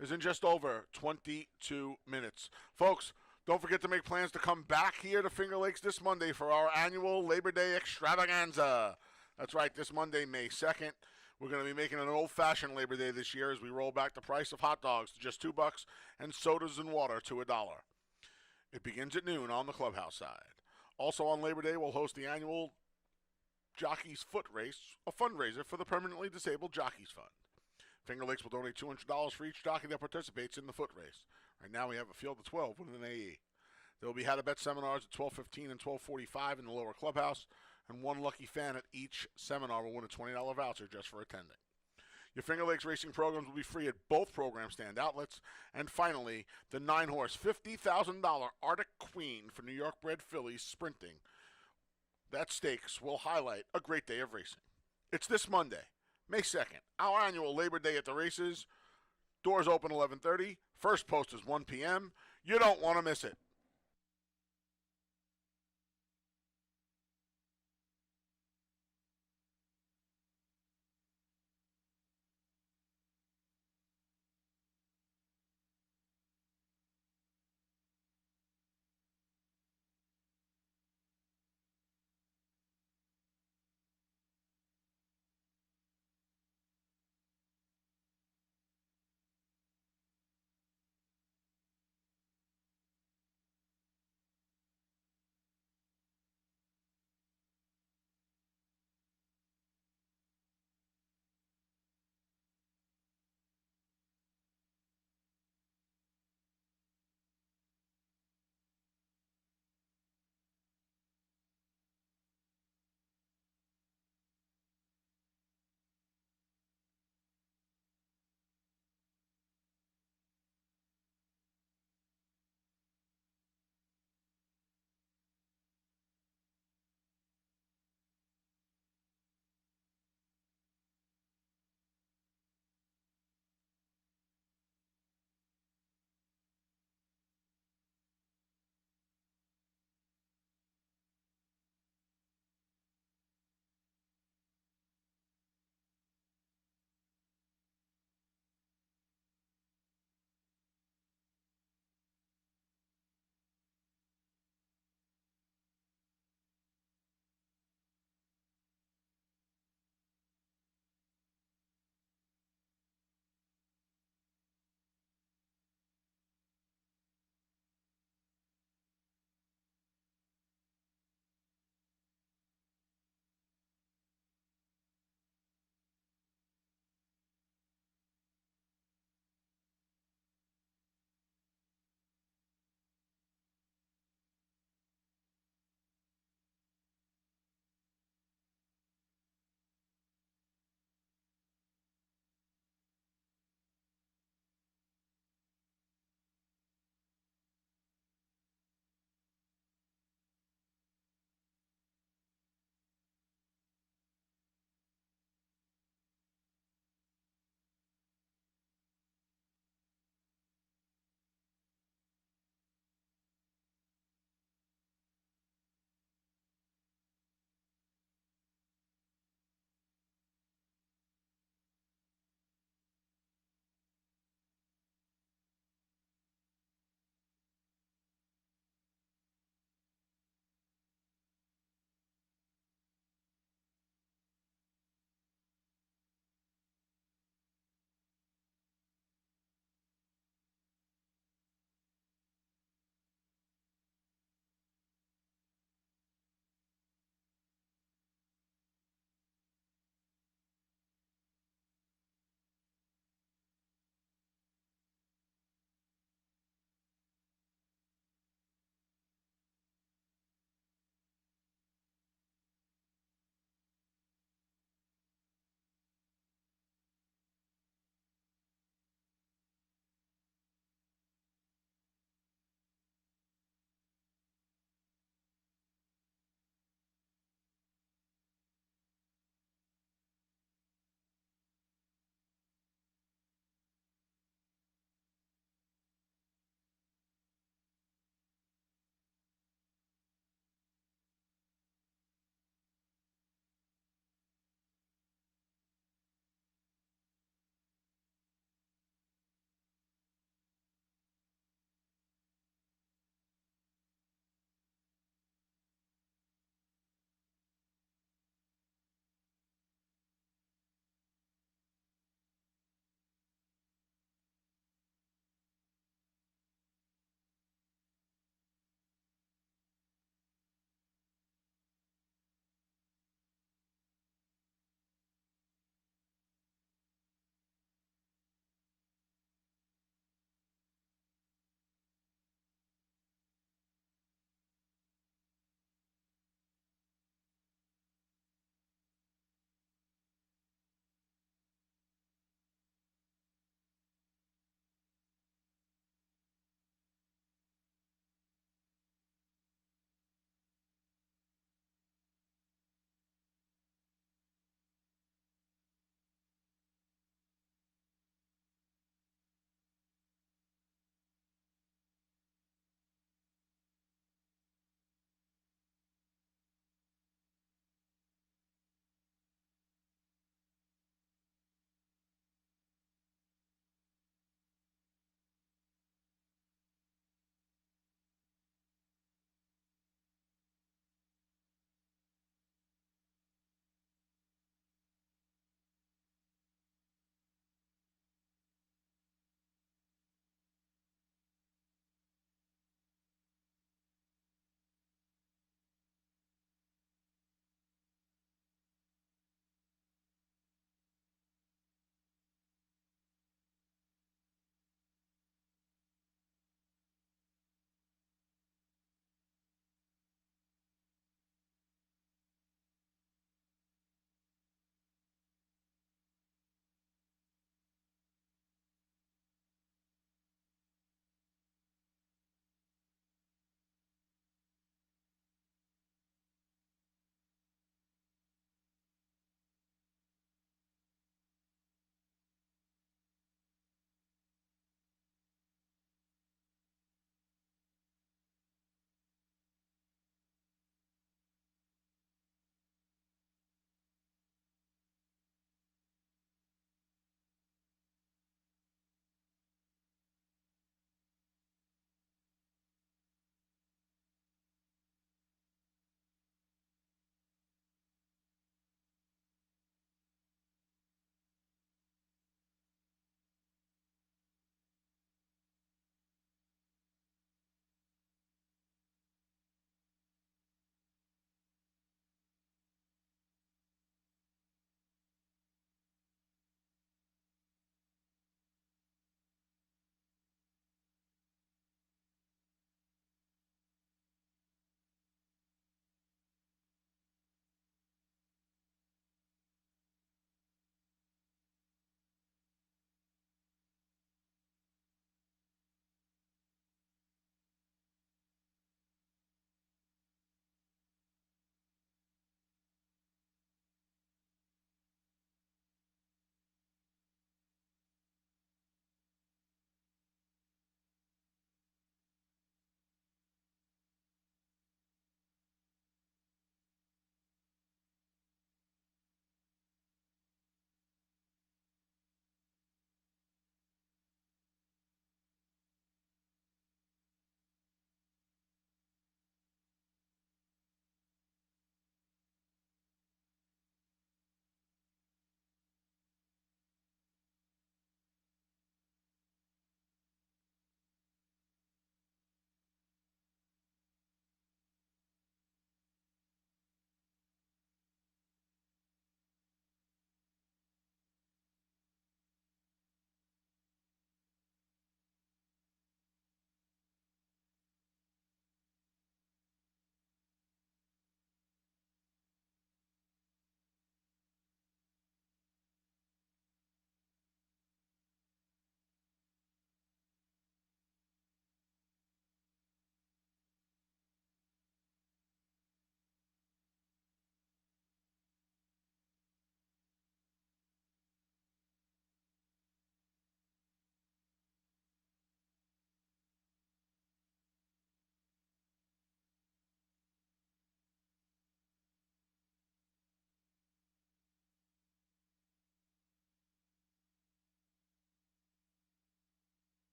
A: is in just over 22 minutes. Folks, don't forget to make plans to come back here to Finger Lakes this Monday for our annual Labor Day extravaganza. That's right, this Monday, May 2nd. We're going to be making an old-fashioned Labor Day this year as we roll back the price of hot dogs to just $2 and sodas and water to $1. It begins at noon on the clubhouse side. Also on Labor Day, we'll host the annual Jockey's Foot Race, a fundraiser for the Permanently Disabled Jockeys Fund. Finger Lakes will donate $200 for each jockey that participates in the foot race. Right now we have a field of 12 with an AE. There will be how-to-bet seminars at 12:15 and 12:45 in the lower clubhouse, and one lucky fan at each seminar will win a $20 voucher just for attending. Your Finger Lakes racing programs will be free at both program stand outlets. And finally, the 9-horse $50,000 Arctic Queen for New York-bred fillies sprinting. That stakes will highlight a great day of racing. It's this Monday, May 2nd, our annual Labor Day at the races. Doors open 11:30. First post is 1 p.m. You don't want to miss it.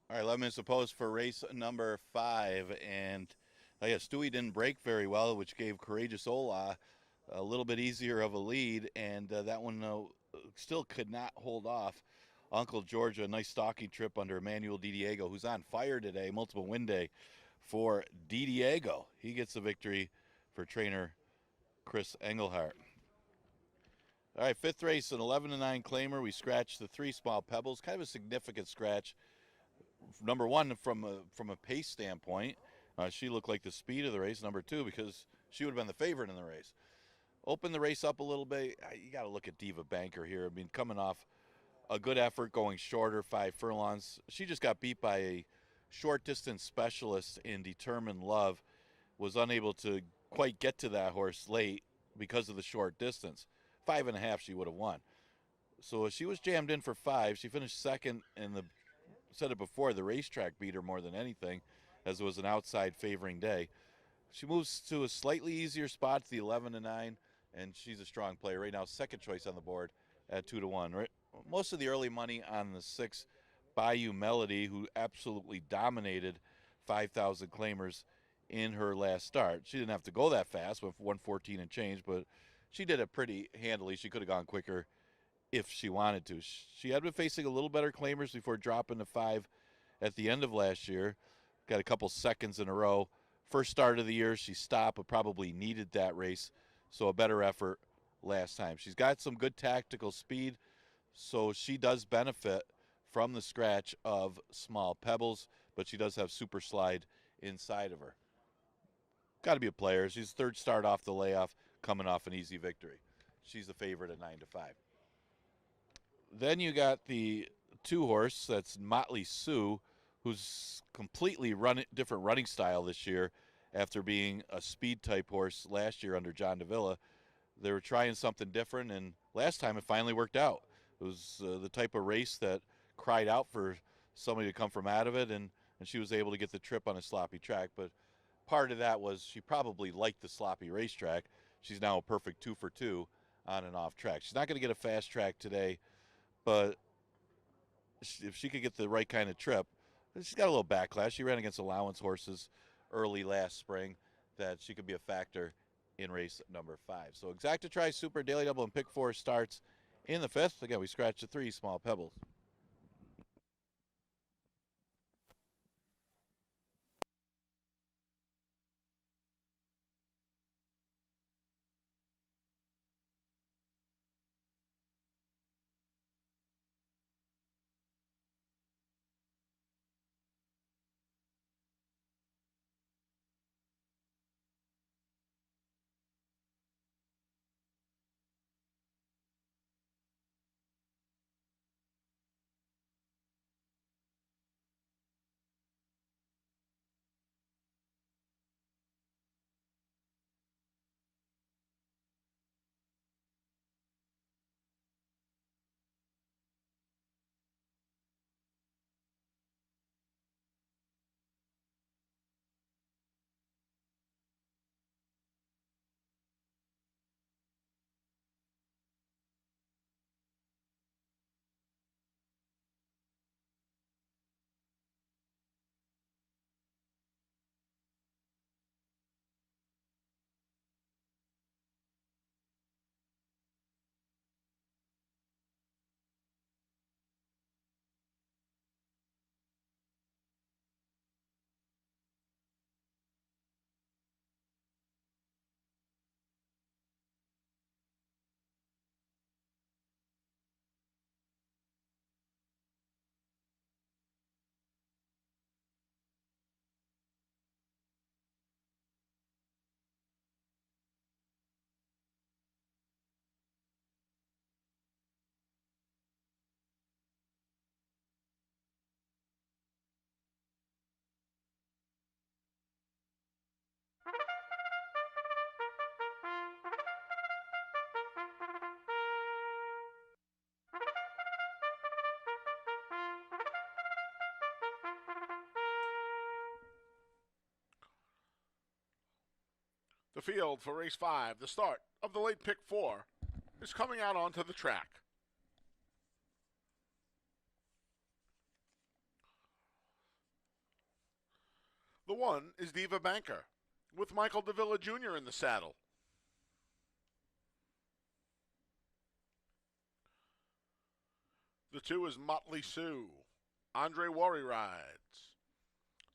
B: All right, 11 minutes opposed for race number 5. And Stewie didn't break very well, which gave Courageous Ola a little bit easier of a lead. And that one still could not hold off Uncle Georgia. A nice stalking trip under Emmanuel DiDiego, who's on fire today. Multiple win day for DiDiego. He gets the victory for trainer Chris Engelhart. All right, 5th race, an 11-9 claimer. We scratched the 3 small pebbles. Kind of a significant scratch. Number 1, from a pace standpoint, she looked like the speed of the race. Number 2, because she would have been the favorite in the race. Open the race up a little bit. You got to look at Diva Banker here. I mean, coming off a good effort, going shorter, 5 furlongs. She just got beat by a short distance specialist in Determined Love. Was unable to quite get to that horse late because of the short distance. 5.5 she would have won. So she was jammed in for 5. She finished second in the, said it before, the racetrack beat her more than anything, as it was an outside favoring day. She moves to a slightly easier spot, the 11-9, and she's a strong player right now. Second choice on the board at 2-1. Right? Most of the early money on the 6, Bayou Melody, who absolutely dominated 5,000 claimers in her last start. She didn't have to go that fast with 114 and change, but she did it pretty handily. She could have gone quicker if she wanted to. She had been facing a little better claimers before dropping to 5 at the end of last year. Got a couple seconds in a row. First start of the year, she stopped, but probably needed that race, so a better effort last time. She's got some good tactical speed, so she does benefit from the scratch of small pebbles, but she does have super slide inside of her. Got to be a player. She's 3rd start off the layoff, coming off an easy victory. She's the favorite at 9-5. Then you got the 2 horse, that's Motley Sue, who's completely different running style this year after being a speed type horse last year under John Davila. They were trying something different, and last time it finally worked out. It was the type of race that cried out for somebody to come from out of it, and she was able to get the trip on a sloppy track. But part of that was she probably liked the sloppy racetrack. She's now a perfect 2 for 2 on and off track. She's not going to get a fast track today, but if she could get the right kind of trip, she's got a little backlash. She ran against allowance horses early last spring, that she could be a factor in race number 5. So Exacta Tri Super Daily Double and Pick 4 starts in the 5th. Again, we scratched the 3 small pebbles.
A: The field for race 5, the start of the late pick 4, is coming out onto the track. 1 is Diva Banker, with Michael Davila Jr. in the saddle. The 2 is Motley Sue. Andre Worry rides.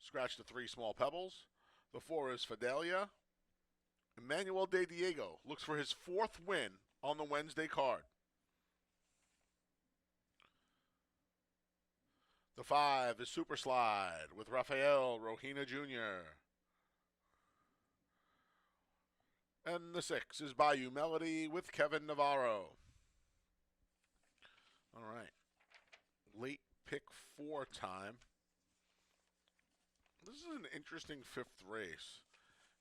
A: Scratch the 3 Small Pebbles. The 4 is Fidelia. Emmanuel De Diego looks for his 4th win on the Wednesday card. The 5 is Super Slide with Rafael Rohina Jr. And the 6 is Bayou Melody with Kevin Navarro. All right. Late pick 4 time. This is an interesting 5th race,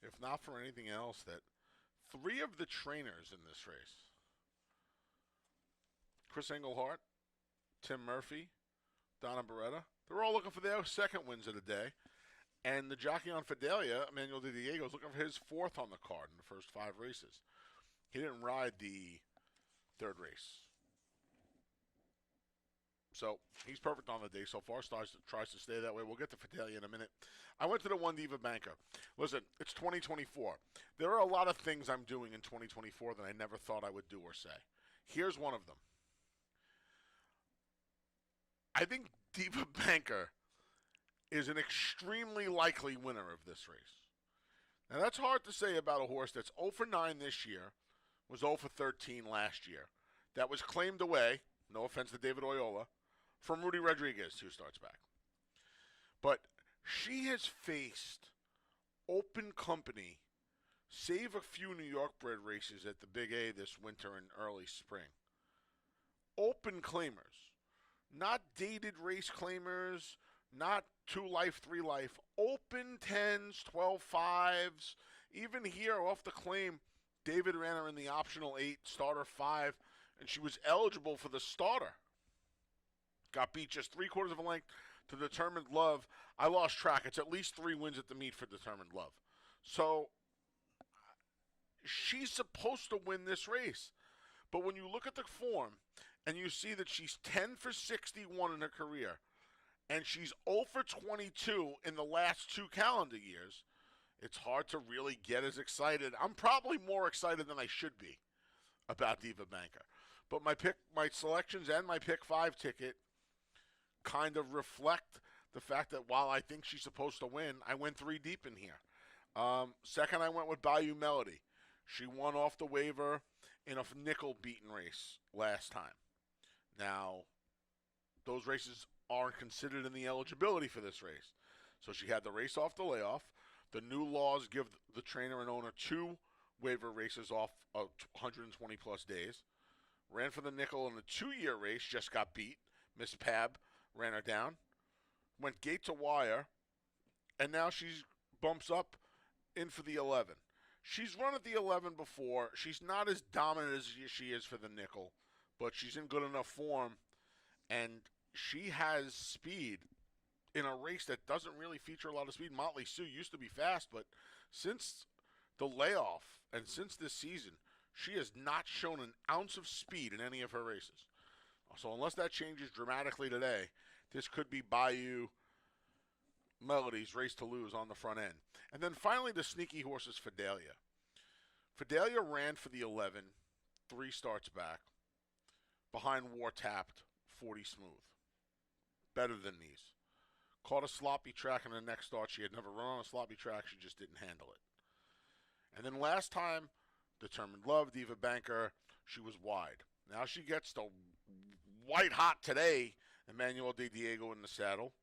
A: if not for anything else, that 3 of the trainers in this race, Chris Englehart, Tim Murphy, Donna Beretta, they're all looking for their 2nd wins of the day. And the jockey on Fidelia, Emmanuel De Diego, is looking for his 4th on the card in the first 5 races. He didn't ride the 3rd race. So he's perfect on the day so far. Tries to stay that way. We'll get to Fidelia in a minute. I went to the 1 Diva Banker. Listen, it's 2024. There are a lot of things I'm doing in 2024 that I never thought I would do or say. Here's one of them. I think Diva Banker is an extremely likely winner of this race. Now, that's hard to say about a horse that's 0 for 9 this year, was 0 for 13 last year, that was claimed away, no offense to David Oyola, from Rudy Rodriguez 2 starts back. But she has faced open company, save a few New York bred races at the Big A this winter and early spring. Open claimers. Not dated race claimers, not 2 life, 3 life, open 10s, 12 5s. Even here off the claim, David ran her in the optional 8, starter 5, and she was eligible for the starter. Got beat just 3/4 of a length to Determined Love. I lost track. It's at least 3 wins at the meet for Determined Love. So she's supposed to win this race. But when you look at the form, and you see that she's 10 for 61 in her career, and she's 0 for 22 in the last 2 calendar years, it's hard to really get as excited. I'm probably more excited than I should be about Diva Banker. But my selections and my pick 5 ticket kind of reflect the fact that while I think she's supposed to win, I went 3 deep in here. Second, I went with Bayou Melody. She won off the waiver in a nickel-beaten race last time. Now, those races aren't considered in the eligibility for this race. So she had the race off the layoff. The new laws give the trainer and owner 2 waiver races off of 120-plus days. Ran for the nickel in the 2-year race, just got beat. Miss Pab ran her down. Went gate to wire, and now she bumps up in for the 11. She's run at the 11 before. She's not as dominant as she is for the nickel, but she's in good enough form, and she has speed in a race that doesn't really feature a lot of speed. Motley Sue used to be fast, but since the layoff and since this season, she has not shown an ounce of speed in any of her races. So unless that changes dramatically today, this could be Bayou Melody's race to lose on the front end. And then finally, the sneaky horse is Fidelia. Fidelia ran for the 11, 3 starts back, behind War Tapped, 40 Smooth. Better than these. Caught a sloppy track in the next start. She had never run on a sloppy track. She just didn't handle it. And then last time, Determined Love, Diva Banker, she was wide. Now she gets the white hot today, Emmanuel De Diego in the saddle.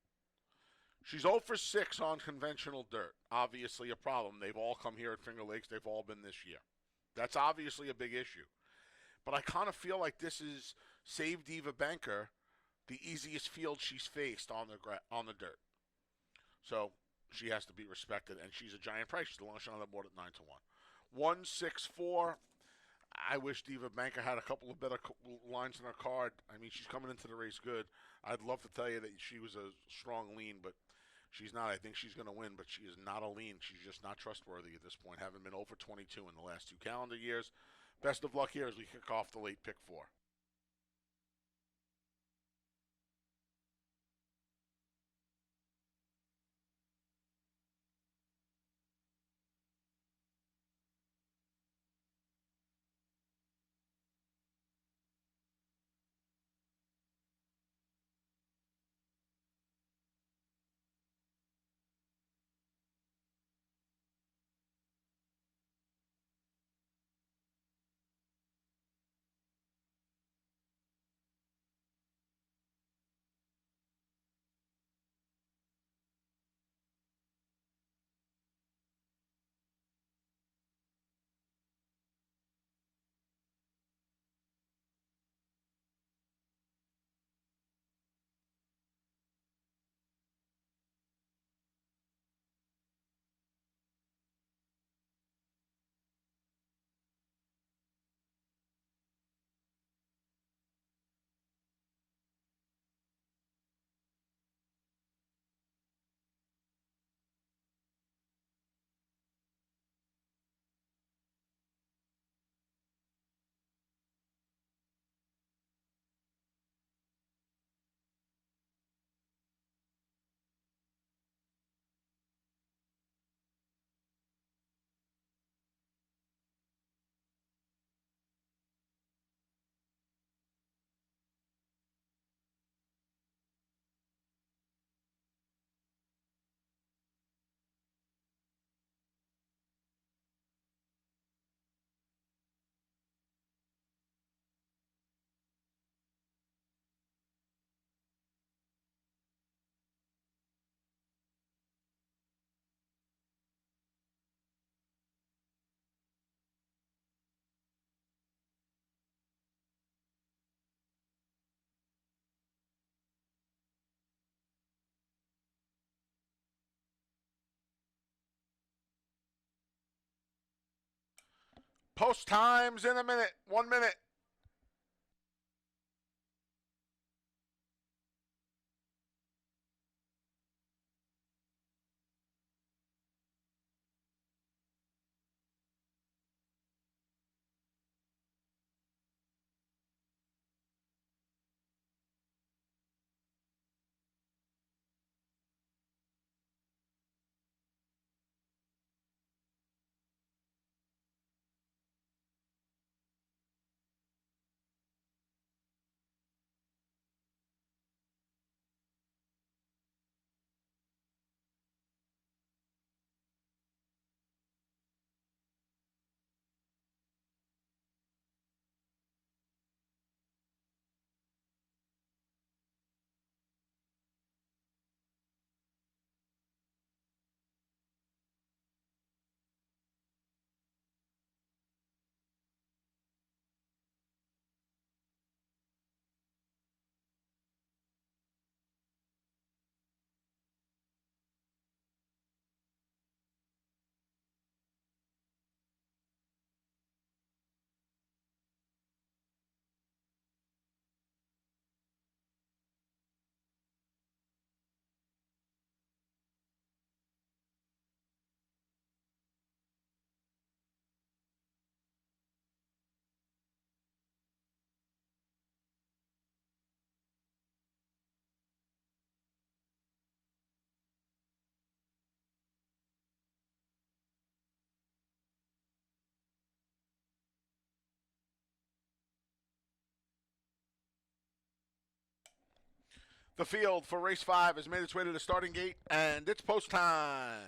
A: She's 0 for 6 on conventional dirt. Obviously a problem. They've all come here at Finger Lakes. They've all been this year. That's obviously a big issue. But I kind of feel like this is Save Diva Banker, the easiest field she's faced on the dirt. So she has to be respected, and she's a giant price. She's the longest shot on the board at 9-1. 164. I wish Diva Banker had a couple of better lines in her card. I mean, she's coming into the race good. I'd love to tell you that she was a strong lean, but she's not. I think she's going to win, but she is not a lean. She's just not trustworthy at this point, having been over 22 in the last 2 calendar years. Best of luck here as we kick off the late pick 4. Post times in a minute. 1 minute. The field for race 5 has made its way to the starting gate, and it's post time.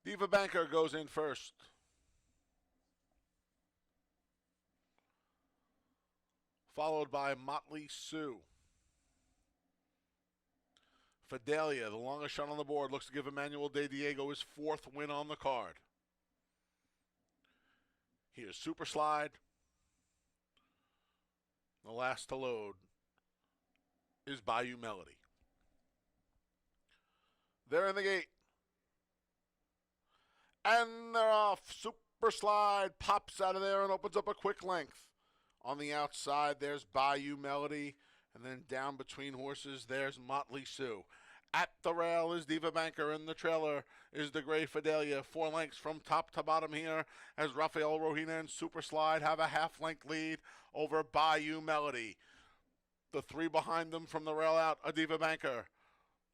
A: Diva Banker goes in first. Followed by Motley Sue. Fidelia, the longest shot on the board, looks to give Emmanuel De Diego his 4th win on the card. Here's Super Slide. The last to load is Bayou Melody. They're in the gate. And they're off. Super Slide pops out of there and opens up a quick length. On the outside, there's Bayou Melody. And then down between horses, there's Motley Sue. At the rail is Diva Banker. In the trailer is the Gray Fidelia. 4 lengths from top to bottom here as Rafael Rohina and Super Slide have a half-length lead over Bayou Melody. The 3 behind them from the rail out are Diva Banker,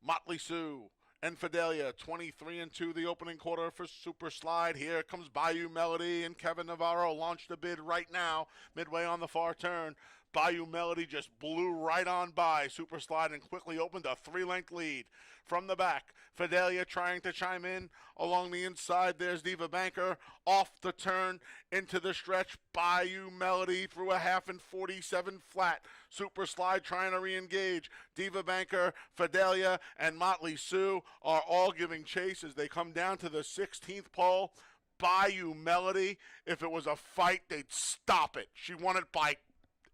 A: Motley Sue, and Fidelia. 23-2 the opening quarter for Super Slide. Here comes Bayou Melody, and Kevin Navarro launched a bid right now, midway on the far turn. Bayou Melody just blew right on by Super Slide and quickly opened a 3-length lead. From the back, Fidelia trying to chime in. Along the inside, there's Diva Banker. Off the turn into the stretch, Bayou Melody through a half and 47 flat. Super Slide trying to re-engage. Diva Banker, Fidelia, and Motley Sue are all giving chase as they come down to the 16th pole. Bayou Melody, if it was a fight, they'd stop it. She won it by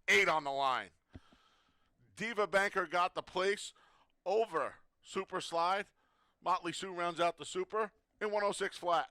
A: 8 on the line. Diva Banker got the place over Super Slide. Motley Sue rounds out the Super in 106 flat.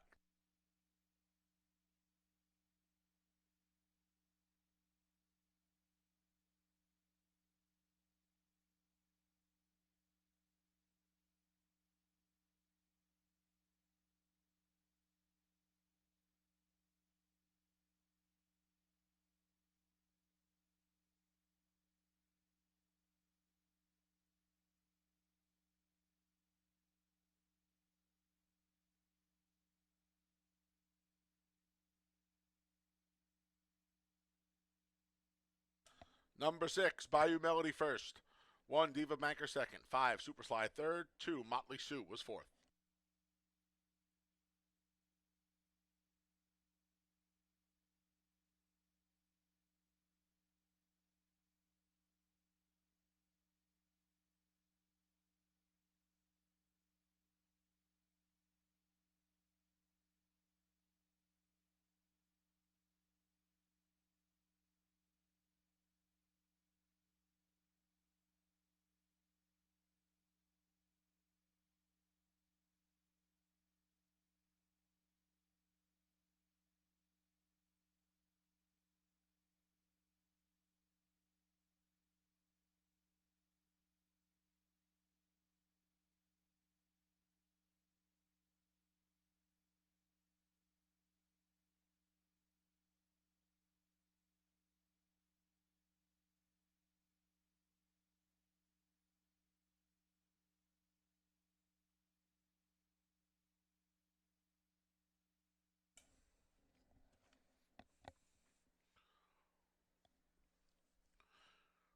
A: Number 6, Bayou Melody first. 1, Diva Banker second. 5, Super Slide third. 2, Motley Sue was fourth.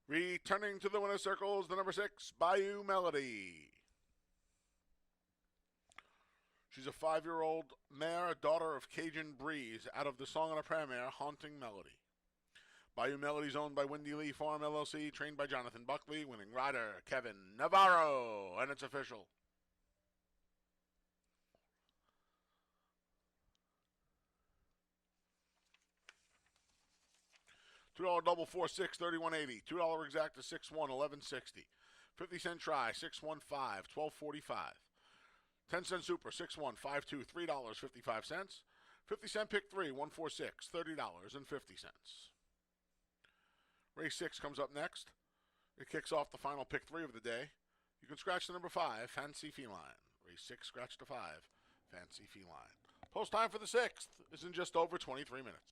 A: Returning to the winner's circle is the number 6, Bayou Melody. She's a 5-year-old mare, daughter of Cajun Breeze, out of the Song on a Prayer mare, Haunting Melody. Bayou Melody is owned by Windy Lee Farm LLC, trained by Jonathan Buckley, winning rider Kevin Navarro, and it's official. $2 double 4-6, 31.80. $2 exacta 6-1, 11.60. 50-cent try 6-1-5, 12.45. 10-cent super 6-1, 5-2, $3.55. 50-cent pick 3, 1-4-6, $30.50. Race 6 comes up next. It kicks off the final pick 3 of the day. You can scratch the number 5, Fancy Feline. Race 6, scratch the 5, Fancy Feline. Post time for the 6th is in just over 23 minutes.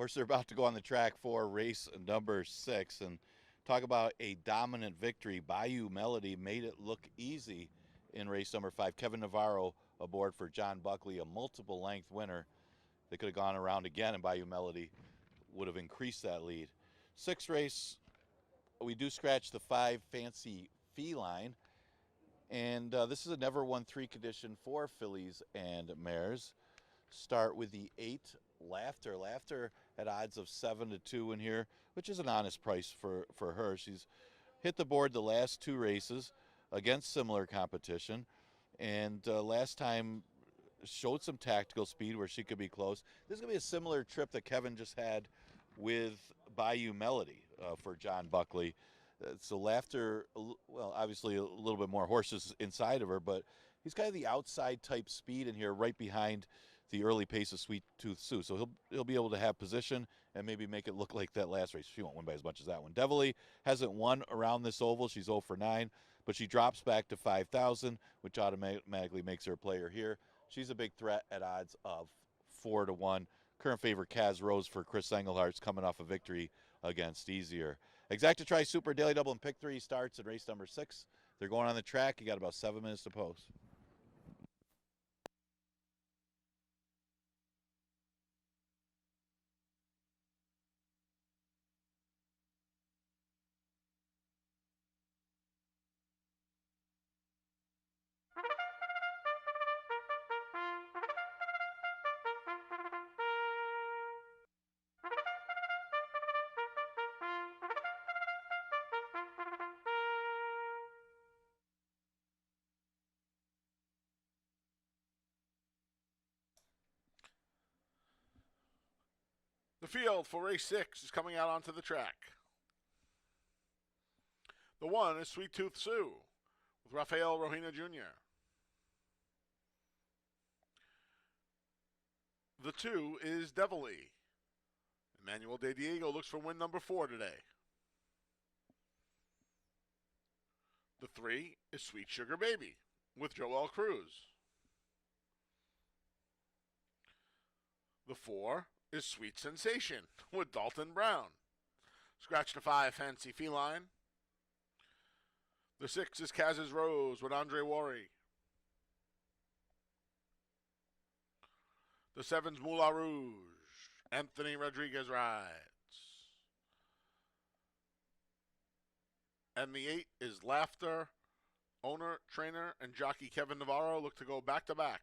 C: Horse are about to go on the track for race number 6, and talk about a dominant victory. Bayou Melody made it look easy in race number 5. Kevin Navarro aboard for John Buckley, a multiple length winner. They could have gone around again, and Bayou Melody would have increased that lead. 6th race, we do scratch the 5 Fancy Feline, and this is a never won 3 condition for fillies and mares. Start with the 8 Laughter. Laughter at odds of 7-2 in here, which is an honest price for her. She's hit the board the last 2 races against similar competition, and last time showed some tactical speed where she could be close. This is going to be a similar trip that Kevin just had with Bayou Melody for John Buckley. So Laughter, well, obviously a little bit more horses inside of her, but he's kind of the outside type speed in here, right behind the early pace of Sweet Tooth Sue. So he'll be able to have position and maybe make it look like that last race. She won't win by as much as that one. Devilly hasn't won around this oval. She's 0 for 9, but she drops back to 5,000, which automatically makes her a player here. She's a big threat at odds of 4-1. Current favorite Kaz Rose for Chris Engelhart's coming off a victory against Easier. Exacta Tri Super Daily Double and Pick 3 starts in race number 6. They're going on the track. You got about 7 minutes to post.
A: The field for race 6 is coming out onto the track. The 1 is Sweet Tooth Sue with Rafael Rohina Jr. The 2 is Devilly. Emmanuel De Diego looks for win number 4 today. The 3 is Sweet Sugar Baby with Joel Cruz. The 4 is Sweet Sensation with Dalton Brown. Scratch the 5 Fancy Feline. The 6 is Kaz's Rose with Andre Worry. The 7's Moulin Rouge. Anthony Rodriguez rides. And the 8 is Laughter. Owner, trainer, and jockey Kevin Navarro look to go back-to-back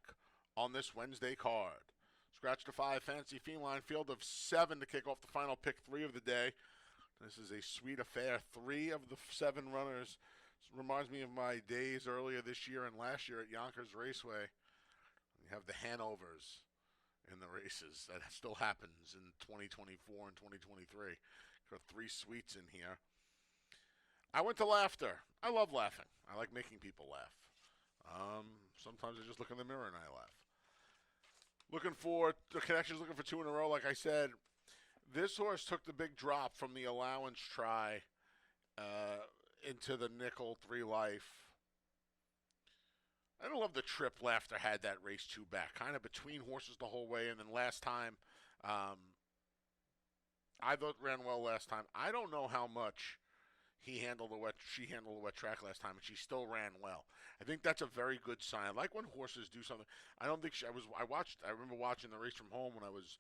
A: on this Wednesday card. Scratch the 5 Fancy Feline, field of 7 to kick off the final pick 3 of the day. This is a sweet affair. 3 of the 7 runners. This reminds me of my days earlier this year and last year at Yonkers Raceway. You have the Hanovers in the races. That still happens in 2024 and 2023. Got 3 sweets in here. I went to Laughter. I love laughing. I like making people laugh. Sometimes I just look in the mirror and I laugh. Looking for the connections, looking for 2 in a row. Like I said, this horse took the big drop from the allowance try into the nickel 3 life. I don't love the trip Laughter had that race 2 back, kind of between horses the whole way. And then last time, I thought ran well last time. I don't know how much she handled the wet track last time, and she still ran well. I think that's a very good sign. I like when horses do something. I don't think I remember watching the race from home when I was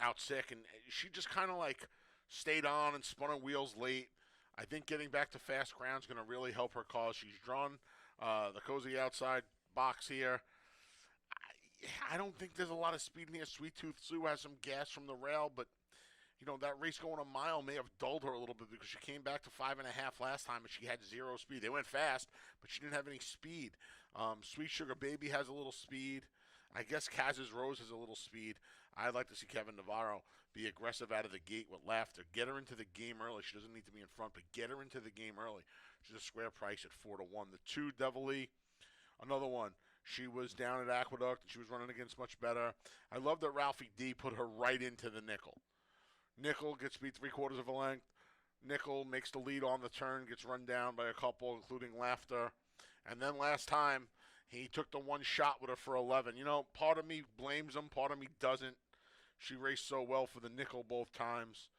A: out sick, and she just kind of like stayed on and spun her wheels late. I think getting back to fast ground is going to really help her cause. She's drawn the cozy outside box here. I don't think there's a lot of speed in here. Sweet Tooth Sue has some gas from the rail, but that race going a mile may have dulled her a little bit because she came back to 5.5 last time and she had 0 speed. They went fast, but she didn't have any speed. Sweet Sugar Baby has a little speed. I guess Kaz's Rose has a little speed. I'd like to see Kevin Navarro be aggressive out of the gate with Laughter. Get her into the game early. She doesn't need to be in front, but get her into the game early. She's a square price at 4-1. The 2, Devilly, another one. She was down at Aqueduct and she was running against much better. I love that Ralphie D put her right into the nickel. Nickel gets beat 3/4 of a length. Nickel makes the lead on the turn, gets run down by a couple, including Laughter. And then last time, he took the one shot with her for 11. Part of me blames him, part of me doesn't. She raced so well for the nickel both times.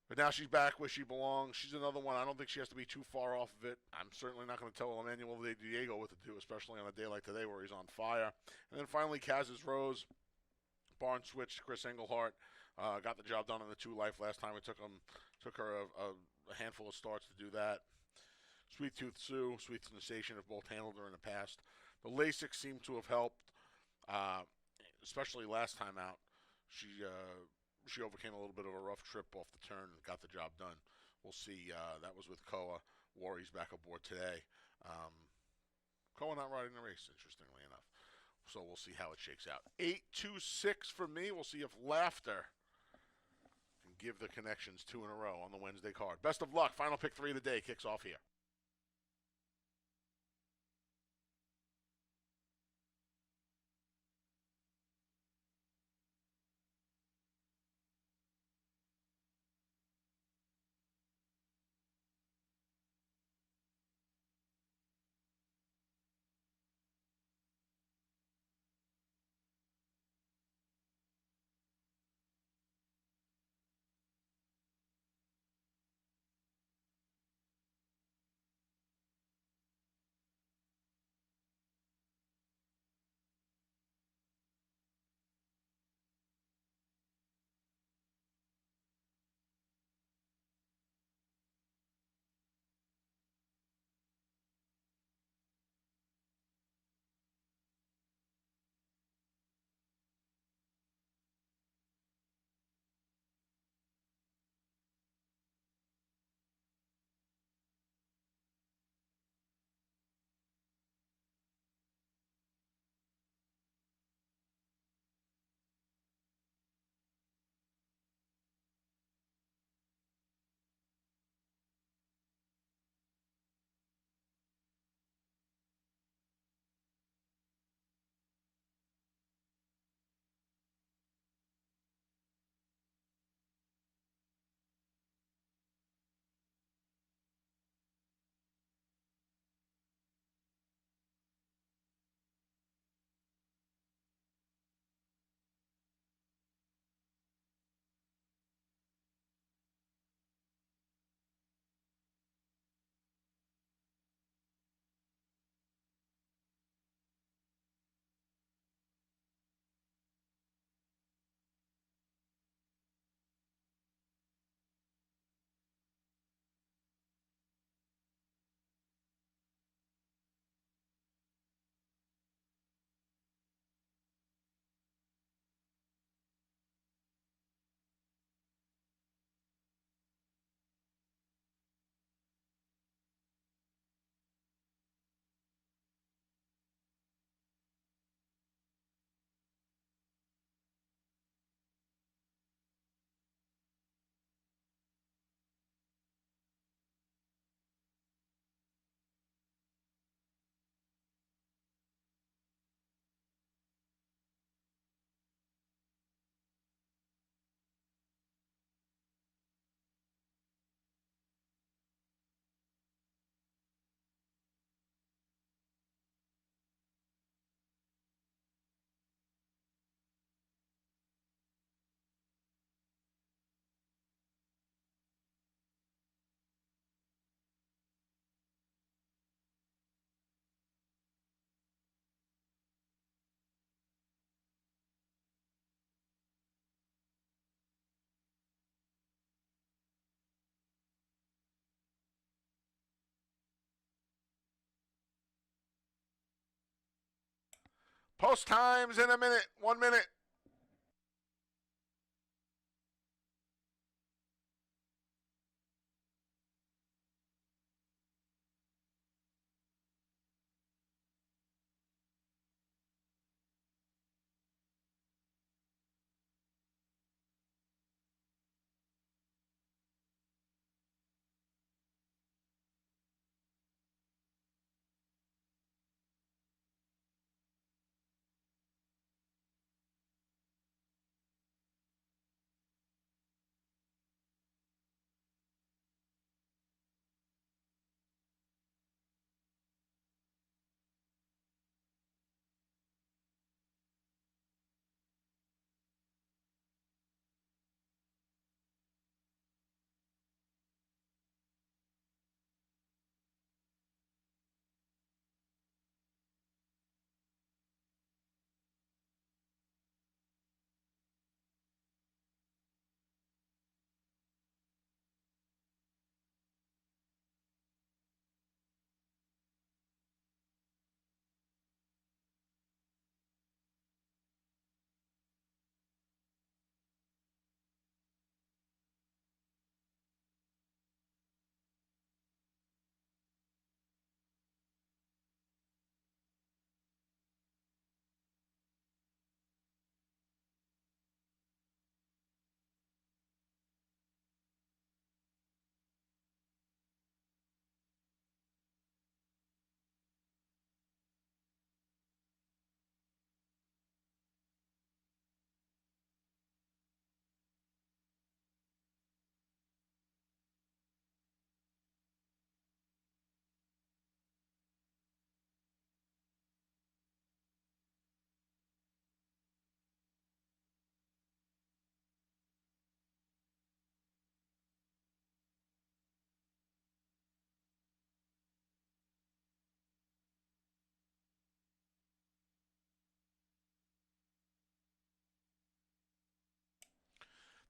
A: But now she's back where she belongs. She's another one. I don't think she has to be too far off of it. I'm certainly not going to tell Emmanuel de Diego what to do, especially on a day like today where he's on fire. And then finally, Kaz's Rose. Barn switched Chris Englehart. Got the job done on the 2 life last time. It took her a handful of starts to do that. Sweet Tooth Sue, Sweet Sensation have both handled her in the past. The LASIK seemed to have helped, especially last time out. She overcame a little bit of a rough trip off the turn and got the job done. We'll see. That was with Koa. Warry's back aboard today. Koa not riding the race, interestingly enough. So we'll see how it shakes out. 8-2-6 for me. We'll see if Laughter can give the connections 2 in a row on the Wednesday card. Best of luck. Final pick 3 of the day kicks off here. Post times in a minute. 1 minute.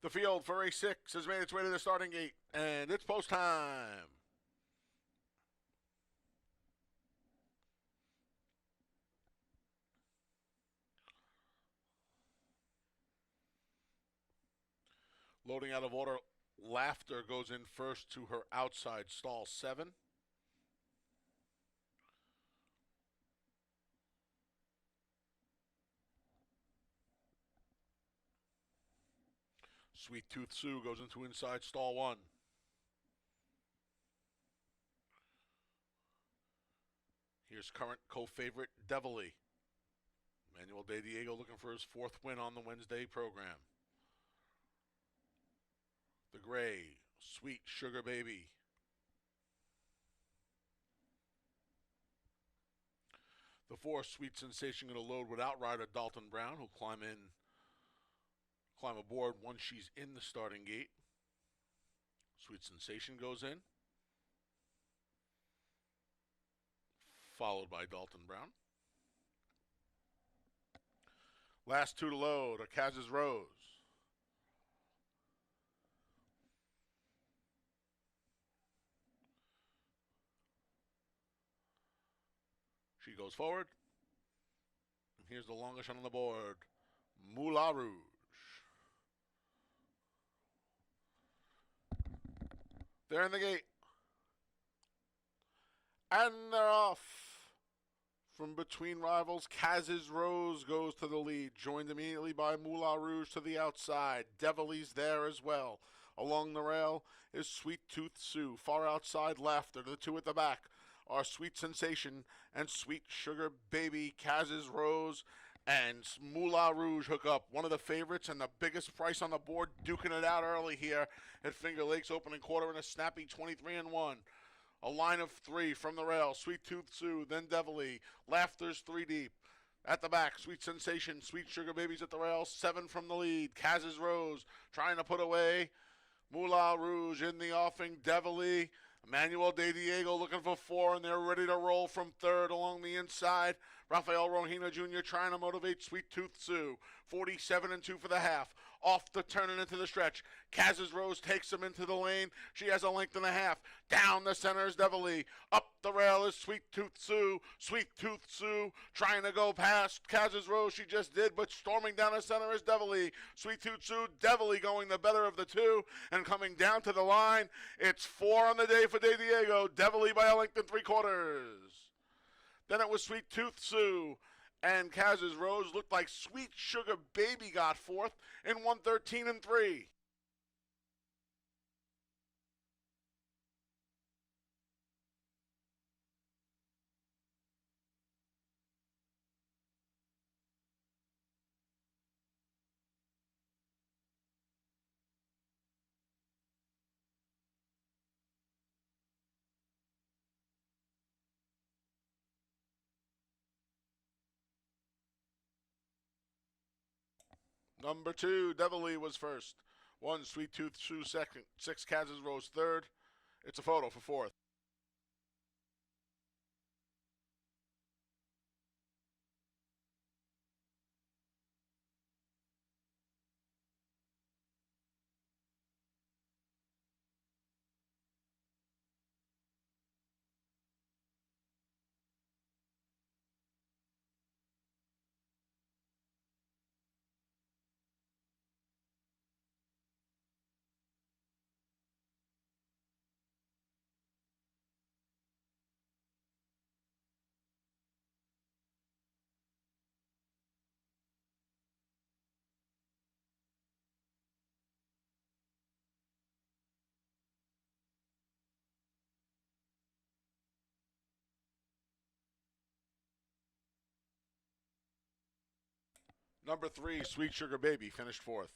A: The field for race 6 has made its way to the starting gate, and it's post time. Loading out of order, Laughter goes in first to her outside stall 7. Sweet Tooth Sue goes into inside stall 1. Here's current co-favorite Devilly. Manuel De Diego looking for his 4th win on the Wednesday program. The gray, Sweet Sugar Baby. The 4, Sweet Sensation, going to load with outrider Dalton Brown, who'll climb aboard once she's in the starting gate. Sweet Sensation goes in, followed by Dalton Brown. Last 2 to load are Kaz's Rose. She goes forward. And here's the longest shot on the board, Moulin Rouge. They're in the gate. And they're off. From between rivals, Kaz's Rose goes to the lead, joined immediately by Moulin Rouge to the outside. Devilly's there as well. Along the rail is Sweet Tooth Sue. Far outside, Laughter. The 2 at the back are Sweet Sensation and Sweet Sugar Baby. Kaz's Rose and Moulin Rouge hook up. One of the favorites and the biggest price on the board, duking it out early here at Finger Lakes, opening quarter in a snappy 23-1. A line of 3 from the rail. Sweet Tooth Sue, then Devilly. Laughter's 3 deep. At the back, Sweet Sensation, Sweet Sugar Babies at the rail. 7 from the lead. Kaz's Rose trying to put away Moulin Rouge in the offing. Devilly. Manuel De Diego looking for 4, and they're ready to roll from 3rd along the inside. Rafael Rohina Jr. trying to motivate Sweet Tooth Sue. 47-2 for the half. Off the turn and into the stretch. Kaz's Rose takes him into the lane. She has a length and a half. Down the center is Devilly. Up the rail is Sweet Tooth Sue. Sweet Tooth Sue trying to go past Kaz's Rose. She just did, but storming down the center is Devilly. Sweet Tooth Sue, Devilly going the better of the 2 and coming down to the line. It's 4 on the day for De Diego. Devilly by a length and 3/4. Then it was Sweet Tooth Sue and Kaz's Rose. Looked like Sweet Sugar Baby got 4th in 113-3. Number 2, Devilly was first. 1, Sweet Tooth Sue second. 6, Kaz's Rose third. It's a photo for 4th. Number 3, Sweet Sugar Baby, finished 4th.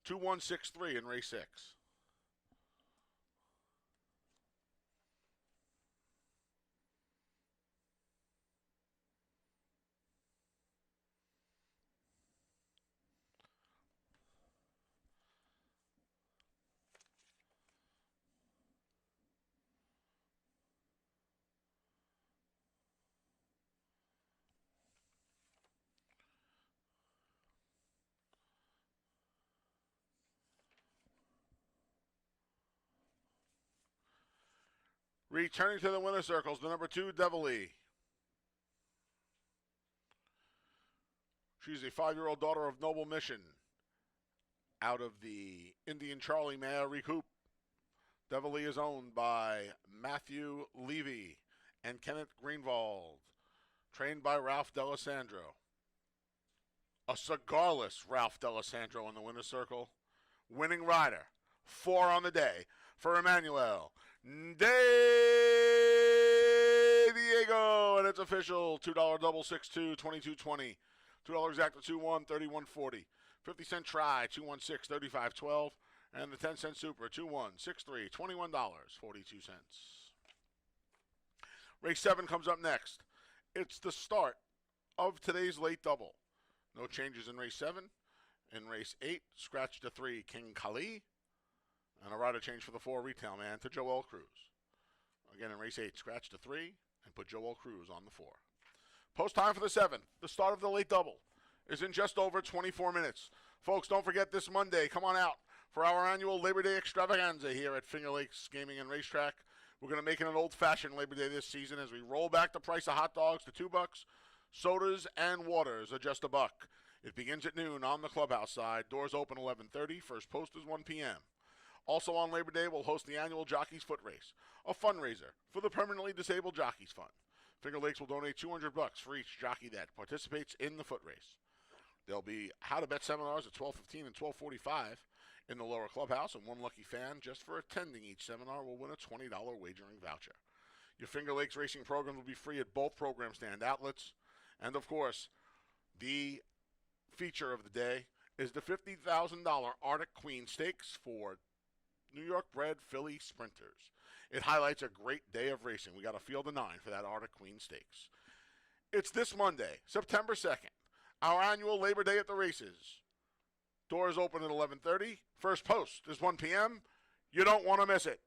A: 2-1-6-3 in race 6. Returning to the winner's circles, the number 2, Devilee. She's a 5-year-old daughter of Noble Mission. Out of the Indian Charlie mare Recoup. Devilee is owned by Matthew Levy and Kenneth Greenwald. Trained by Ralph D'Alessandro. A cigarless Ralph D'Alessandro in the winner's circle. Winning rider, 4 on the day for Emmanuel De Diego, and it's official. $2 double 6-2, 22.20. $2 exacta 2-1, 31.40. 50-cent try, 2-1-6, 35.12. And the 10-cent super, 2-1, 6-3, $21.42. Race 7 comes up next. It's the start of today's late double. No changes in race 7. In race 8, scratch to 3, King Kali. And a rider change for the 4, Retail Man, to Joel Cruz. Again, in race 8, scratch to 3 and put Joel Cruz on the 4. Post time for the 7. The start of the late double is in just over 24 minutes. Folks, don't forget this Monday, come on out for our annual Labor Day extravaganza here at Finger Lakes Gaming and Racetrack. We're going to make it an old-fashioned Labor Day this season as we roll back the price of hot dogs to $2. Sodas and waters are just $1. It begins at noon on the clubhouse side. Doors open 11:30. First post is 1 p.m. Also on Labor Day, we'll host the annual Jockeys Foot Race, a fundraiser for the permanently disabled Jockeys Fund. Finger Lakes will donate $200 for each jockey that participates in the foot race. There'll be how-to-bet seminars at 12:15 and 12:45 in the lower clubhouse, and one lucky fan just for attending each seminar will win a $20 wagering voucher. Your Finger Lakes racing program will be free at both program stand outlets. And, of course, the feature of the day is the $50,000 Arctic Queen Stakes for New York-bred filly sprinters. It highlights a great day of racing. We got a field of 9 for that Arctic Queen Stakes. It's this Monday, September 2nd, our annual Labor Day at the races. Doors open at 11:30. First post is 1 p.m. You don't want to miss it.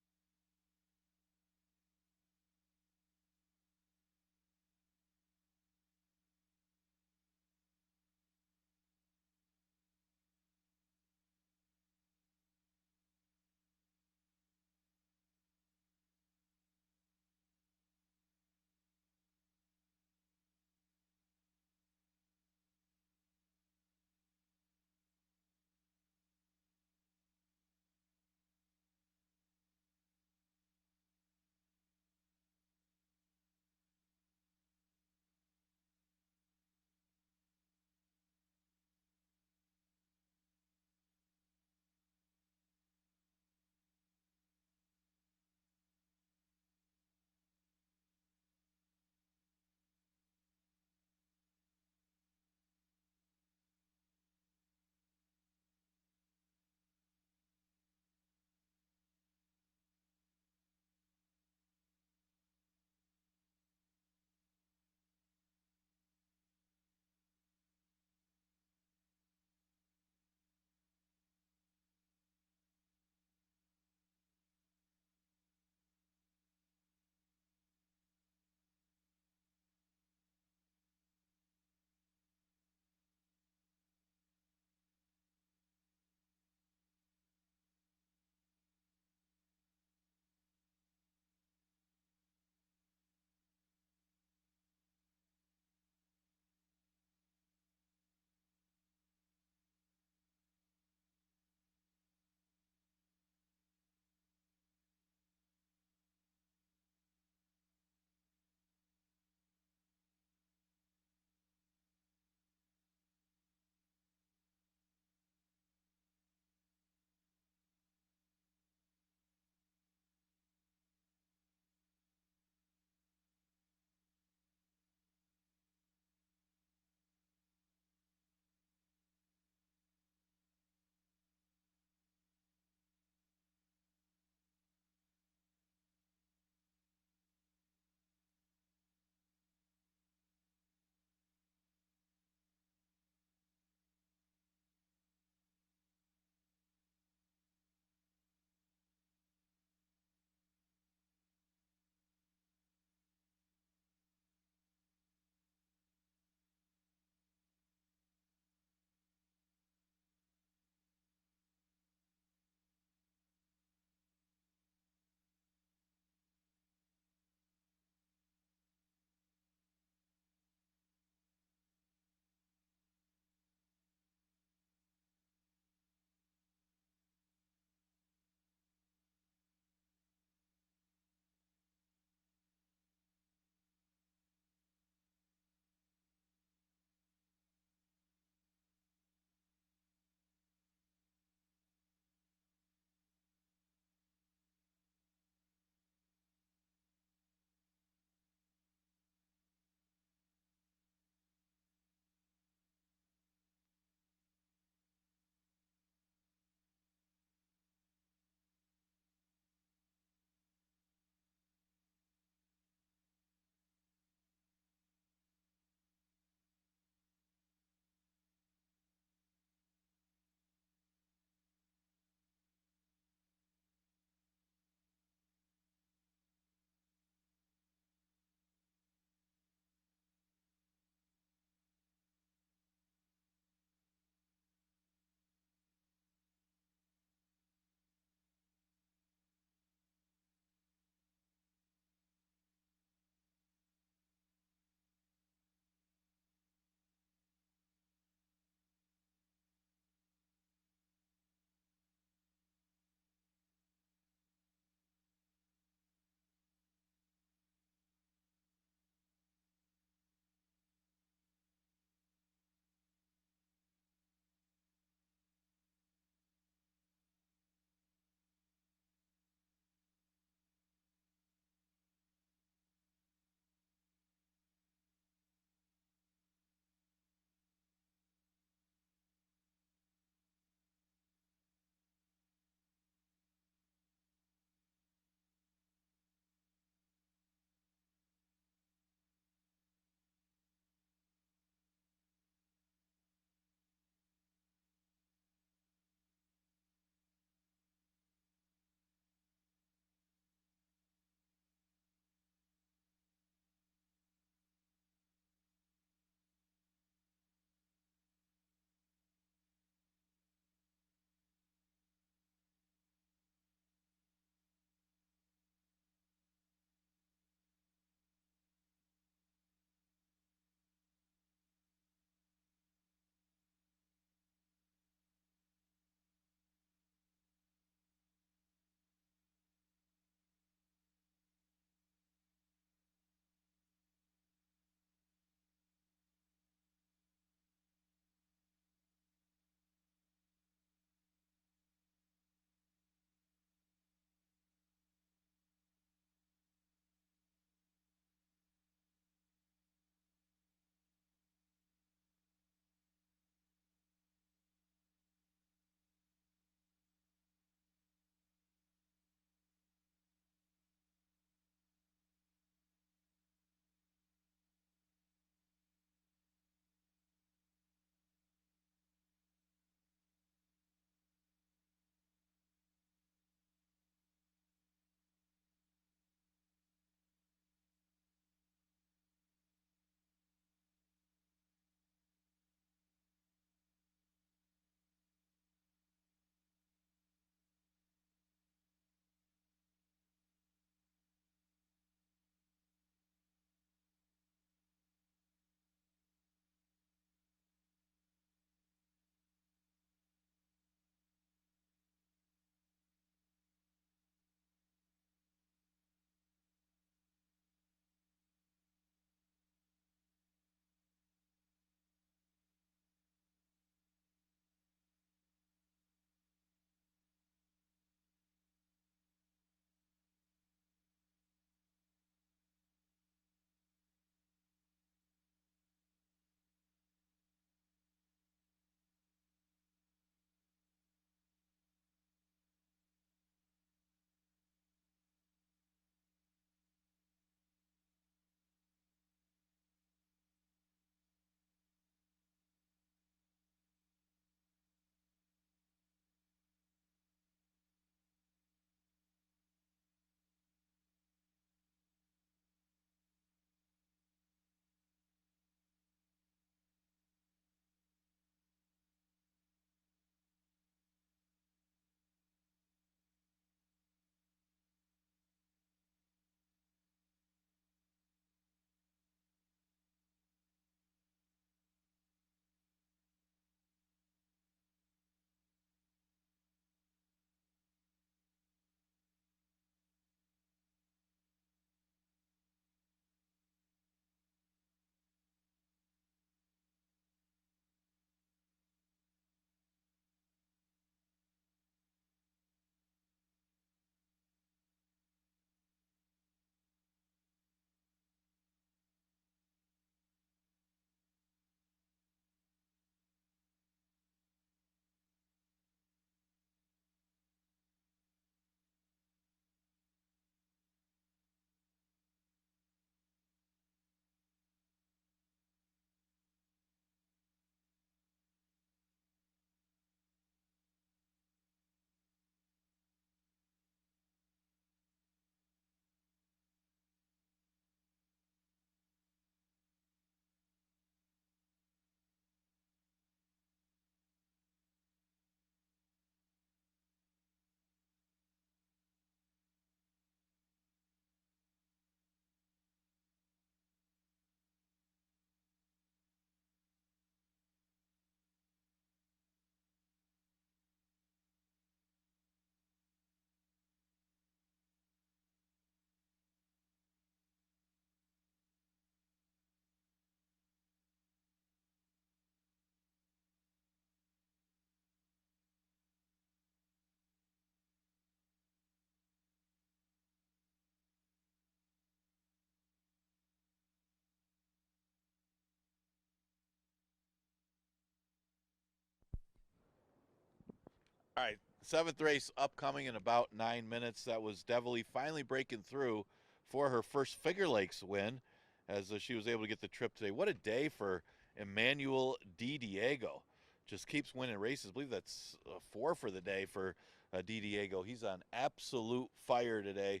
C: All right, seventh race upcoming in about 9 minutes. That was Devilly finally breaking through for her first Finger Lakes win as she was able to get the trip today. What a day for Emmanuel Di Diego. Just keeps winning races. I believe that's 4 for the day for Di Diego. He's on absolute fire today.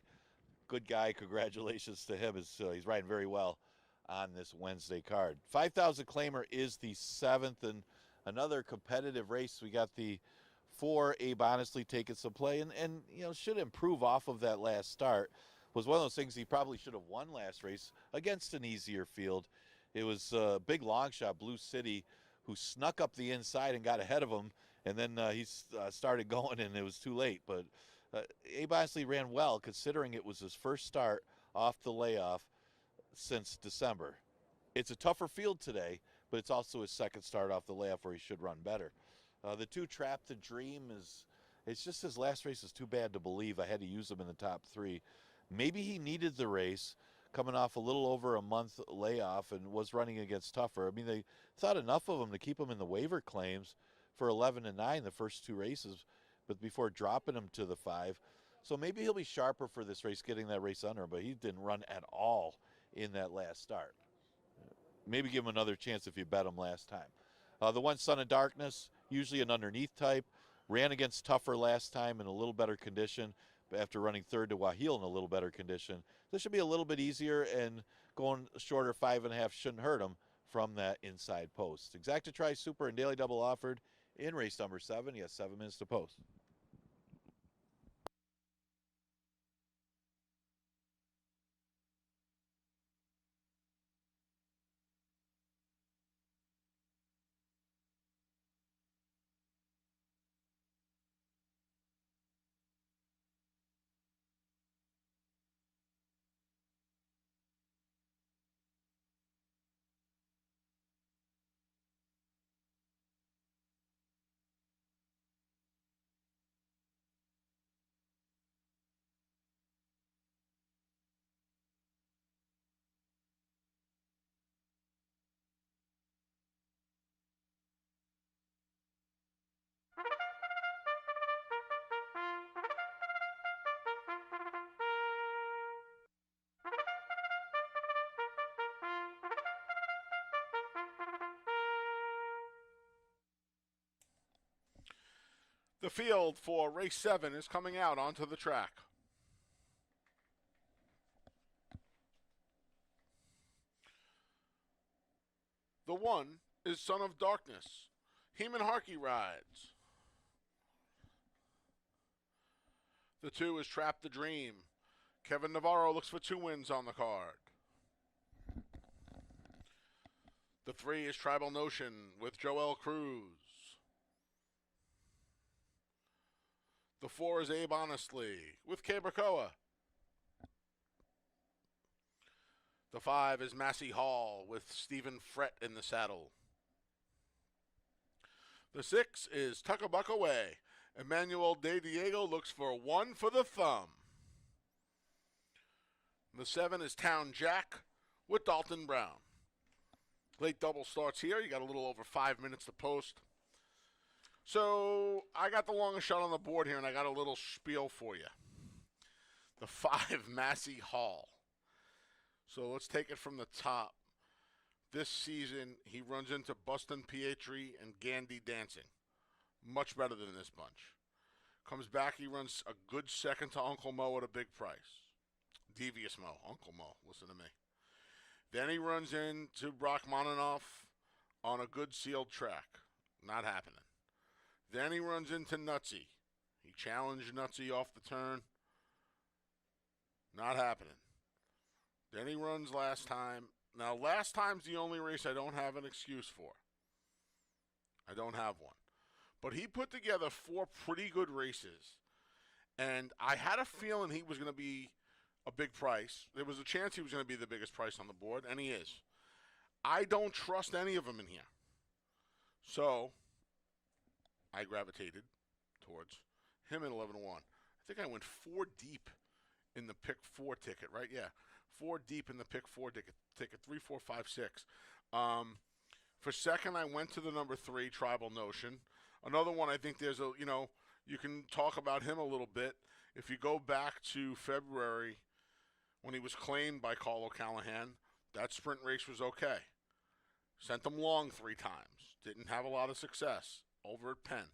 C: Good guy. Congratulations to him. He's riding very well on this Wednesday card. 5,000 claimer is the 7th, and another competitive race. We got the 4 Abe Honestly taking some play, and should improve off of that last start. Was one of those things he probably should have won last race against an easier field. It was a big long shot, Blue City, who snuck up the inside and got ahead of him, and then he started going, and it was too late. But Abe Honestly ran well, considering it was his first start off the layoff since December. It's a tougher field today, but it's also his second start off the layoff where he should run better. The 2 Trap the Dream it's just his last race is too bad to believe. I had to use him in the top 3. Maybe he needed the race coming off a little over a month layoff and was running against tougher. I mean, they thought enough of him to keep him in the waiver claims for 11 and 9 the first 2 races, but before dropping him to the 5. So maybe he'll be sharper for this race, getting that race under him, but he didn't run at all in that last start. Maybe give him another chance if you bet him last time. The 1 Son of Darkness, usually an underneath type, ran against tougher last time in a little better condition after running 3rd to Waheel in a little better condition. This should be a little bit easier, and going shorter 5.5 shouldn't hurt him from that inside post. Exacta Tri Super and Daily Double offered in race number 7. He has 7 minutes to post.
A: The field for race 7 is coming out onto the track. The 1 is Son of Darkness. Heeman Harkey rides. The 2 is Trap the Dream. Kevin Navarro looks for 2 wins on the card. The 3 is Tribal Notion with Joel Cruz. The 4 is Abe Honestly with Cabracoa. The 5 is Massey Hall with Stephen Frett in the saddle. The 6 is Tuckabuck Away. Emmanuel De Diego looks for 1 for the thumb. The 7 is Town Jack with Dalton Brown. Late double starts here. You got a little over 5 minutes to post. So I got the longest shot on the board here, and I got a little spiel for you. The 5, Massey Hall. So let's take it from the top. This season, he runs into Buston Pietri and Gandy Dancing. Much better than this bunch. Comes back, he runs a good second to Uncle Mo at a big price. Devious Mo, Uncle Mo, listen to me. Then he runs into Brock Mononoff on a good sealed track. Not happening. Then he runs into Nutsy. He challenged Nutsy off the turn. Not happening. Then he runs last time. Now, last time's the only race I don't have an excuse for. I don't have one. But he put together 4 pretty good races. And I had a feeling he was going to be a big price. There was a chance he was going to be the biggest price on the board, and he is. I don't trust any of them in here. So I gravitated towards him at 11-1. I think I went 4 deep in the pick 4 ticket, right? Yeah, 4 deep in the pick 4 ticket 3, 4, 5, 6. For second, I went to the number 3, Tribal Notion. Another one, I think there's a, you can talk about him a little bit. If you go back to February when he was claimed by Carl O'Callahan, that sprint race was okay. Sent him long 3 times. Didn't have a lot of success over at Penn.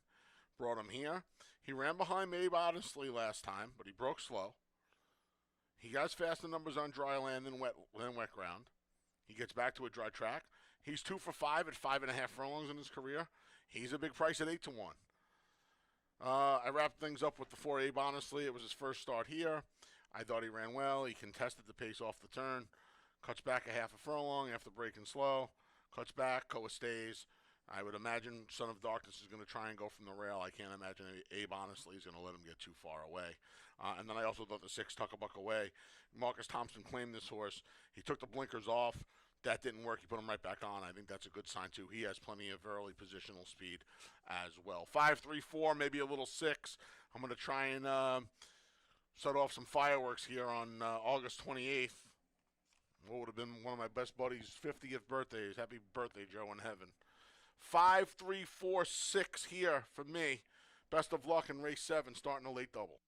A: Brought him here. He ran behind Abe honestly last time, but he broke slow. He has faster numbers on dry land than wet ground. He gets back to a dry track. He's 2 for 5 at 5.5 furlongs in his career. He's a big price at 8-1. I wrapped things up with the 4 Abe honestly. It was his first start here. I thought he ran well. He contested the pace off the turn. Cuts back a half a furlong after breaking slow. Cuts back. Koa stays. I would imagine Son of Darkness is going to try and go from the rail. I can't imagine Abe honestly is going to let him get too far away. And then I also thought the 6 Tuck a Buck away. Marcus Thompson claimed this horse. He took the blinkers off. That didn't work. He put him right back on. I think that's a good sign, too. He has plenty of early positional speed as well. 5-3-4, maybe a little 6. I'm going to try and set off some fireworks here on August 28th. What would have been one of my best buddies' 50th birthdays. Happy birthday, Joe, in heaven. 5-3-4-6 here for me. Best of luck in race 7, starting a late double.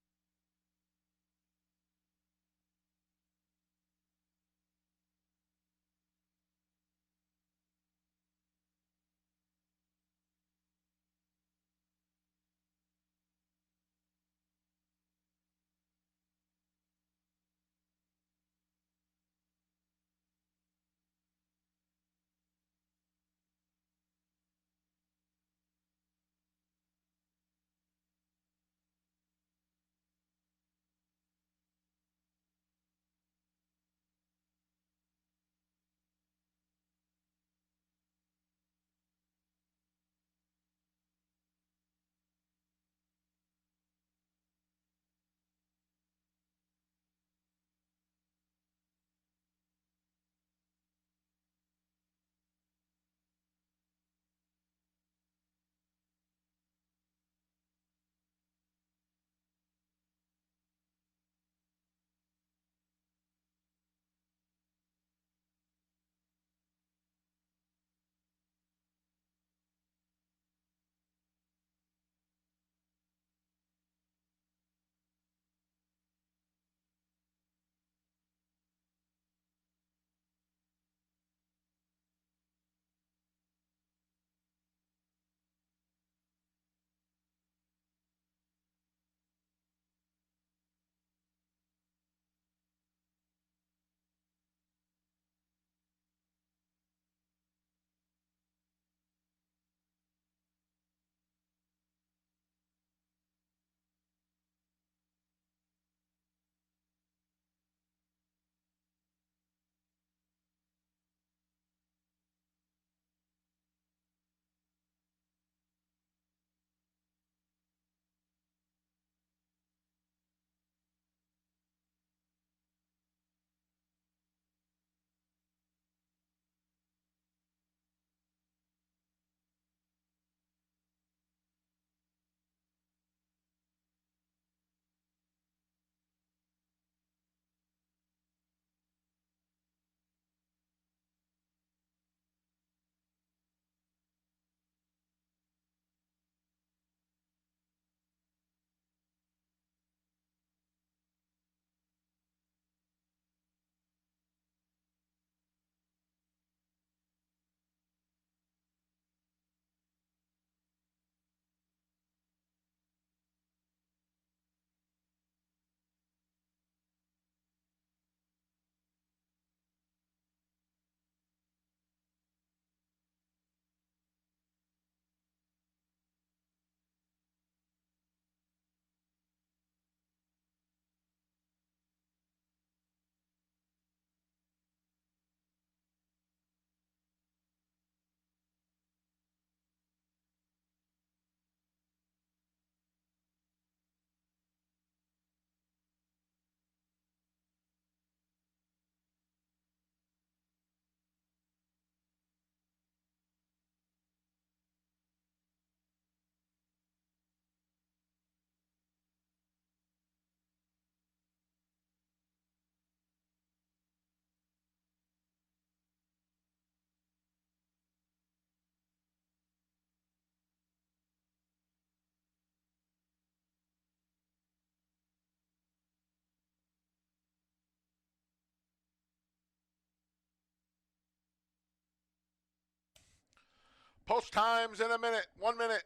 A: Post times in a minute. 1 minute.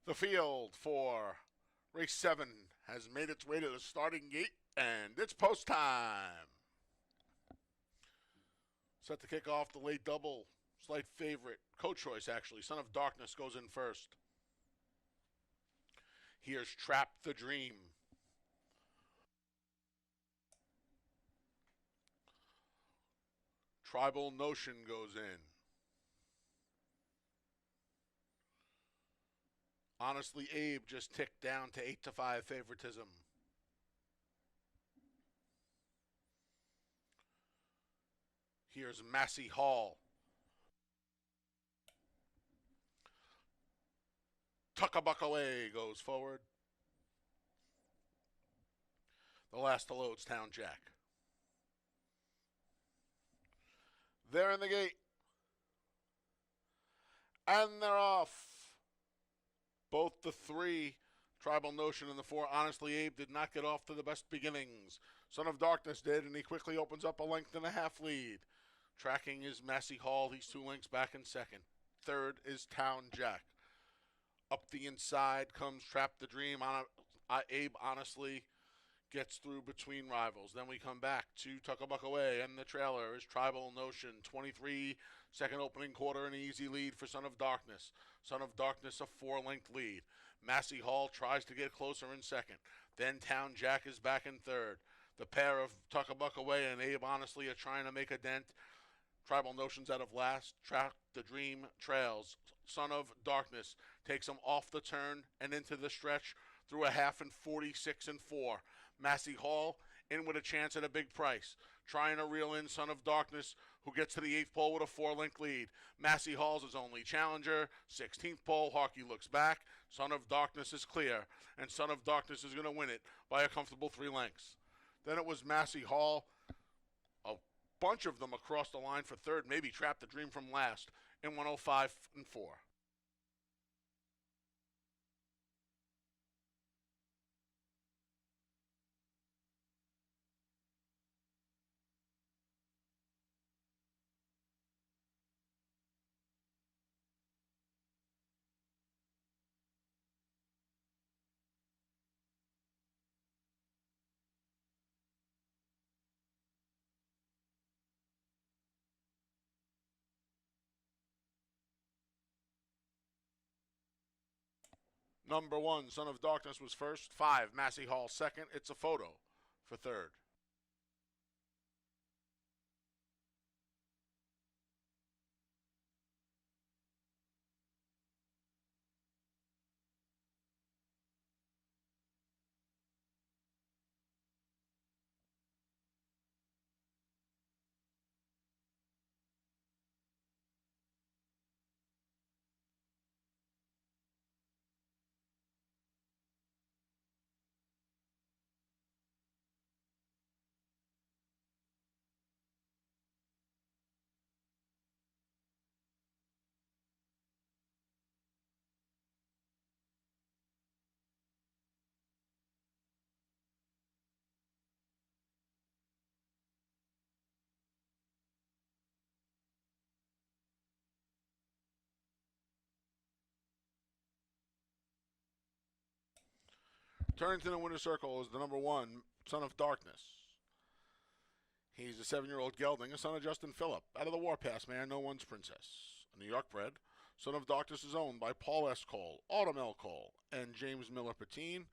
A: The field for race 7 has made its way to the starting gate, and it's post time. Set to kick off the late double. Slight favorite. Co-choice, actually. Son of Darkness goes in first. Here's Trap the Dream. Tribal Notion goes in. Honestly, Abe just ticked down to 8-5 favoritism. Here's Massey Hall. Tuckabuckaway goes forward. The last to load's Town Jack. They're in the gate. And they're off. Both the 3, Tribal Notion, and the 4, Honestly Abe, did not get off to the best beginnings. Son of Darkness did, and he quickly opens up a 1.5 length lead. Tracking is Massey Hall. He's 2 lengths back in second. Third is Town Jack. Up the inside comes Trap the Dream. Abe honestly gets through between rivals. Then we come back to Tuckabuckaway, and the trailer is Tribal Notion. 23, second opening quarter, an easy lead for Son of Darkness. Son of Darkness, a 4-length lead. Massey Hall tries to get closer in second. Then Town Jack is back in third. The pair of Tuckabuckaway and Abe honestly are trying to make a dent. Tribal Notions out of last. Trap the Dream trails. Son of Darkness takes him off the turn and into the stretch through a half in 46 and 4. Massey Hall in with a chance at a big price. Trying to reel in Son of Darkness, who gets to the 8th pole with a 4-length lead. Massey Hall's his only challenger. 16th pole, Harkey looks back. Son of Darkness is clear, and Son of Darkness is going to win it by a comfortable 3 lengths. Then it was Massey Hall, a bunch of them across the line for third, maybe Trap the Dream from last, in 105 and 4. Number 1, Son of Darkness was first. 5, Massey Hall second. It's a photo for third. Turning in winner's circle is the number 1, Son of Darkness. He's a 7-year-old gelding, a son of Justin Phillip, out of the Warpath mare No One's Princess. A New York bred, Son of Darkness is owned by Paul S. Cole, Autumn L. Cole, and James Miller Patine.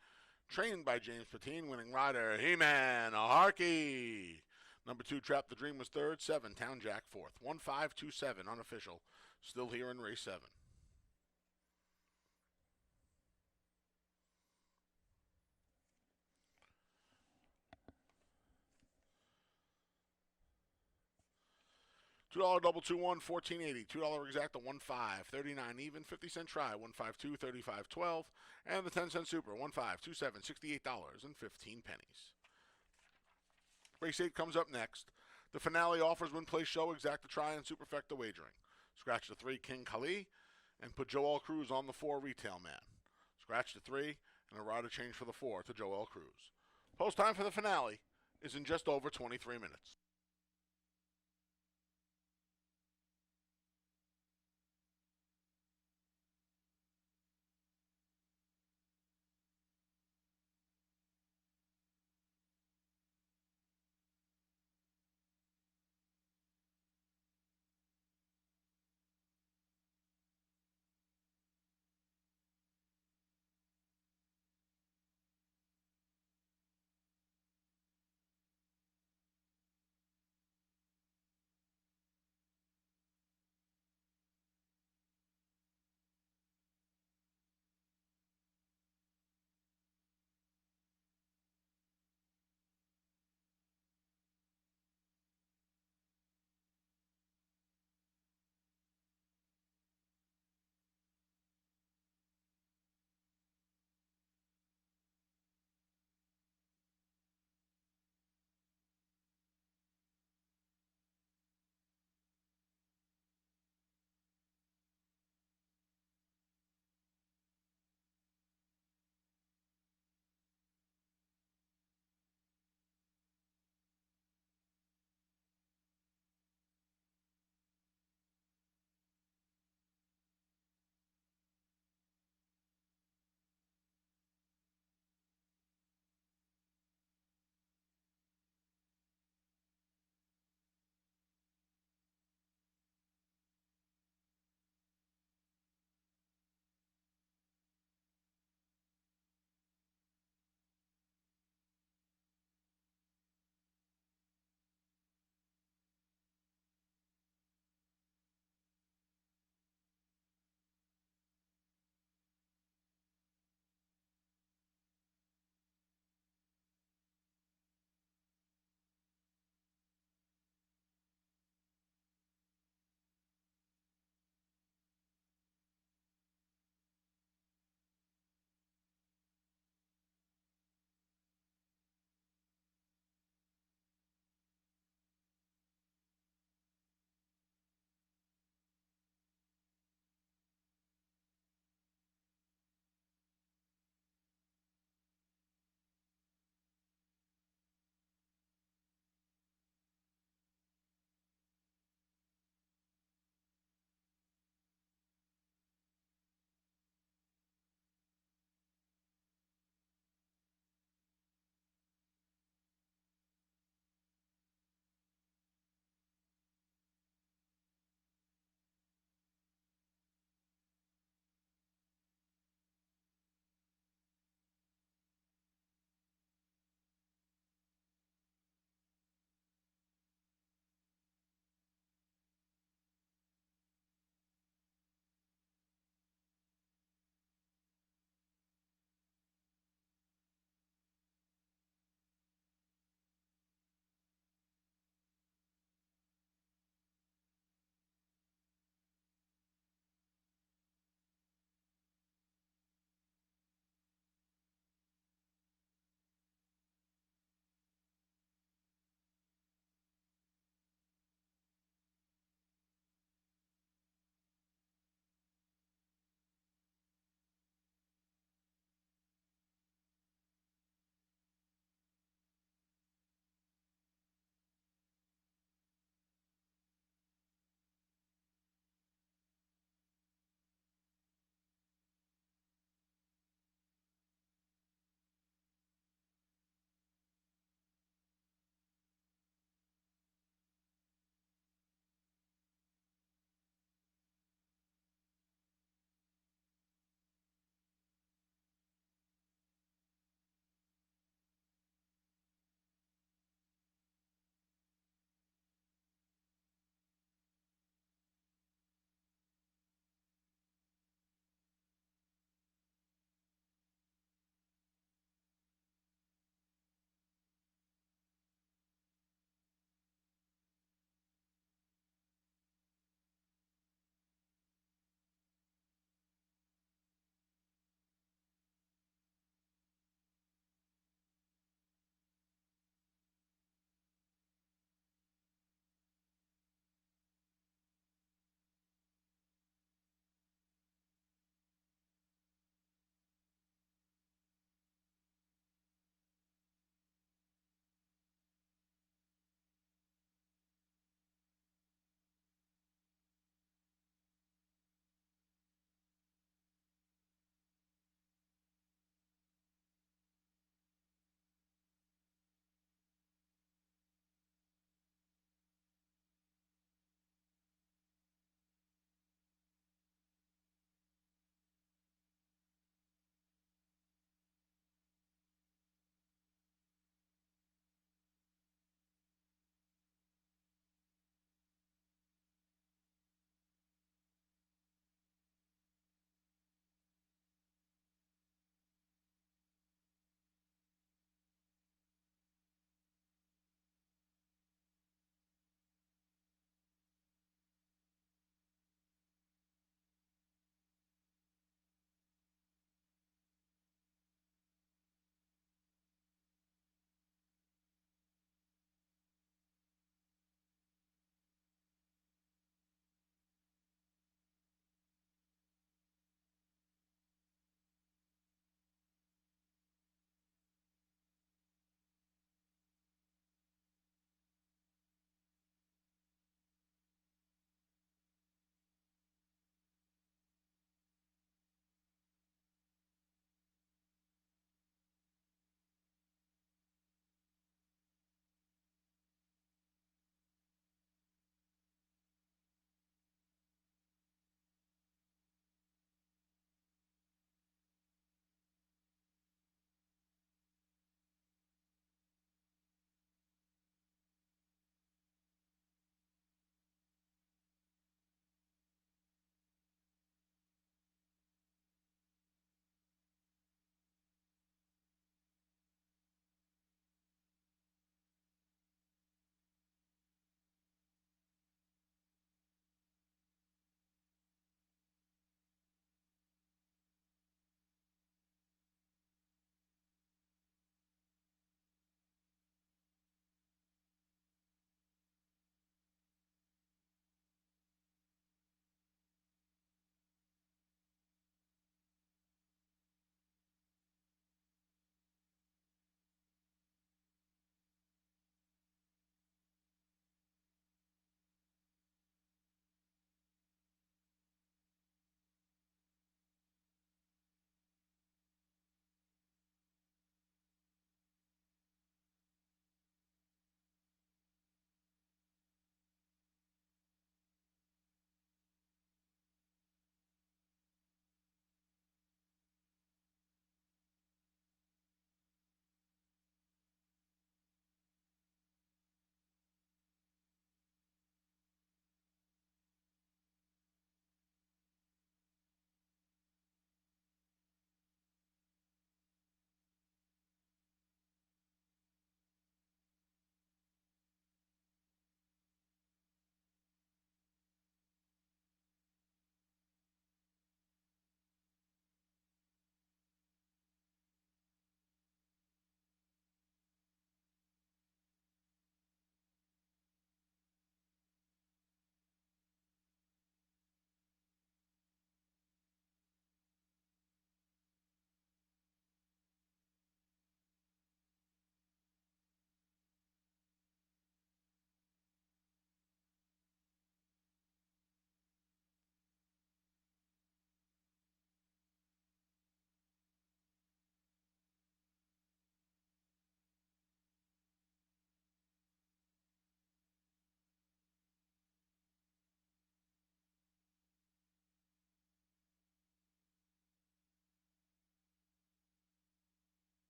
A: Trained by James Patine, winning rider He-Man Harkey. Number 2, Trap the Dream was 3rd, 7, Town Jack 4th. 1527, unofficial, still here in race 7. $2 double 2-1, $14.80. $2 exacta 1-5, 39 even, 50-cent try 152, 35.12, and the 10-cent super 1527, $68.15. Race 8 comes up next. The finale offers win, place, show, exacta try, and superfecta wagering. Scratch the 3, King Kali, and put Joel Cruz on the 4, Retail Man. Scratch the 3, and a rider change for the 4 to Joel Cruz. Post time for the finale is in just over 23 minutes.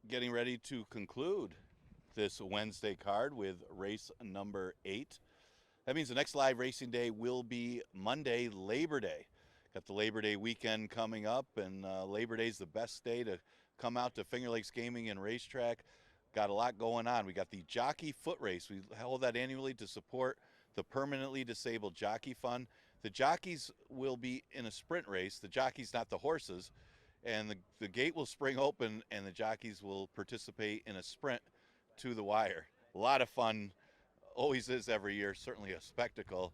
C: Getting ready to conclude this Wednesday card with race number 8. That means the next live racing day will be Monday, Labor Day. Got the Labor Day weekend coming up, and Labor Day is the best day to come out to Finger Lakes Gaming and Racetrack. Got a lot going on. We got the Jockey Foot Race. We hold that annually to support the Permanently Disabled Jockey Fund. The jockeys will be in a sprint race. The jockeys, not the horses. And the gate will spring open, and the jockeys will participate in a sprint to the wire. A lot of fun. Always is every year. Certainly a spectacle.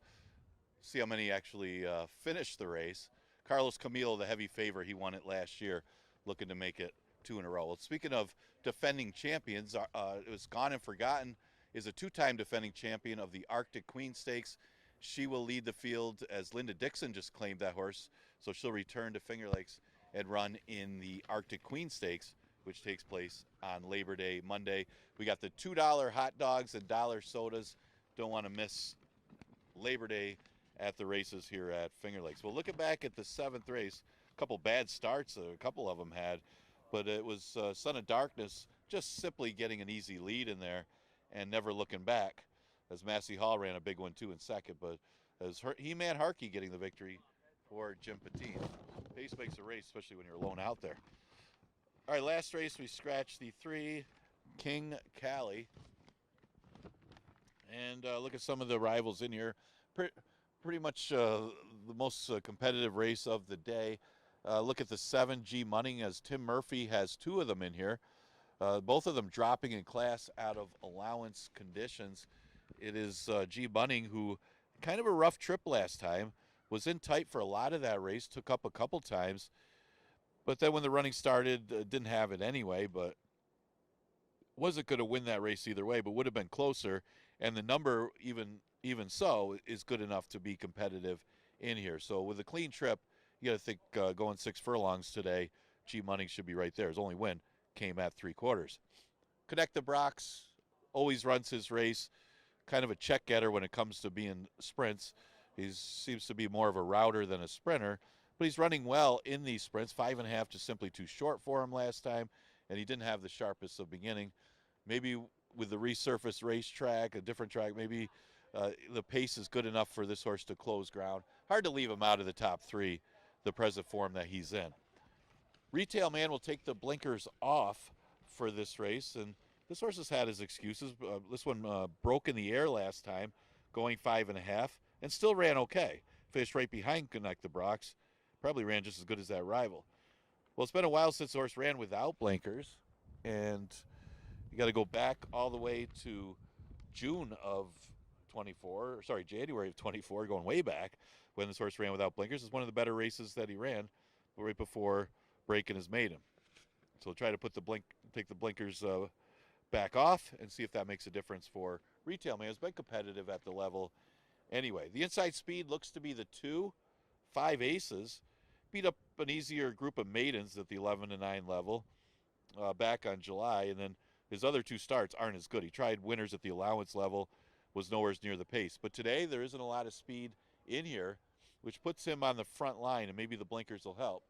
C: See how many actually finish the race. Carlos Camilo, the heavy favorite, he won it last year, looking to make it 2 in a row. Well, speaking of defending champions, it was Gone and Forgotten is a 2-time defending champion of the Arctic Queen Stakes. She will lead the field as Linda Dixon just claimed that horse, so she'll return to Finger Lakes and run in the Arctic Queen Stakes, which takes place on Labor Day Monday. We got the $2 hot dogs and dollar sodas. Don't want to miss Labor Day at the races here at Finger Lakes. Well, looking back at the 7th race, a couple bad starts, a couple of them had, but it was Son of Darkness just simply getting an easy lead in there and never looking back, as Massey Hall ran a big one too in second, but as He-Man Harkey getting the victory for Jim Patine. Pace makes a race, especially when you're alone out there. All right, last race we scratched the 3, King Cali. And look at some of the rivals in here. Pretty much the most competitive race of the day. Look at the 7, G Munning, as Tim Murphy has 2 of them in here. Both of them dropping in class out of allowance conditions. It is G Munning, who kind of a rough trip last time, was in tight for a lot of that race, took up a couple times. But then when the running started, didn't have it anyway, but wasn't going to win that race either way, but would have been closer. And the number, even so, is good enough to be competitive in here. So with a clean trip, you got to think going 6 furlongs today, G Munning should be right there. His only win came at 3/4. Connect the Brox always runs his race. Kind of a check getter when it comes to being sprints. He seems to be more of a router than a sprinter, but he's running well in these sprints. 5.5 just simply too short for him last time, and he didn't have the sharpest of beginning. Maybe with the resurfaced racetrack, a different track, maybe the pace is good enough for this horse to close ground. Hard to leave him out of the top 3, the present form that he's in. Retail Man will take the blinkers off for this race, and this horse has had his excuses. This one broke in the air last time, going 5.5, and still ran okay. Finished right behind Connect the Brox. Probably ran just as good as that rival. Well, it's been a while since the horse ran without blinkers, and you got to go back all the way to January of 24, going way back, when this horse ran without blinkers. It's one of the better races that he ran, right before breaking his maiden. So we'll try to take the blinkers back off and see if that makes a difference for Retail Man. It's been competitive at the level anyway. The inside speed looks to be the 2, 5 Aces. Beat up an easier group of maidens at the 11-9 level back on July, and then his other 2 starts aren't as good. He tried winners at the allowance level, was nowhere near the pace. But today there isn't a lot of speed in here, which puts him on the front line, and maybe the blinkers will help.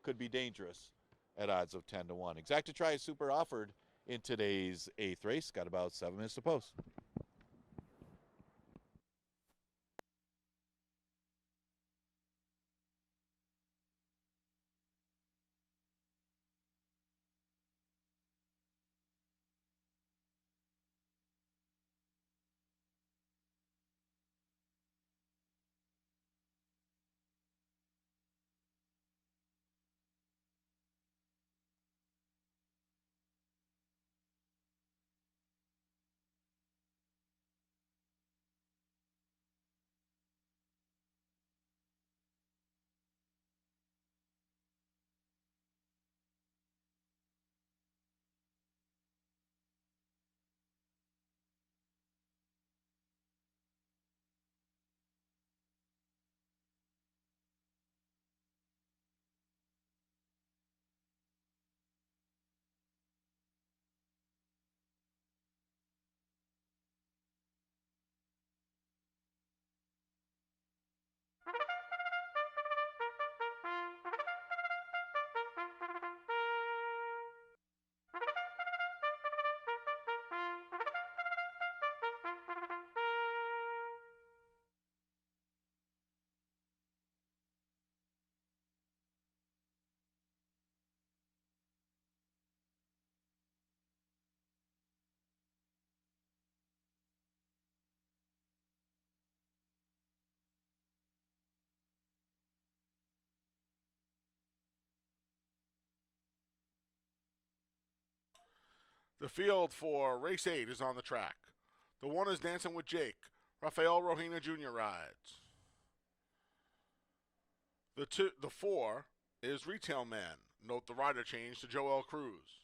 C: Could be dangerous at odds of 10-1. Exacta Try is super offered in today's 8th race. Got about 7 minutes to post.
A: The field for race 8 is on the track. The 1 is Dancing with Jake. Rafael Rohina Jr. rides. The 4 is Retail Man. Note the rider change to Joel Cruz.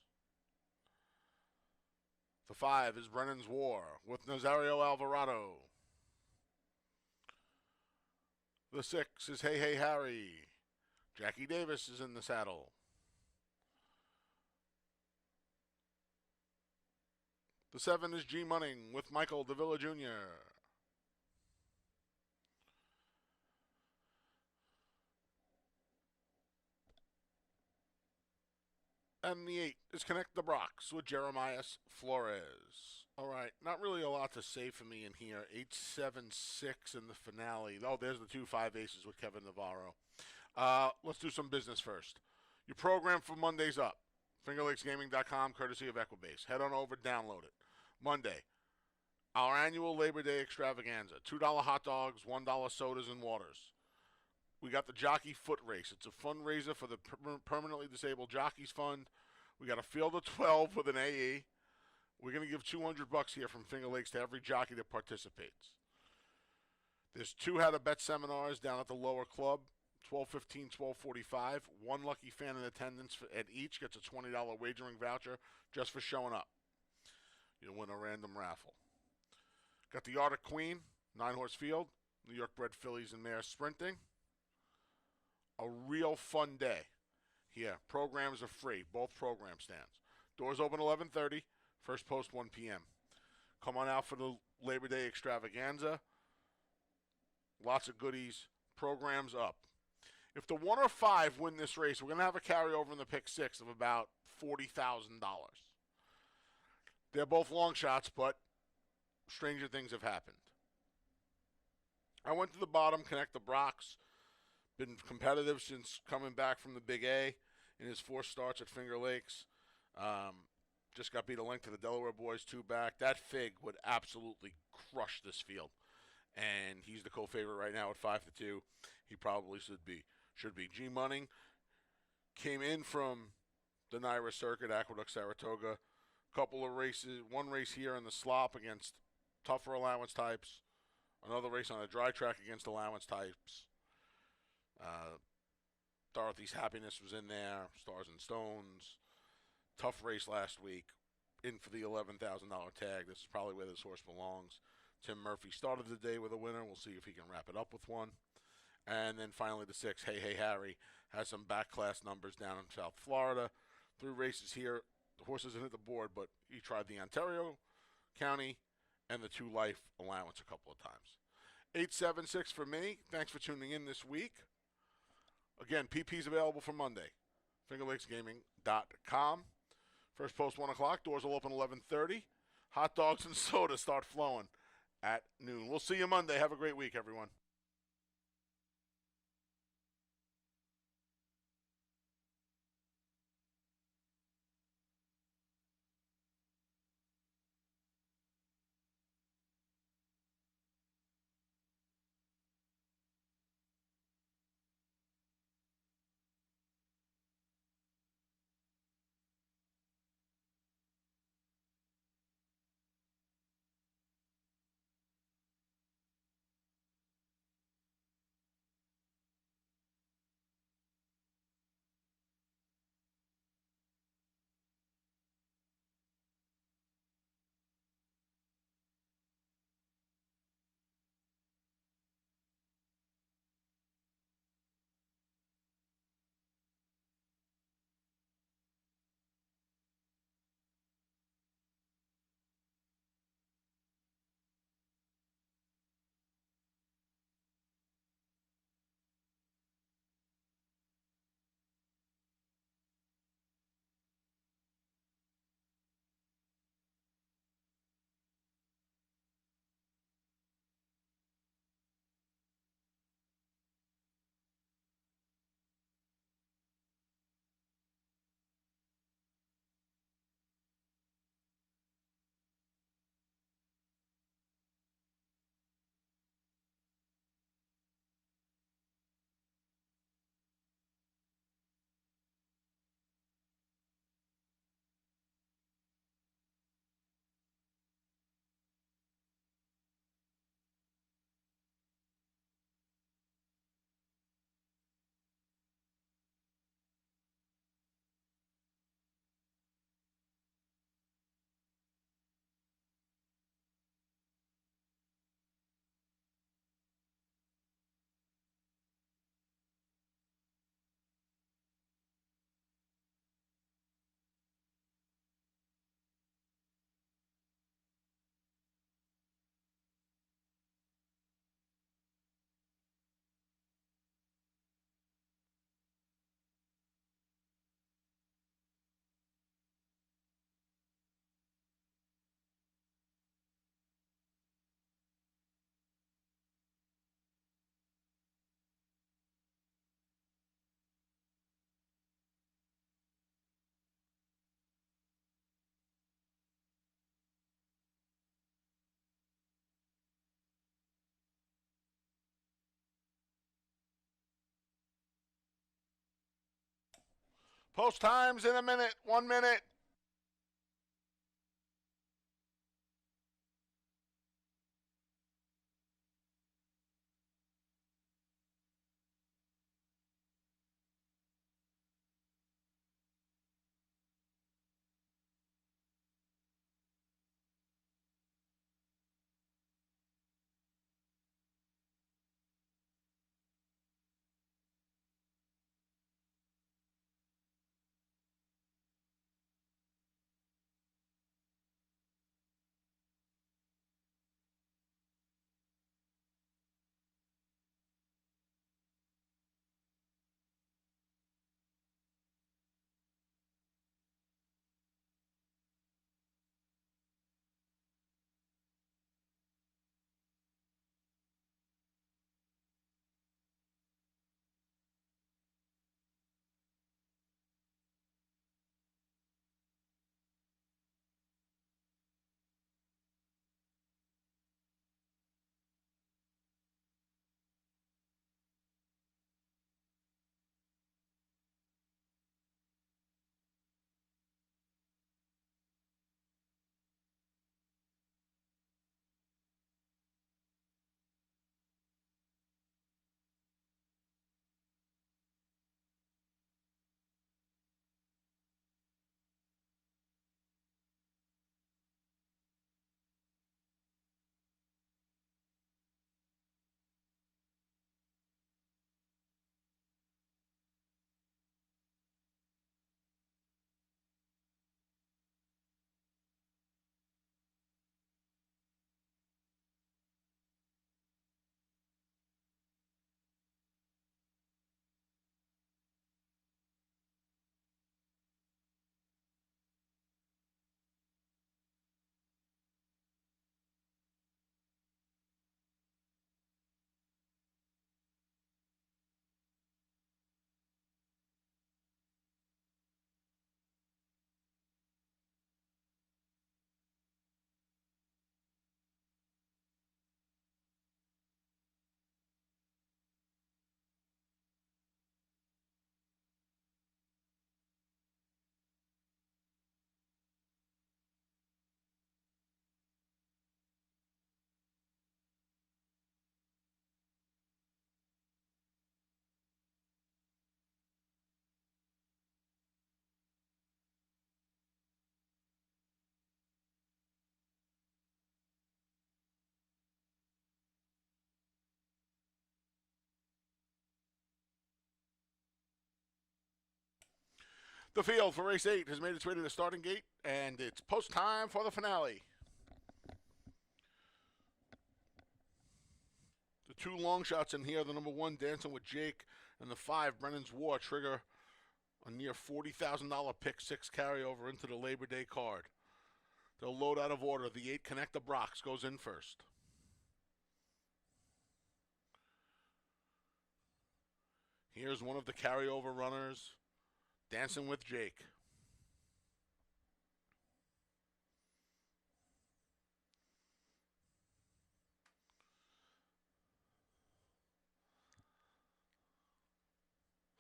A: The 5 is Brennan's War with Nazario Alvarado. The 6 is Hey Hey Harry. Jackie Davis is in the saddle. The 7 is G Munning with Michael Davila Jr. And the 8 is Connect the Brox with Jeremias Flores. All right, not really a lot to say for me in here. 8-7-6 in the finale. Oh, there's the 2-5 aces with Kevin Navarro. Let's do some business first. Your program for Monday's up. FingerLakesGaming.com, courtesy of Equibase. Head on over, download it. Monday, our annual Labor Day extravaganza. $2 hot dogs, $1 sodas and waters. We got the Jockey Foot Race. It's a fundraiser for the Permanently Disabled Jockeys Fund. We got a field of 12 with an AE. We're going to give $200 here from Finger Lakes to every jockey that participates. There's 2 how-to-bet seminars down at the lower club, 12:15, 12:45. One lucky fan in attendance at each gets a $20 wagering voucher just for showing up. You'll win a random raffle. Got the Art of Queen, 9-horse field, New York bred fillies and mares sprinting. A real fun day here. Programs are free, both program stands. Doors open 11:30, first post 1 p.m. Come on out for the Labor Day extravaganza. Lots of goodies. Programs up. If the 1 or 5 win this race, we're going to have a carryover in the pick 6 of about $40,000. They're both long shots, but stranger things have happened. I went to the bottom, Connect the Brox. Been competitive since coming back from the Big A in his 4 starts at Finger Lakes. Just got beat a length to the Delaware boys, 2 back. That Fig would absolutely crush this field. And he's the co-favorite right now at 5-2. He probably should be. G Munning came in from the Naira circuit, Aqueduct, Saratoga. Couple of races, 1 race here in the slop against tougher allowance types. Another race on a dry track against allowance types. Dorothy's Happiness was in there. Stars and Stones. Tough race last week. In for the $11,000 tag. This is probably where this horse belongs. Tim Murphy started the day with a winner. We'll see if he can wrap it up with one. And then finally the 6, Hey Hey Harry, has some back class numbers down in South Florida. 3 races here. The horse isn't hit the board, but he tried the Ontario County and the 2 life allowance a couple of times. 8-7-6 for me. Thanks for tuning in this week. Again, PP's available for Monday. FingerLakesGaming.com. First post 1 o'clock. Doors will open 11:30. Hot dogs and soda start flowing at noon. We'll see you Monday. Have a great week, everyone. Post times in a minute. 1 minute. The field for race 8 has made its way to the starting gate, and it's post time for the finale. The 2 long shots in here, the number 1, Dancing with Jake, and the 5, Brennan's War, trigger a near $40,000 pick 6 carryover into the Labor Day card. They'll load out of order. The 8, Connect the Brox, goes in first. Here's one of the carryover runners, Dancing with Jake.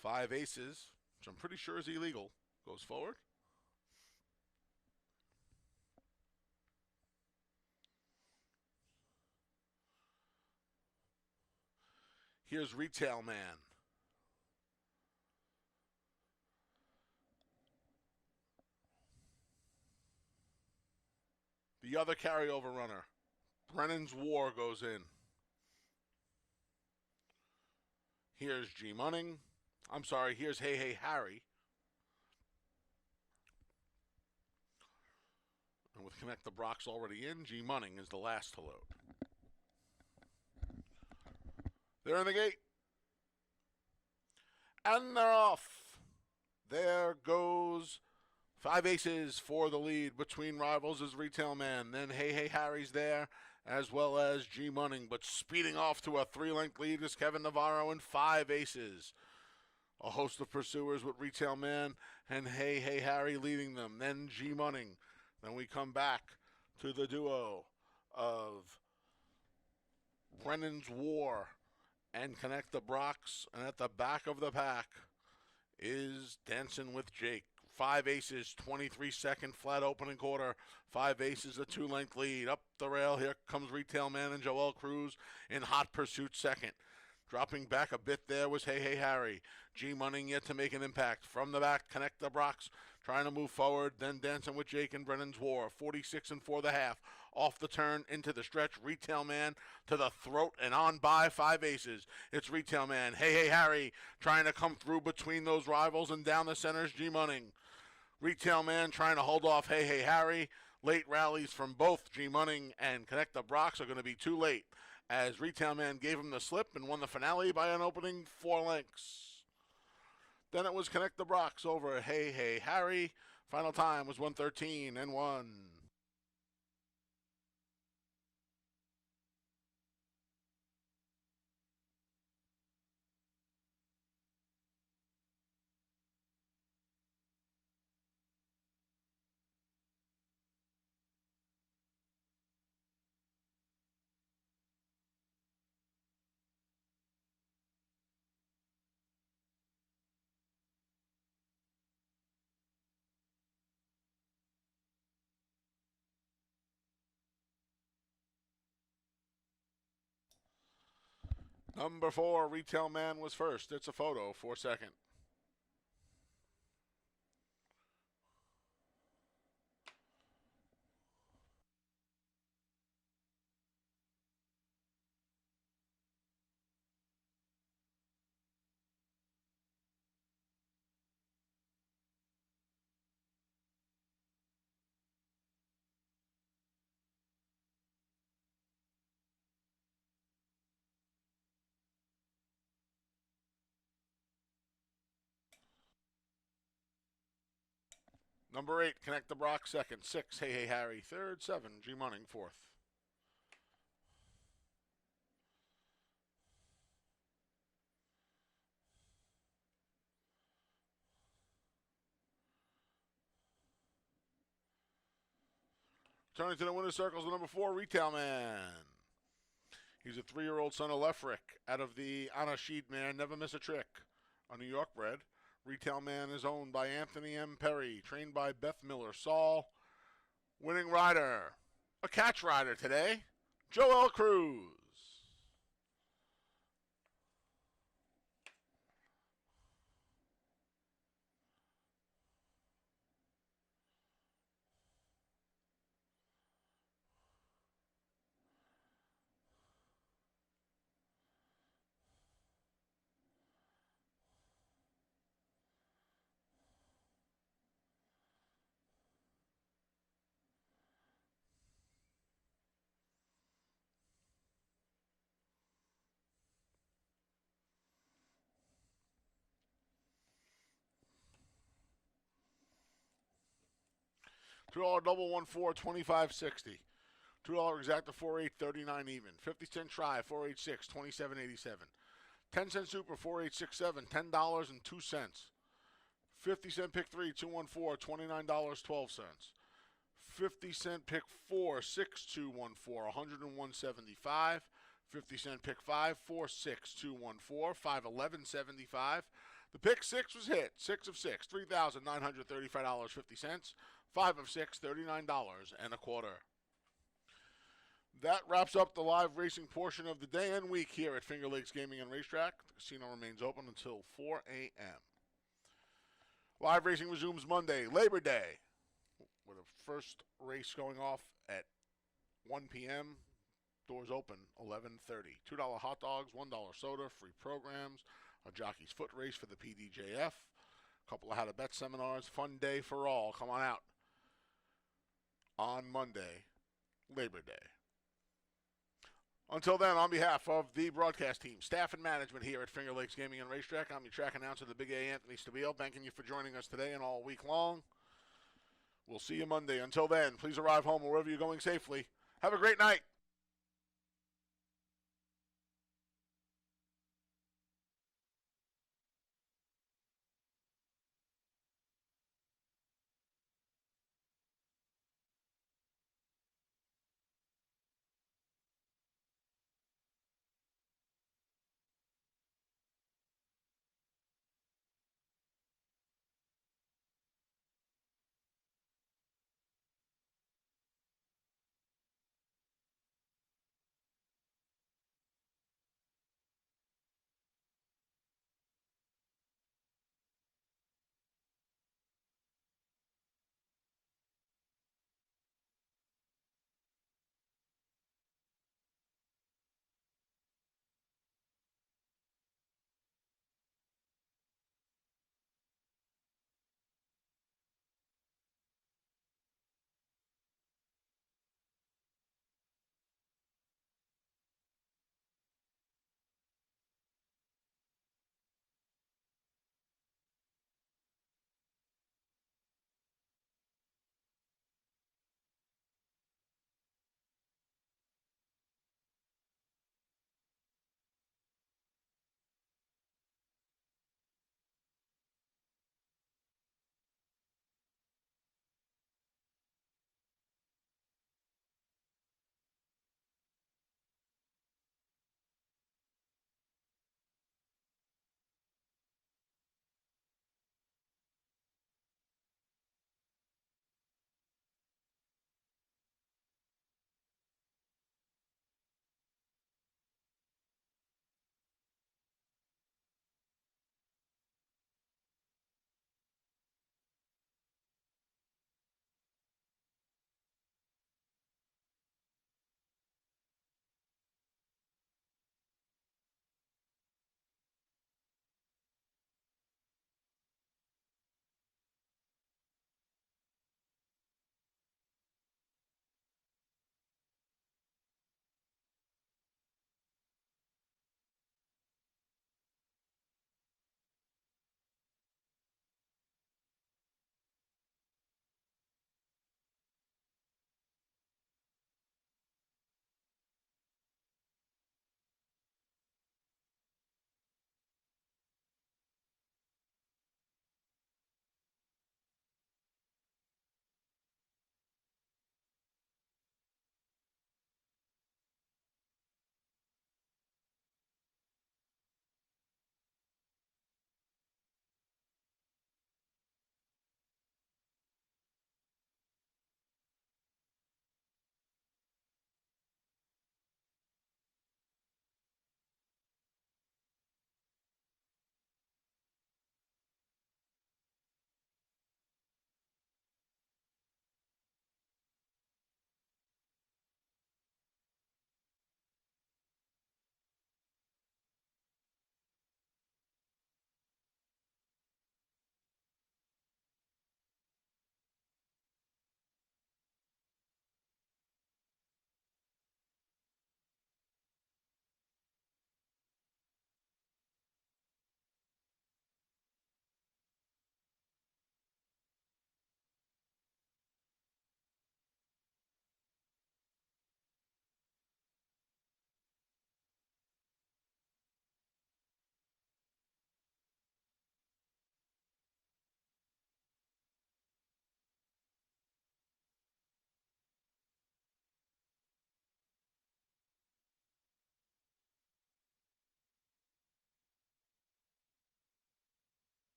A: Five Aces, which I'm pretty sure is illegal, goes forward. Here's Retail Man. The other carryover runner, Brennan's War, goes in. Here's G Munning. I'm sorry, here's Hey Hey Harry. And with Connect the Brox already in, G Munning is the last to load. They're in the gate. And they're off. There goes 5 Aces for the lead. Between rivals is Retail Man. Then Hey Hey Harry's there, as well as G Munning. But speeding off to a 3-length lead is Kevin Navarro and 5 Aces. A host of pursuers with Retail Man and Hey Hey Harry leading them. Then G Munning. Then we come back to the duo of Brennan's War and Connect the Brox. And at the back of the pack is Dancing with Jake. 5 aces, 23-second flat opening quarter. 5 aces, a 2-length lead. Up the rail, here comes Retail Man and Joel Cruz in hot pursuit second. Dropping back a bit there was Hey Hey Harry. G-Money yet to make an impact. From the back, Connect the Brox trying to move forward. Then Dancing with Jake and Brennan's War. 46 and 4 1/2. Off the turn, into the stretch. Retail Man to the throat and on by 5 aces. It's Retail Man. Hey Hey Harry trying to come through between those rivals and down the center's G-Money. Retail Man trying to hold off Hey Hey Harry. Late rallies from both G-Money and Connect the Brox are going to be too late, as Retail Man gave him the slip and won the finale by an opening 4 lengths. Then it was Connect the Brox over Hey Hey Harry. Final time was 1:13 and 1. Number 4, Retail Man was first. It's a photo for second. Number 8, Connect the Brox second. 6, Hey Hey Harry third. 7, G-Money fourth. Turning to the winner's circles, the number 4, Retail Man. He's a 3-year-old son of Lefrick out of the Anasheed Man, Never Miss a Trick. A New York bred. Retail Man is owned by Anthony M. Perry, trained by Beth Miller Saul. Winning rider, a catch rider today, Joel Cruz. $2 double 1-4, 25.60. $2 exacta 4-8, 39 even. 50-cent try 486, 27.87. 10-cent super 4867, $10.02. 50-cent pick 3, 214, $29.12. 50-cent pick 4, 6214, $101.75. 50-cent pick 5, 46214, $511.75. The pick 6 was hit. 6 of 6, $3,935.50. 5 of 6, $39.25. That wraps up the live racing portion of the day and week here at Finger Lakes Gaming and Racetrack. The casino remains open until 4 a.m. Live racing resumes Monday, Labor Day, with a first race going off at 1 p.m. Doors open 11:30. $2 hot dogs, $1 soda, free programs, a jockey's foot race for the PDJF, a couple of how to bet seminars, fun day for all. Come on out on Monday, Labor Day. Until then, on behalf of the broadcast team, staff, and management here at Finger Lakes Gaming and Racetrack, I'm your track announcer, the Big A, Anthony Stabile, thanking you for joining us today and all week long. We'll see you Monday. Until then, please arrive home wherever you're going safely. Have a great night.